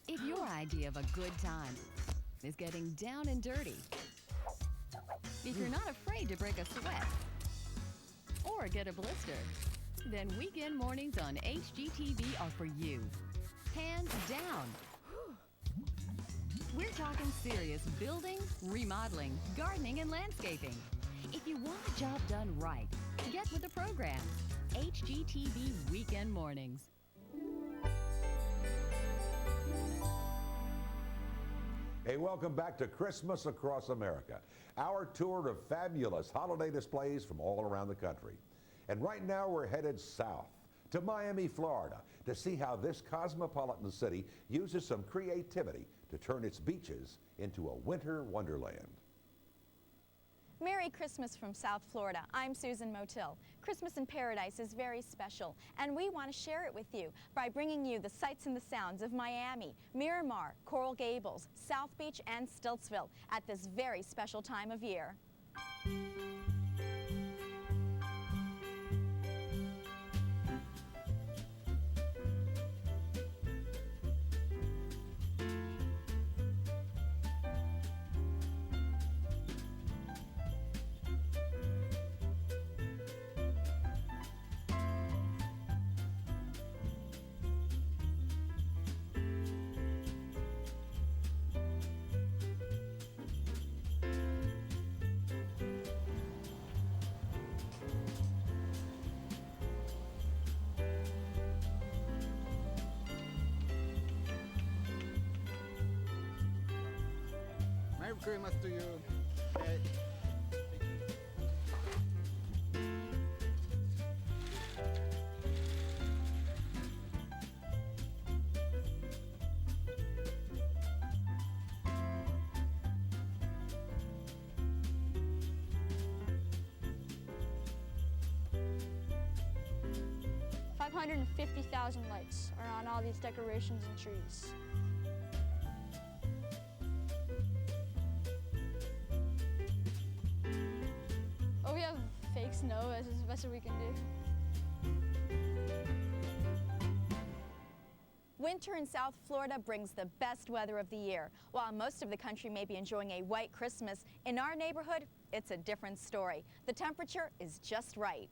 If your idea of a good time is getting down and dirty, if you're not afraid to break a sweat or get a blister, then weekend mornings on HGTV are for you. Hands down. We're talking serious building, remodeling, gardening, and landscaping. If you want a job done right, get with the program. HGTV Weekend Mornings. Hey, welcome back to Christmas Across America, our tour of fabulous holiday displays from all around the country. And right now we're headed south to Miami, Florida, to see how this cosmopolitan city uses some creativity to turn its beaches into a winter wonderland. Merry Christmas from South Florida. I'm Susan Motil. Christmas in Paradise is very special, and we want to share it with you by bringing you the sights and the sounds of Miami, Miramar, Coral Gables, South Beach, and Stiltsville at this very special time of year. Merry Christmas to you. $550,000 lights are on all these decorations and trees. Oh, we have fake snow as the best we can do. Winter in South Florida brings the best weather of the year. While most of the country may be enjoying a white Christmas, in our neighborhood, it's a different story. The temperature is just right.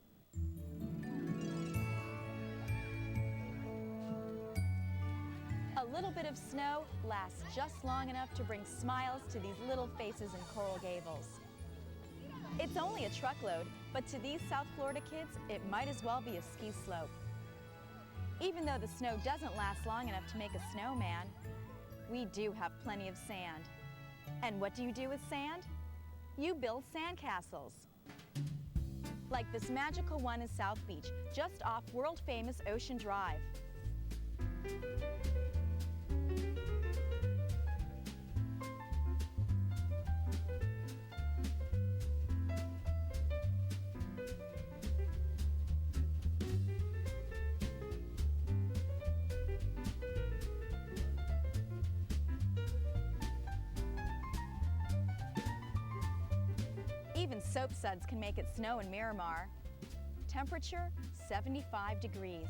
A little bit of snow lasts just long enough to bring smiles to these little faces in Coral Gables. It's only a truckload, but to these South Florida kids, it might as well be a ski slope. Even though the snow doesn't last long enough to make a snowman, we do have plenty of sand. And what do you do with sand? You build sandcastles. Like this magical one in South Beach, just off world-famous Ocean Drive. Even soap suds can make it snow in Miramar. Temperature, 75 degrees.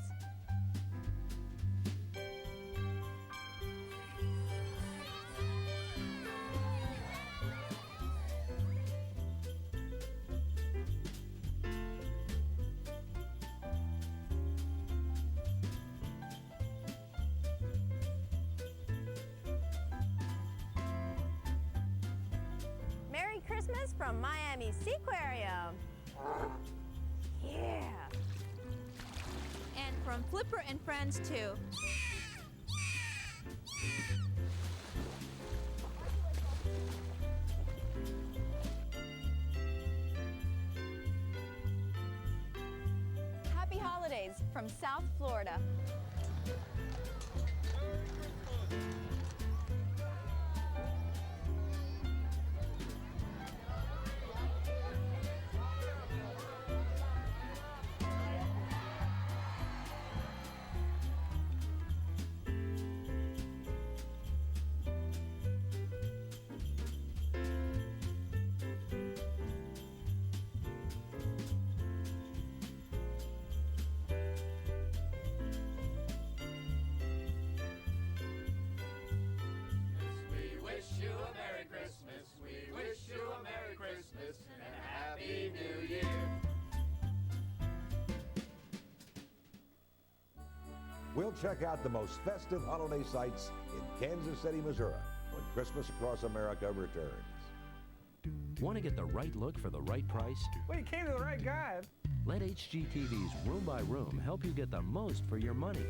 Merry Christmas from Miami Seaquarium. Yeah. And from Flipper and Friends too. Happy holidays from South Florida. We'll check out the most festive holiday sights in Kansas City, Missouri, when Christmas Across America returns. Want to get the right look for the right price? Well, you came to the right guy. Let HGTV's Room by Room help you get the most for your money.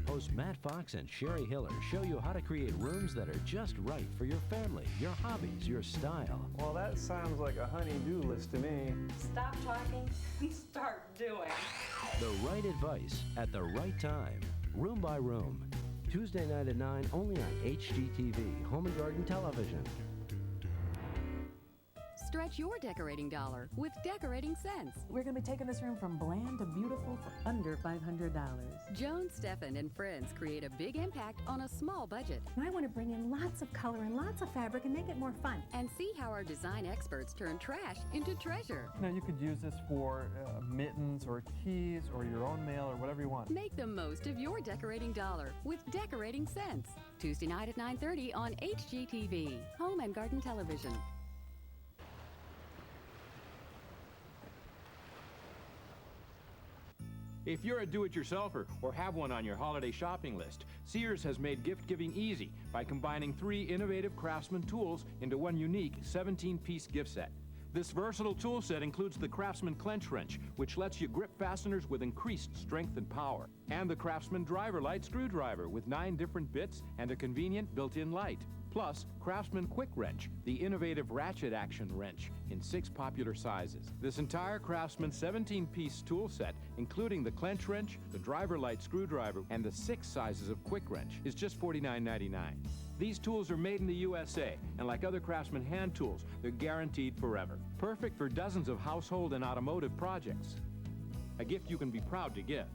Hosts Matt Fox and Sherry Hiller show you how to create rooms that are just right for your family, your hobbies, your style. Well, that sounds like a honey-do list to me. Stop talking and start doing. The right advice at the right time. Room by Room. Tuesday night at 9, only on HGTV, Home and Garden Television. Stretch your decorating dollar with Decorating Sense. We're going to be taking this room from bland to beautiful for under $500. Joan Steffen and friends create a big impact on a small budget. I want to bring in lots of color and lots of fabric and make it more fun. And see how our design experts turn trash into treasure. Now, you could use this for mittens or keys or your own mail or whatever you want. Make the most of your decorating dollar with Decorating Sense. Tuesday night at 9:30 on HGTV, Home and Garden Television. If you're a do-it-yourselfer or have one on your holiday shopping list, Sears has made gift-giving easy by combining 3 innovative Craftsman tools into one unique 17-piece gift set. This versatile tool set includes the Craftsman Clench Wrench, which lets you grip fasteners with increased strength and power, and the Craftsman Driver Light Screwdriver with 9 different bits and a convenient built-in light. Plus, Craftsman Quick Wrench, the innovative ratchet action wrench in 6 popular sizes. This entire Craftsman 17-piece tool set, including the clench wrench, the driver light screwdriver, and the 6 sizes of quick wrench, is just $49.99. These tools are made in the USA, and like other Craftsman hand tools, they're guaranteed forever. Perfect for dozens of household and automotive projects. A gift you can be proud to give.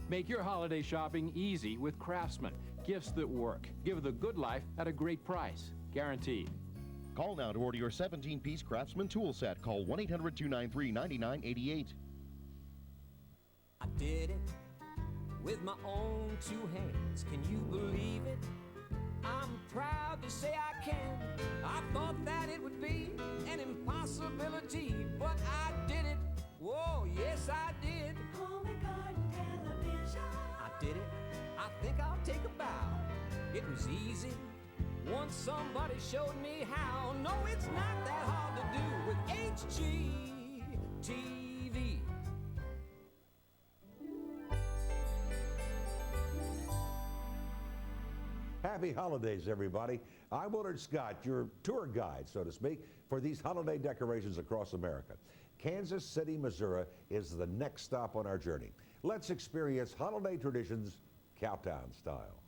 Make your holiday shopping easy with Craftsman. Gifts that work. Give the good life at a great price. Guaranteed. Call now to order your 17-piece Craftsman tool set. Call 1-800-293-9988. I did it with my own 2 hands. Can you believe it? I'm proud to say I can. I thought that it would be an impossibility, but I did it. Whoa, yes I did. Home and Garden Television. I did it. I think I'll take a bow. it was easy once somebody showed me how. No, it's not that hard to do with HGTV. Happy holidays, everybody. I'm Willard Scott, your tour guide, so to speak, for these holiday decorations across America. Kansas City, Missouri is the next stop on our journey. Let's experience holiday traditions Cowtown style.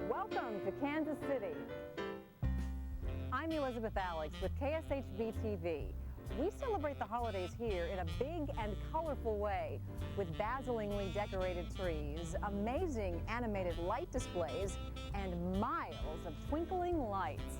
Welcome to Kansas City. I'm Elizabeth Alex with KSHB TV. We celebrate the holidays here in a big and colorful way with dazzlingly decorated trees, amazing animated light displays, and miles of twinkling lights.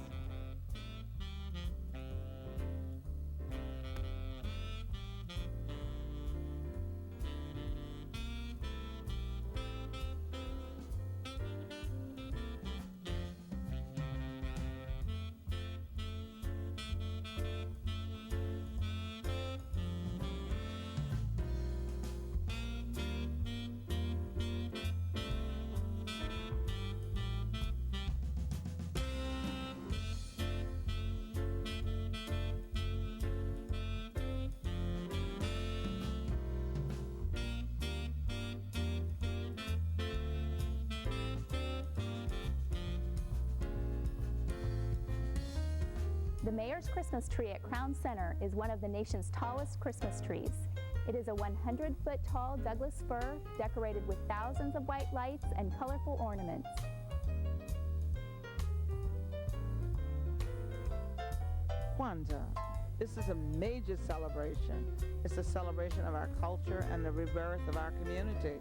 The Mayor's Christmas tree at Crown Center is one of the nation's tallest Christmas trees. It is a 100-foot tall Douglas fir decorated with thousands of white lights and colorful ornaments. Kwanzaa. This is a major celebration. It's a celebration of our culture and the rebirth of our community.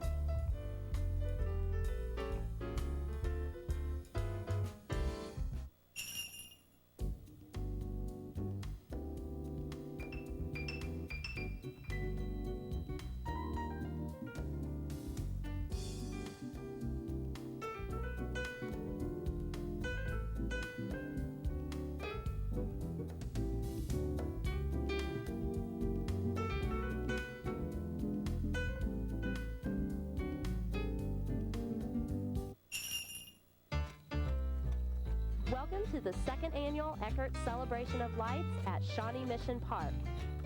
Welcome to the second annual Eckert Celebration of Lights at Shawnee Mission Park.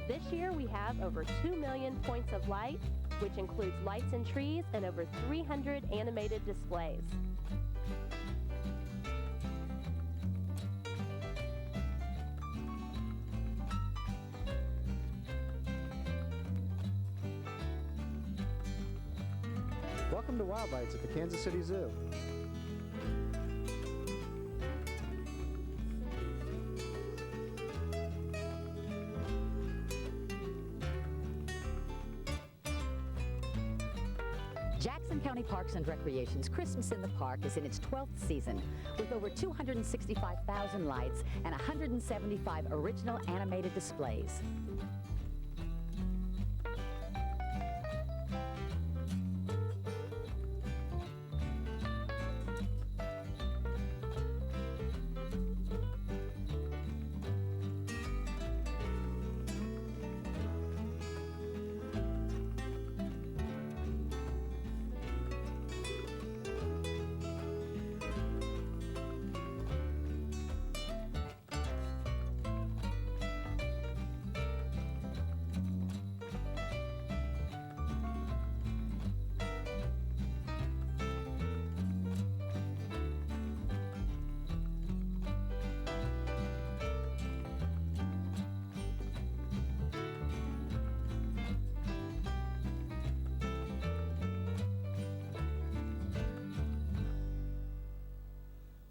This year we have over 2 million points of light, which includes lights and trees and over 300 animated displays. Welcome to Wild Bites at the Kansas City Zoo. Jackson County Parks and Recreation's Christmas in the Park is in its 12th season with over 265,000 lights and 175 original animated displays.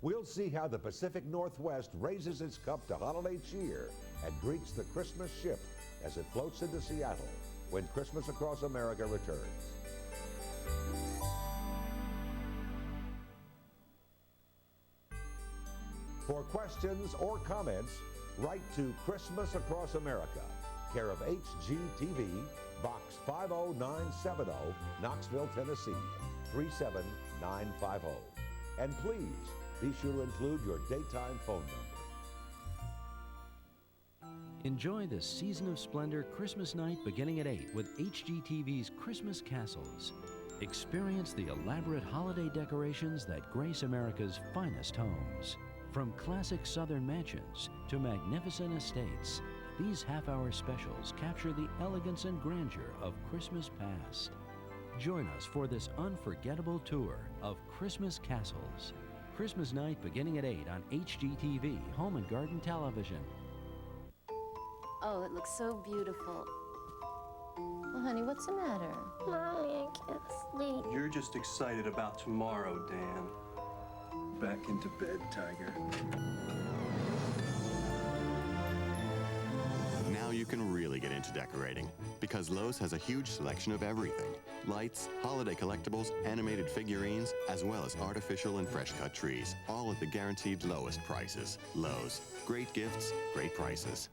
We'll see how the Pacific Northwest raises its cup to holiday cheer and greets the Christmas ship as it floats into Seattle when Christmas Across America returns. For questions or comments, write to Christmas Across America, care of HGTV, Box 50970, Knoxville, Tennessee, 37950. And please, be sure to include your daytime phone number. Enjoy the Season of Splendor Christmas night beginning at 8 with HGTV's Christmas Castles. Experience the elaborate holiday decorations that grace America's finest homes. From classic Southern mansions to magnificent estates, these half-hour specials capture the elegance and grandeur of Christmas past. Join us for this unforgettable tour of Christmas castles. Christmas night beginning at 8 on HGTV, Home and Garden Television. Oh, it looks so beautiful. Well, honey, what's the matter? Mommy, I can't sleep. You're just excited about tomorrow, Dan. Back into bed, Tiger. Now you can really get into decorating, because Lowe's has a huge selection of everything. Lights, holiday collectibles, animated figurines, as well as artificial and fresh-cut trees, all at the guaranteed lowest prices. Lowe's. Great gifts, great prices.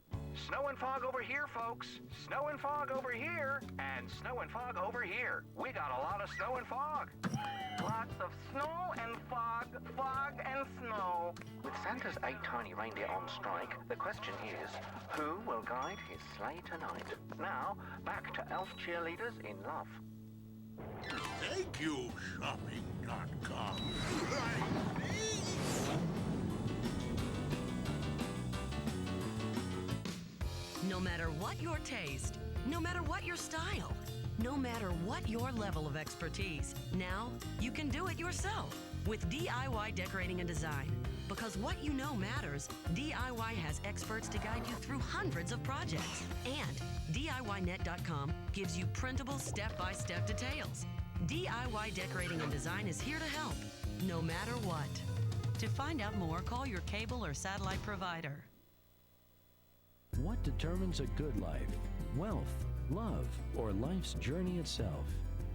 Snow and fog over here, folks. Snow and fog over here. And snow and fog over here. We got a lot of snow and fog. Lots of snow and fog, fog and snow. With Santa's 8 tiny reindeer on strike, the question is, who will guide his sleigh tonight? Now, back to elf cheerleaders in love. Thank you, shopping.com. No matter what your taste, no matter what your style, no matter what your level of expertise, now you can do it yourself with DIY Decorating and Design. Because what you know matters, DIY has experts to guide you through hundreds of projects. And DIYnet.com gives you printable step-by-step details. DIY Decorating and Design is here to help, no matter what. To find out more, call your cable or satellite provider. What determines a good life? Wealth, love, or life's journey itself?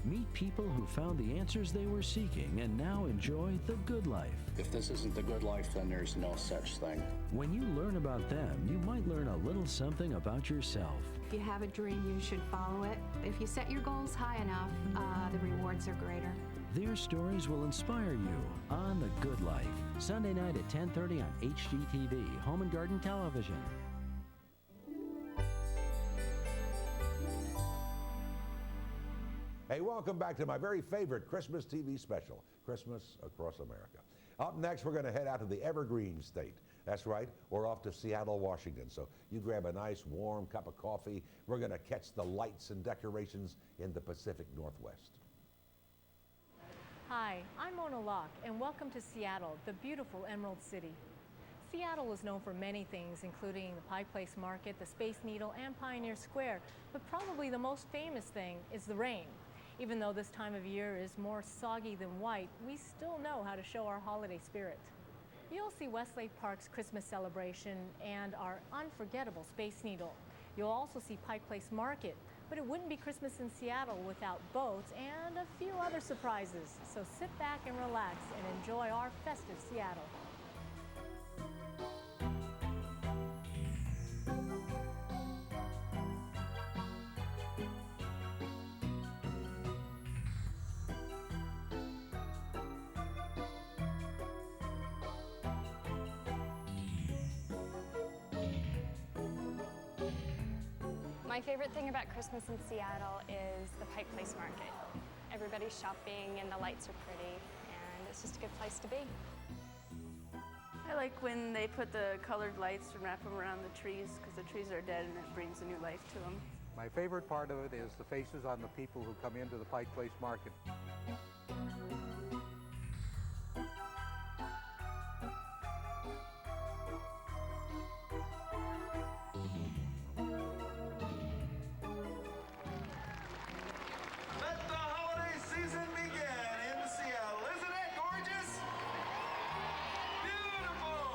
Meet people who found the answers they were seeking and now enjoy the good life. If this isn't the good life, then there's no such thing. When you learn about them, you might learn a little something about yourself. If you have a dream, you should follow it. If you set your goals high enough, the rewards are greater. Their stories will inspire you on The Good Life. Sunday night at 10:30 on HGTV, Home and Garden Television. Hey, welcome back to my very favorite Christmas TV special, Christmas Across America. Up next, we're going to head out to the Evergreen State. That's right, we're off to Seattle, Washington. So you grab a nice warm cup of coffee. We're going to catch the lights and decorations in the Pacific Northwest. Hi, I'm Mona Locke, and welcome to Seattle, the beautiful Emerald City. Seattle is known for many things, including the Pike Place Market, the Space Needle, and Pioneer Square. But probably the most famous thing is the rain. Even though this time of year is more soggy than white, we still know how to show our holiday spirit. You'll see Westlake Park's Christmas celebration and our unforgettable Space Needle. You'll also see Pike Place Market, but it wouldn't be Christmas in Seattle without boats and a few other surprises. So sit back and relax and enjoy our festive Seattle. My favorite thing about Christmas in Seattle is the Pike Place Market. Everybody's shopping and the lights are pretty, and it's just a good place to be. I like when they put the colored lights and wrap them around the trees, because the trees are dead and it brings a new life to them. My favorite part of it is the faces on the people who come into the Pike Place Market. Let the holiday season begin in Seattle. Isn't it gorgeous? Beautiful!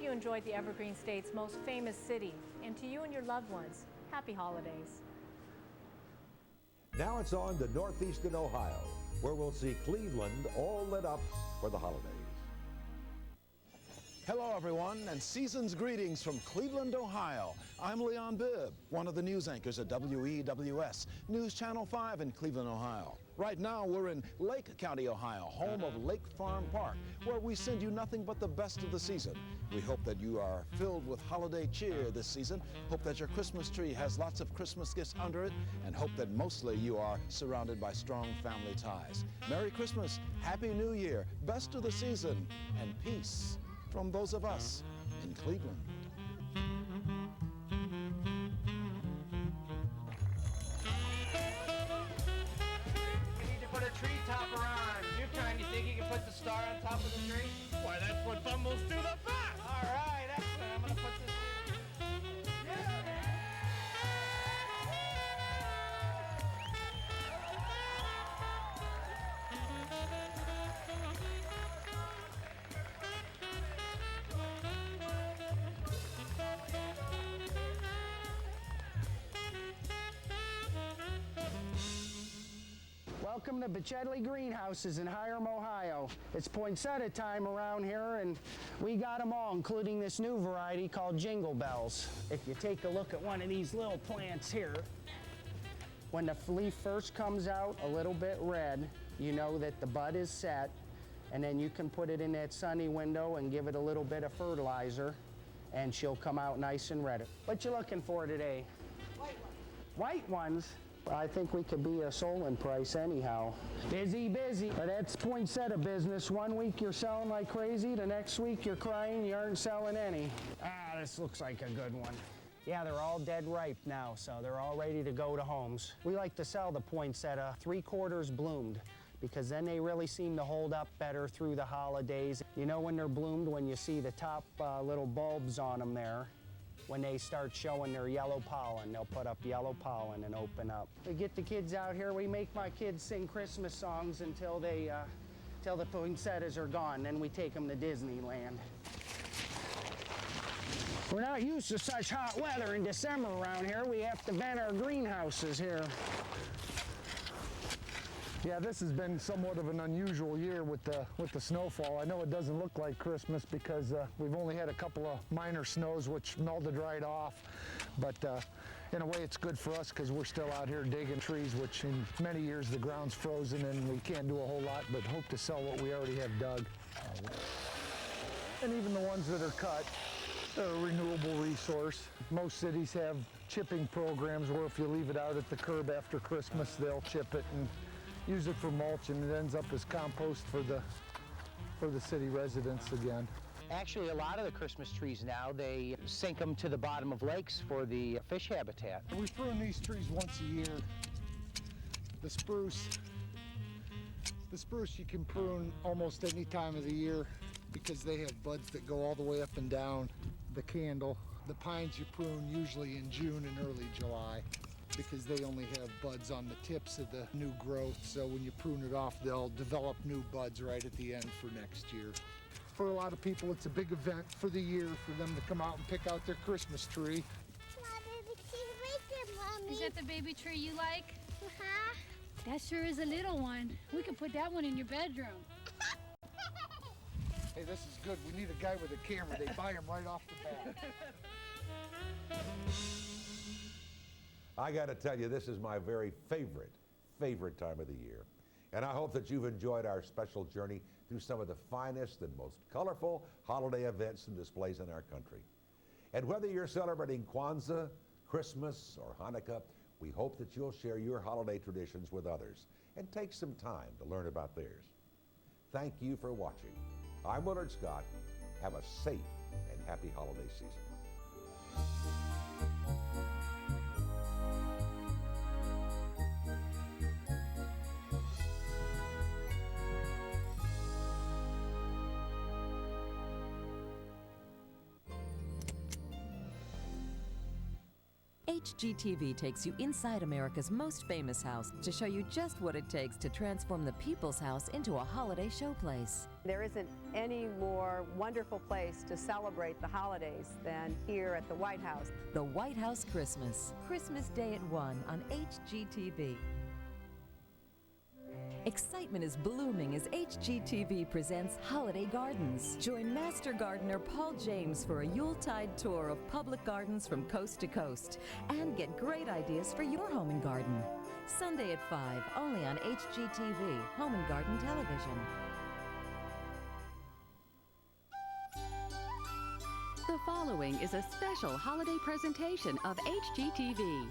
you enjoyed the Evergreen State's most famous city. And to you and your loved ones, happy holidays. Now it's on to northeastern Ohio, where we'll see Cleveland all lit up for the holidays. Hello, everyone, and season's greetings from Cleveland, Ohio. I'm Leon Bibb, one of the news anchors at WEWS, News Channel 5 in Cleveland, Ohio. Right now, we're in Lake County, Ohio, home of Lake Farm Park, where we send you nothing but the best of the season. We hope that you are filled with holiday cheer this season, hope that your Christmas tree has lots of Christmas gifts under it, and hope that mostly you are surrounded by strong family ties. Merry Christmas, Happy New Year, best of the season, and peace from those of us in Cleveland. You need to put a tree topper on. You're trying, you think you can put the star on top of the tree? Why, that's what fumbles do the best. All right, excellent. I'm going to put this. Welcome to Bichetli Greenhouses in Hiram, Ohio. It's poinsettia time around here, and we got them all, including this new variety called Jingle Bells. If you take a look at one of these little plants here, when the leaf first comes out a little bit red, you know that the bud is set, and then you can put it in that sunny window and give it a little bit of fertilizer, and she'll come out nice and red. What you looking for today? White ones. White ones? I think we could be a Solon price anyhow. Busy, busy. But that's poinsettia business. One week you're selling like crazy, the next week you're crying you aren't selling any. Ah, this looks like a good one. Yeah, they're all dead ripe now, so they're all ready to go to homes. We like to sell the poinsettia 3/4 bloomed, because then they really seem to hold up better through the holidays. You know when they're bloomed, when you see the top little bulbs on them there. When they start showing their yellow pollen, they'll put up yellow pollen and open up. We get the kids out here, we make my kids sing Christmas songs until till the poinsettias are gone, then we take them to Disneyland. We're not used to such hot weather in December around here. We have to vent our greenhouses here. Yeah, this has been somewhat of an unusual year with the snowfall. I know it doesn't look like Christmas because we've only had a couple of minor snows which melted right off, but in a way it's good for us because we're still out here digging trees, which in many years the ground's frozen and we can't do a whole lot but hope to sell what we already have dug. And even the ones that are cut are a renewable resource. Most cities have chipping programs where if you leave it out at the curb after Christmas, they'll chip it and use it for mulch, and it ends up as compost for the city residents again. Actually, a lot of the Christmas trees now, they sink them to the bottom of lakes for the fish habitat. We prune these trees once a year. The spruce you can prune almost any time of the year because they have buds that go all the way up and down the candle. The pines you prune usually in June and early July, because they only have buds on the tips of the new growth, so when you prune it off, they'll develop new buds right at the end for next year. For a lot of people, it's a big event for the year for them to come out and pick out their Christmas tree. My baby tree right there, Mommy. Is that the baby tree you like? Uh-huh. That sure is a little one. We could put that one in your bedroom. Hey, this is good. We need a guy with a camera. They buy them right off the bat. I got to tell you, this is my very favorite time of the year. And I hope that you've enjoyed our special journey through some of the finest and most colorful holiday events and displays in our country. And whether you're celebrating Kwanzaa, Christmas, or Hanukkah, we hope that you'll share your holiday traditions with others and take some time to learn about theirs. Thank you for watching. I'm Willard Scott. Have a safe and happy holiday season. HGTV takes you inside America's most famous house to show you just what it takes to transform the People's House into a holiday showplace. There isn't any more wonderful place to celebrate the holidays than here at the White House. The White House Christmas. Christmas Day at 1 on HGTV. Excitement is blooming as HGTV presents Holiday Gardens. Join Master Gardener Paul James for a Yuletide tour of public gardens from coast to coast and get great ideas for your home and garden. Sunday at 5, only on HGTV, Home and Garden Television. The following is a special holiday presentation of HGTV.